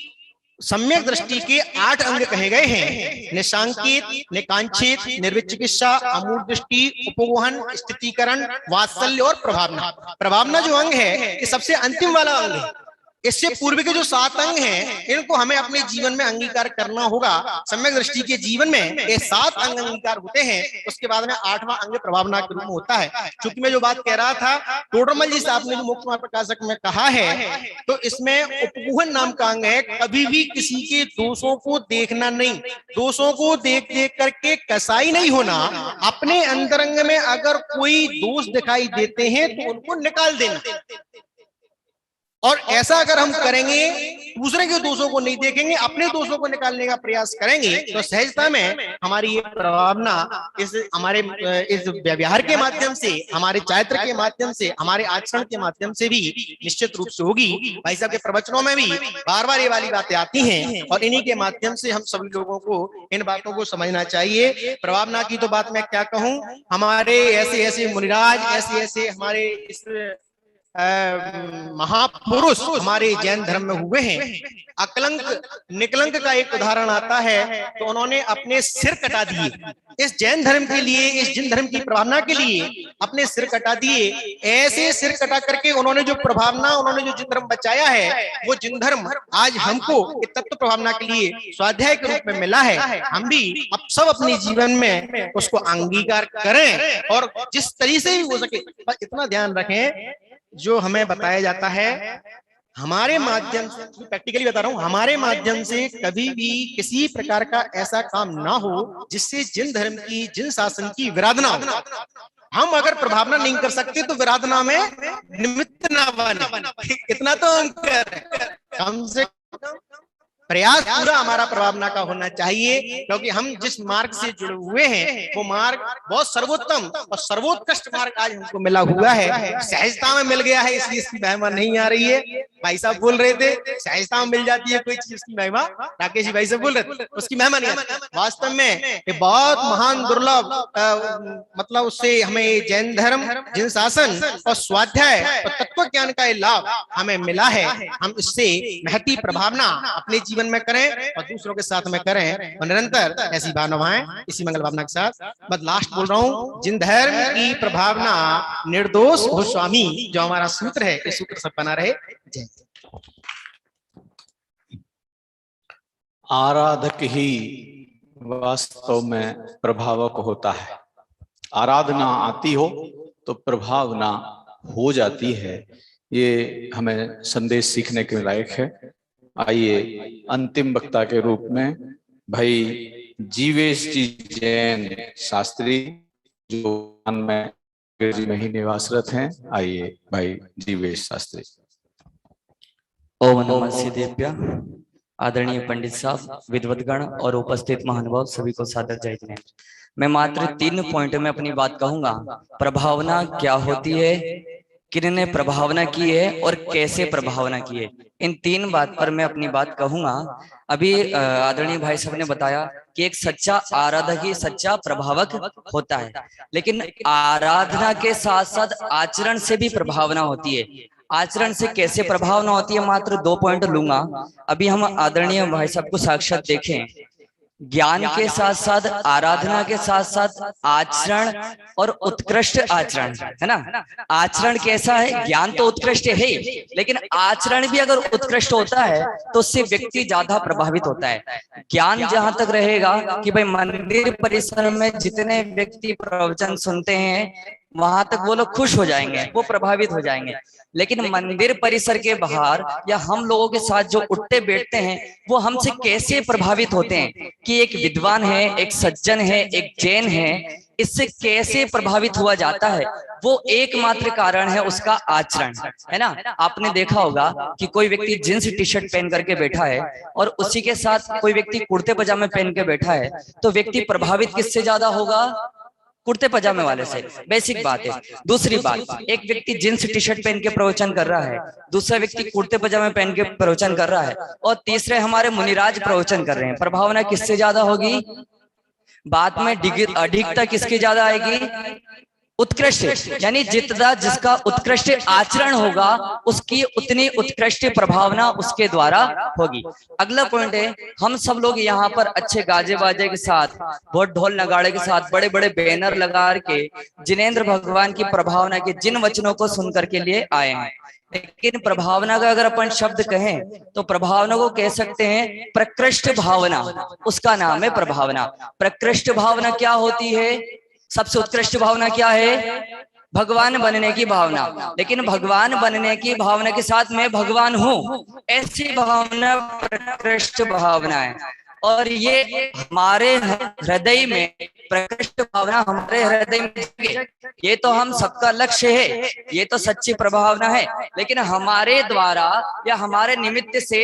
सम्यक दृष्टि के 8 अंग कहे गए हैं, निशांकित, निकांक्षित, निर्विचिकित्सा, अमूढ़ दृष्टि, उपगोहन, स्थितीकरण, वात्सल्य और प्रभावना। प्रभावना जो अंग है ये सबसे अंतिम वाला अंग है। इससे पूर्व के जो 7 अंग हैं, इनको हमें अपने जीवन में अंगीकार करना होगा। सम्यक दृष्टि के जीवन में ये 7 अंग अंगीकार होते हैं, उसके बाद में 8वां अंग प्रभावना के रूप में होता है। चूंकि मैं जो बात कह रहा था, टोडरमल जी साहब ने जो मोक्ष मार्ग प्रकाशक में कहा है, तो इसमें उपगोहन नाम का अंग है, कभी भी किसी के दोषों को देखना नहीं, दोषों को देख देख करके कसाई नहीं होना। अपने अंतरंग में अगर कोई दोष दिखाई देते हैं तो उनको निकाल देना, और ऐसा अगर हम करेंगे, दूसरे के दोषों को नहीं देखेंगे, अपने दोषों को निकालने का प्रयास करेंगे, तो सहजता में हमारी ये प्रभावना इस हमारे इस व्यवहार के माध्यम से, हमारे चारित्र के माध्यम से, हमारे आचरण के माध्यम से भी निश्चित रूप से होगी। भाई साहब के प्रवचनों में भी बार बार ये वाली बातें आती हैं, और इन्हीं के माध्यम से हम सभी लोगों को इन बातों को समझना चाहिए। प्रभावना की तो बात मैं क्या कहूँ, हमारे ऐसे ऐसे मुनिराज, ऐसे ऐसे हमारे इस महापुरुष हमारे जैन धर्म में हुए हैं। अकलंक निकलंक का एक उदाहरण आता है, तो उन्होंने अपने सिर कटा दिए इस जैन धर्म के लिए, इस जिन धर्म की प्रभावना के लिए अपने सिर कटा दिए। ऐसे सिर कटा करके उन्होंने जो प्रभावना, उन्होंने जो जिन धर्म बचाया है, वो जिन धर्म आज हमको तत्व प्रभावना के लिए स्वाध्याय के रूप में मिला है। हम भी अब सब अपने जीवन में उसको अंगीकार करें, और जिस तरीके से भी हो सके, इतना ध्यान रखें, जो हमें बताया जाता है हमारे माध्यम से, प्रैक्टिकली बता रहा हूं, हमारे माध्यम से कभी भी किसी प्रकार का ऐसा काम ना हो जिससे जिन धर्म की, जिन शासन की विराधना हो। हम अगर प्रभावना नहीं कर सकते तो विराधना में निमित्त ना बने, इतना तो हम करें। कम से कम प्रयास पूरा हमारा प्रभावना का होना चाहिए, क्योंकि हम जिस मार्ग से जुड़े हुए हैं वो मार्ग बहुत सर्वोत्तम और सर्वोत्कृष्ट मार्ग आज हमको मिला हुआ है। सहजता में मिल गया है, इसलिए इसकी महिमा नहीं आ रही है। भाई साहब बोल रहे थे सहजता में मिल जाती है कोई चीज, उसकी महिमा, राकेश जी भाई साहब बोल रहे थे, उसकी महिमा नहीं आती। वास्तव में ये बहुत महान दुर्लभ, मतलब उससे हमें जैन धर्म, जिन शासन और स्वाध्याय और तत्व ज्ञान का लाभ हमें मिला है। हम इससे महती प्रभावना अपने जीवन में करें और दूसरों के साथ में करें, और निरंतर ऐसी भावनाएं, इसी मंगल भावना के साथ मैं लास्ट बोल रहा हूं, जिन धर्म की प्रभावना निर्दोष हो स्वामी, जो हमारा सूत्र है, इस सूत्र सब बना रहे। जय।
आराधक ही वास्तव में प्रभावक होता है। आराधना आती हो तो प्रभावना हो जाती है। ये हमें संदेश सीखने के लायक है। आइए अंतिम वक्ता के रूप में भाई जीवेश जी जैन शास्त्री, जो में ही निवासरत हैं, आइए भाई जीवेश शास्त्री।
ओम नमः सिद्धेभ्यः। आदरणीय पंडित साहब, विद्वद्गण और उपस्थित महानुभाव सभी को सादर जय जिनेन्द्र। मैं मात्र 3 पॉइंट में अपनी बात कहूंगा। प्रभावना क्या होती है, किन्होंने प्रभावना की है और कैसे प्रभावना की है, इन 3 बात पर मैं अपनी बात कहूंगा। अभी आदरणीय भाई साहब ने बताया कि एक सच्चा आराधक ही सच्चा प्रभावक होता है, लेकिन आराधना के साथ साथ आचरण से भी प्रभावना होती है। आचरण से कैसे प्रभावना होती है, मात्र 2 पॉइंट लूंगा। अभी हम आदरणीय भाई साहब को साक्षात देखें, ज्ञान के साथ साथ, आराधना के साथ साथ आचरण और उत्कृष्ट आचरण, है ना। आचरण कैसा है, ज्ञान तो उत्कृष्ट है, लेकिन आचरण भी अगर उत्कृष्ट होता है तो उससे व्यक्ति ज्यादा प्रभावित होता है। ज्ञान जहां तक रहेगा कि भाई मंदिर परिसर में जितने व्यक्ति प्रवचन सुनते हैं वहां तक वो लोग खुश हो जाएंगे, वो प्रभावित हो जाएंगे। लेकिन मंदिर परिसर के बाहर या हम लोगों के साथ जो उठते बैठते हैं वो हमसे कैसे प्रभावित होते हैं कि एक विद्वान है, एक सज्जन है, एक जैन है, इससे कैसे प्रभावित हुआ जाता है? वो एकमात्र कारण है उसका आचरण, है ना। आपने देखा होगा कि कोई व्यक्ति जींस टी शर्ट पहन करके बैठा है और उसी के साथ कोई व्यक्ति कुर्ते पजामे पहन के बैठा है, तो व्यक्ति प्रभावित किससे ज्यादा होगा? कुर्ते पजामे वाले से। बेसिक बात है। दूसरी बात, एक व्यक्ति जींस टी शर्ट पहन के प्रवचन कर रहा है, दूसरा व्यक्ति कुर्ते पजामे पहन के प्रवचन कर रहा है, और तीसरे हमारे मुनिराज प्रवचन कर रहे हैं, प्रभावना किससे ज्यादा होगी? बाद में अधिकता किसकी ज्यादा आएगी? उत्कृष्ट, यानी जितना जिसका उत्कृष्ट आचरण होगा उसकी उतनी उत्कृष्ट प्रभावना उसके द्वारा होगी। अगला पॉइंट है, हम सब लोग यहाँ पर अच्छे गाजे बाजे के साथ, बहुत ढोल नगाड़े के साथ, बड़े बड़े बैनर लगा के जिनेंद्र भगवान की प्रभावना के जिन वचनों को सुनकर के लिए आए हैं, लेकिन प्रभावना का अगर अपन शब्द कहें तो प्रभावना को कह सकते हैं प्रकृष्ट भावना, उसका नाम है प्रभावना। प्रकृष्ट भावना क्या होती है? सबसे उत्कृष्ट भावना क्या है? भगवान बनने की भावना। लेकिन भगवान बनने की भावना के साथ मैं भगवान हूं, ऐसी भावना प्रकृष्ट भावना है। और ये हमारे हृदय में, प्रकृष्ट भावना हमारे हृदय में, ये तो हम सबका लक्ष्य है, ये तो सच्ची प्रभावना है। लेकिन हमारे द्वारा या हमारे निमित्त से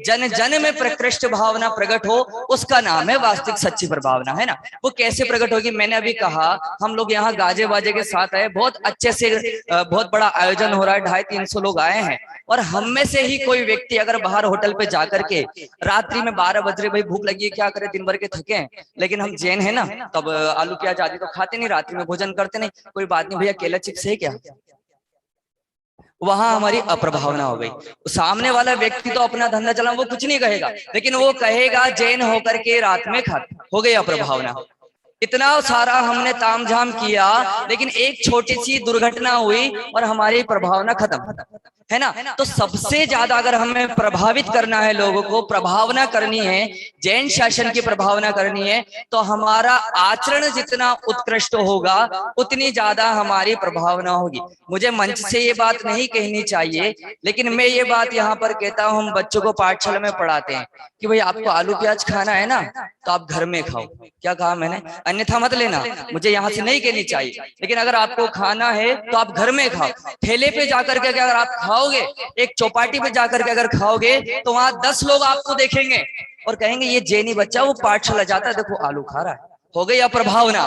जन जन में प्रकृष्ट भावना प्रकट हो, उसका नाम है वास्तविक सच्ची प्रभावना, है ना। वो कैसे प्रकट होगी? मैंने अभी कहा हम लोग यहाँ गाजे बाजे के साथ आए, बहुत अच्छे से बहुत बड़ा आयोजन हो रहा है, 250-300 लोग आए हैं, और हम में से ही कोई व्यक्ति अगर बाहर होटल पे जाकर के रात्रि में 12 बज रहे, भाई भूख लगी है, क्या करे, दिन भर के थके हैं, लेकिन हम जैन है ना, तब आलू प्याज आदि तो खाते नहीं, रात्रि में भोजन करते नहीं, कोई बात नहीं भैया केला चिप्स है क्या, वहां हमारी अप्रभावना हो गई। सामने वाला व्यक्ति तो अपना धंधा चला, वो कुछ नहीं कहेगा, लेकिन वो कहेगा जैन होकर के रात में खाते, हो गई अप्रभावना। इतना सारा हमने तामझाम किया, लेकिन एक छोटी सी दुर्घटना हुई और हमारी प्रभावना खत्म, है ना। तो सबसे ज्यादा अगर हमें प्रभावित करना है, लोगों को प्रभावना करनी है, जैन शासन की प्रभावना करनी है, तो हमारा आचरण जितना उत्कृष्ट होगा उतनी ज्यादा हमारी प्रभावना होगी। मुझे मंच से ये बात नहीं कहनी चाहिए, लेकिन मैं ये बात यहाँ पर कहता हूँ, हम बच्चों को पाठशाला में पढ़ाते हैं कि भाई आपको आलू प्याज खाना है ना, तो आप घर में खाओ। क्या कहा मैंने? अन्यथा मत लेना, मुझे यहाँ से नहीं कहनी चाहिए, लेकिन अगर आपको खाना है तो आप घर में खाओ। ठेले पे जाकर के अगर आप खाओगे, एक चौपाटी पे जाकर के अगर खाओगे, तो वहां 10 लोग आपको देखेंगे और कहेंगे ये जैनी बच्चा वो पाठशाला जाता है, देखो आलू खा रहा है, हो गई अप्रभावना।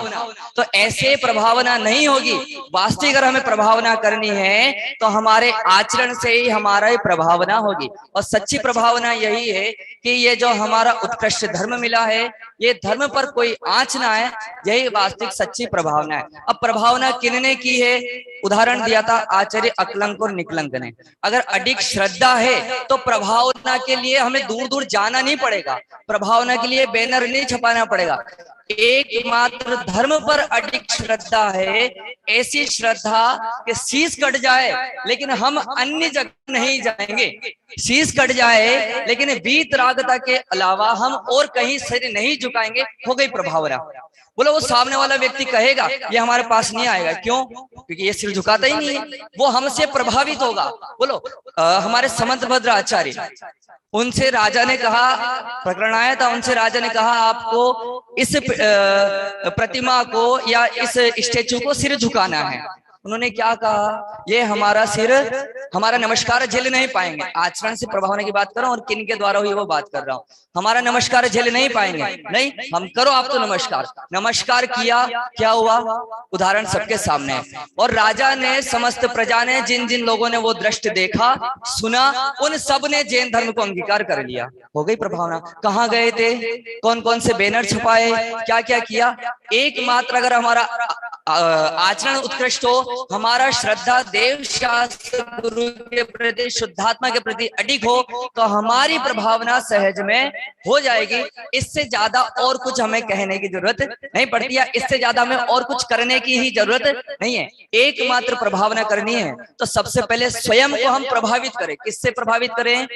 तो ऐसे प्रभावना नहीं होगी। वास्तविक अगर हमें प्रभावना करनी है तो हमारे आचरण से ही हमारा प्रभावना होगी, और सच्ची प्रभावना यही है कि ये जो हमारा उत्कृष्ट धर्म मिला है, ये धर्म पर कोई आंच ना आए, यही वास्तविक सच्ची प्रभावना है। अब प्रभावना किन्ने की है? उदाहरण दिया था आचार्य अकलंक और निकलंक ने। अगर अधिक श्रद्धा है तो प्रभावना के लिए हमें दूर दूर जाना नहीं पड़ेगा, प्रभावना के लिए बैनर नहीं छपाना पड़ेगा। एकमात्र धर्म पर अधिक श्रद्धा है, ऐसी श्रद्धा कि शीश कट जाए लेकिन हम अन्य जगह नहीं जाएंगे, शीश कट जाए लेकिन वीतरागता के अलावा हम और कहीं सिर नहीं झुकाएंगे, हो गई प्रभावना। बोलो वो सामने वाला व्यक्ति कहेगा ये हमारे पास नहीं आएगा, क्यों? क्योंकि ये सिर झुकाता ही नहीं है, वो हमसे प्रभावित होगा। बोलो हमारे समंतभद्र आचार्य, उनसे राजा ने कहा, प्रकरण आया था, उनसे राजा ने कहा आपको इस प्रतिमा को या इस स्टेचू को सिर झुकाना है। उन्होंने क्या कहा? ये हमारा सिर, हमारा नमस्कार झेल नहीं पाएंगे। आचरण से प्रभावना की बात कर रहा हूं और किन के द्वारा हुई वो बात कर रहा हूं। हमारा नमस्कार झेल नहीं पाएंगे, नहीं हम करो आप तो नमस्कार। नमस्कार किया, क्या हुआ? उदाहरण सबके सामने है। और राजा ने, समस्त प्रजा ने, जिन जिन लोगों ने वो दृश्य देखा सुना, उन सब ने जैन धर्म को अंगीकार कर लिया, हो गई प्रभावना। कहाँ गए थे? कौन कौन से बैनर छपाए, क्या क्या किया? एकमात्र अगर हमारा आचरण उत्कृष्ट हो, हमारा श्रद्धा देव शास्त्र गुरु के प्रति, शुद्धात्मा के प्रति अधिक हो, तो हमारी प्रभावना सहज में हो जाएगी। इससे ज्यादा और कुछ हमें कहने की जरूरत नहीं पड़ती है, इससे ज्यादा हमें और कुछ करने की ही जरूरत नहीं है। एकमात्र प्रभावना करनी है तो सबसे पहले स्वयं को हम प्रभावित करें। किससे प्रभावित करें?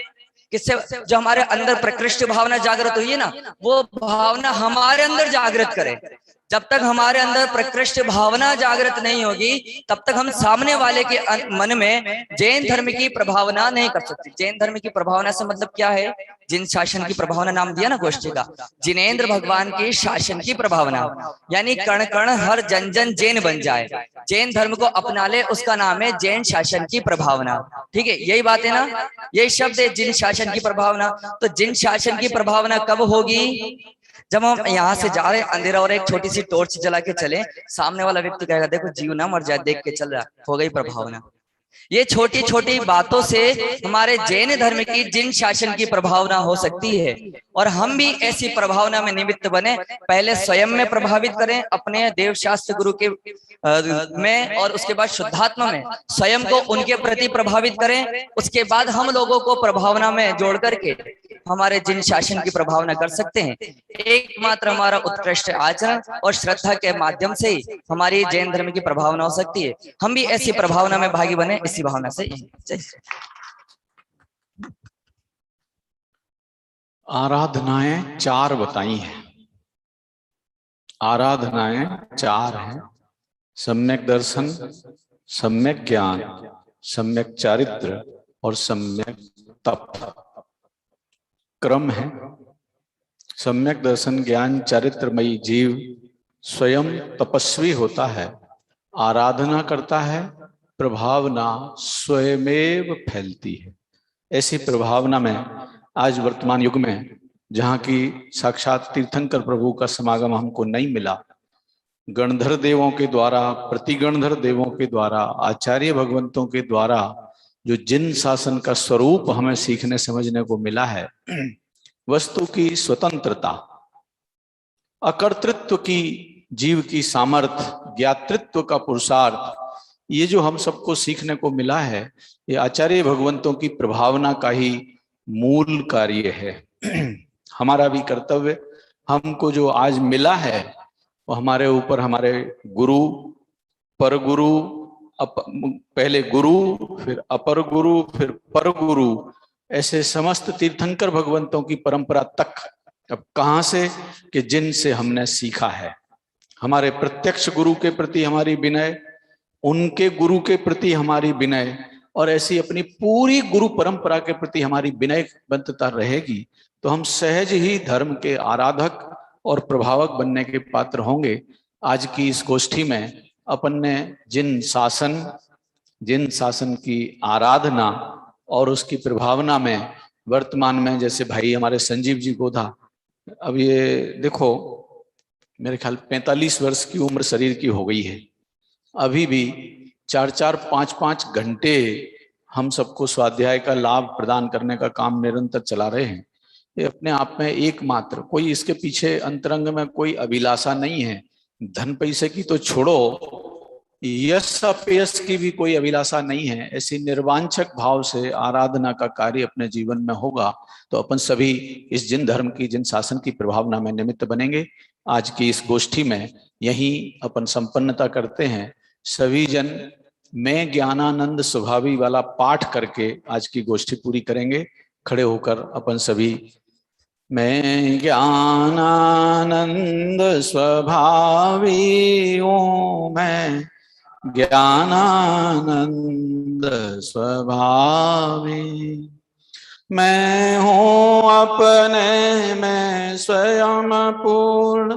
किससे? जो हमारे अंदर प्रकृष्ट भावना जागृत हुई है ना, वो भावना हमारे अंदर जागृत करे। जब तक हमारे अंदर प्रकृष्ट भावना जागृत नहीं होगी तब तक हम सामने वाले के मन में जैन धर्म की प्रभावना नहीं कर सकते। जैन धर्म की प्रभावना से मतलब क्या है? जिन शासन की प्रभावना नाम दिया ना गोष्ठी का, जिनेंद्र भगवान की शासन की प्रभावना, यानी कण कण हर जन जन जैन बन जाए, जैन धर्म को अपना ले, उसका नाम है जैन शासन की प्रभावना। ठीक है, यही बात है ना, यही शब्द है जिन शासन की प्रभावना। तो जिन शासन की प्रभावना कब होगी? जब हम यहाँ से जा रहे हैं अंधेरा और एक छोटी सी टॉर्च जला के चले, सामने वाला व्यक्ति कहेगा देखो जीव ना मर जाए, देख के चल रहा, हो गई प्रभावना। ये छोटी छोटी बातों से हमारे जैन धर्म की जिन शासन की प्रभावना हो सकती है, और हम भी ऐसी प्रभावना में निमित्त बने। पहले स्वयं में प्रभावित करें अपने देव शास्त्र गुरु के में, और उसके बाद शुद्धात्मा में स्वयं को उनके प्रति प्रभावित करें। उसके बाद हम लोगों को प्रभावना में जोड़ करके हमारे जिन शासन की प्रभावना कर सकते हैं। एकमात्र हमारा उत्कृष्ट आचरण और श्रद्धा के माध्यम से ही हमारी जैन धर्म की प्रभावना हो सकती है। हम भी ऐसी प्रभावना में भागी बने, इसी भावना से।
आराधनाएं 4 बताई हैं। आराधनाएं 4 हैं: सम्यक दर्शन, सम्यक ज्ञान, सम्यक चारित्र और सम्यक तप। क्रम है। सम्यक दर्शन ज्ञान चारित्रमयी जीव स्वयं तपस्वी होता है, आराधना करता है, प्रभावना स्वयमेव फैलती है। ऐसी प्रभावना में आज वर्तमान युग में जहाँ की साक्षात तीर्थंकर प्रभु का समागम हमको नहीं मिला, गणधर देवों के द्वारा, प्रतिगणधर देवों के द्वारा, आचार्य भगवंतों के द्वारा जो जिन शासन का स्वरूप हमें सीखने समझने को मिला है, वस्तु की स्वतंत्रता, अकर्तृत्व की जीव की सामर्थ्य, ज्ञातृत्व का पुरुषार्थ, ये जो हम सबको सीखने को मिला है, ये आचार्य भगवंतों की प्रभावना का ही मूल कार्य है। हमारा भी कर्तव्य, हमको जो आज मिला है वो हमारे ऊपर हमारे गुरु, पर गुरु, पहले गुरु, फिर अपर गुरु, फिर पर गुरु, ऐसे समस्त तीर्थंकर भगवंतों की परंपरा तक अब कहाँ से कि जिनसे हमने सीखा है। हमारे प्रत्यक्ष गुरु के प्रति हमारी विनय, उनके गुरु के प्रति हमारी विनय, और ऐसी अपनी पूरी गुरु परंपरा के प्रति हमारी विनयबद्धता रहेगी तो हम सहज ही धर्म के आराधक और प्रभावक बनने के पात्र होंगे। आज की इस गोष्ठी में अपन ने जिन शासन की आराधना और उसकी प्रभावना में वर्तमान में, जैसे भाई हमारे संजीव जी को था, अब ये देखो मेरे ख्याल 45 वर्ष की उम्र शरीर की हो गई है, अभी भी 4-4, 5-5 घंटे हम सबको स्वाध्याय का लाभ प्रदान करने का काम निरंतर चला रहे हैं। ये अपने आप में एकमात्र, कोई इसके पीछे अंतरंग में कोई अभिलाषा नहीं है। धन पैसे की तो छोड़ो, यश अपयश की भी कोई अभिलाषा नहीं है। ऐसी निर्वांछक भाव से आराधना का कार्य अपने जीवन में होगा तो अपन सभी इस जिन धर्म की, जिन शासन की प्रभावना में निमित्त बनेंगे। आज की इस गोष्ठी में यही अपन संपन्नता करते हैं। सभी जन मैं ज्ञानानंद स्वभावी वाला पाठ करके आज की गोष्ठी पूरी करेंगे। खड़े होकर अपन सभी मैं ज्ञानानंद स्वभावी हूँ, मैं ज्ञानानंद स्वभावी, मैं हूँ अपने में स्वयं पूर्ण,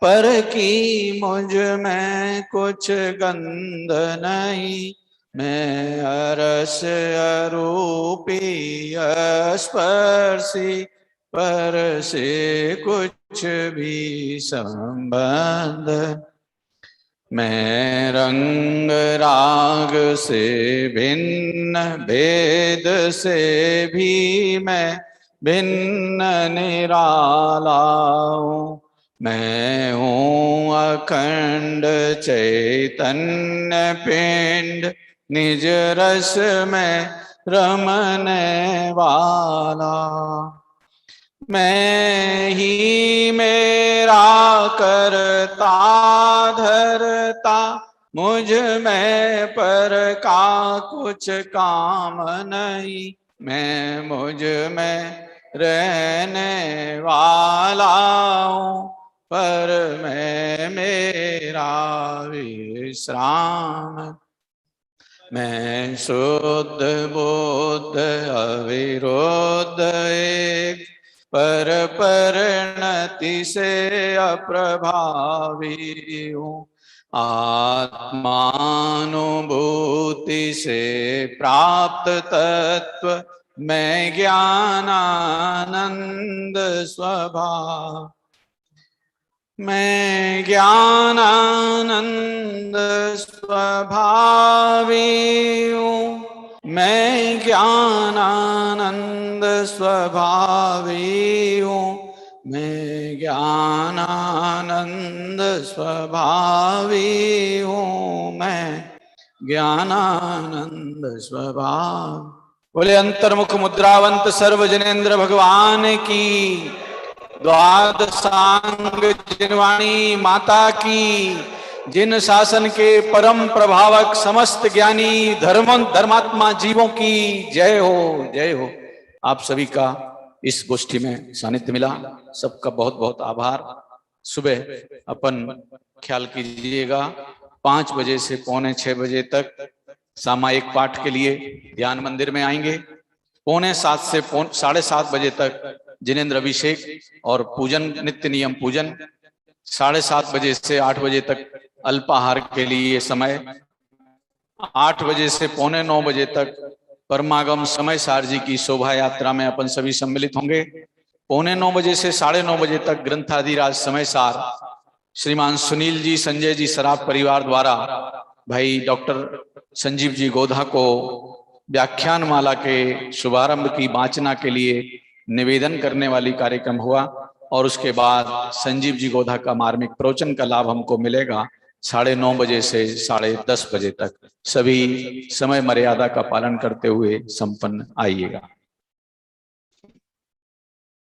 पर की मुझ में कुछ गंध नहीं, मैं अरस अरूपी स्पर्शी, पर से कुछ भी संबंध, मैं रंग राग से भिन्न, भेद से भी मैं भिन्न निराला हूँ, मैं हूँ अखंड चैतन्य पिंड, निज रस में रमने वाला, मैं ही मेरा करता धरता, मुझ में पर का कुछ काम नहीं, मैं मुझ में रहने वाला हूँ, पर मैं मेरा विश्राम। मैं शुद्ध बुद्ध अविरुद्ध एक पर परिणति से अप्रभावी हूँ। आत्मानुभूति से प्राप्त तत्व मैं ज्ञानानंद स्वभाव। मैं ज्ञानानंद स्वभावी हूँ। मैं ज्ञानानंद स्वभावी हूँ। मैं ज्ञानानंद स्वभावी हूँ। मैं ज्ञानानंद स्वभाव। बोले अंतर्मुख मुद्रावंत सर्वजनेन्द्र भगवान की। द्वादशांग जिनवाणी माता की। जिन शासन के परम प्रभावक समस्त ज्ञानी धर्मात्मा जीवों की जय हो, जय हो। आप सभी का इस गोष्ठी में सानिध्य मिला, सबका बहुत बहुत आभार। सुबह अपन ख्याल कीजिएगा 5 बजे से 5:45 तक सामायिक पाठ के लिए ध्यान मंदिर में आएंगे। 6:45 से 7:30 बजे तक जिनेंद्र अभिषेक और पूजन, नित्य नियम पूजन। 7:30 बजे से 8 बजे तक अल्पाहार के लिए समय। 8 बजे से 8:45 बजे तक परमागम समय सार जी की शोभा यात्रा में अपन सभी सम्मिलित होंगे। 8:45 बजे से 9:30 बजे तक ग्रंथाधिराज समय सार श्रीमान सुनील जी, संजय जी सराफ परिवार द्वारा भाई डॉक्टर संजीव जी गोधा को व्याख्यान माला के शुभारंभ की वाचना के लिए निवेदन करने वाली कार्यक्रम हुआ और उसके बाद संजीव जी गोधा का मार्मिक प्रवचन का लाभ हमको मिलेगा 9:30 बजे से 10:30 बजे तक। सभी समय मर्यादा का पालन करते हुए संपन्न आइएगा।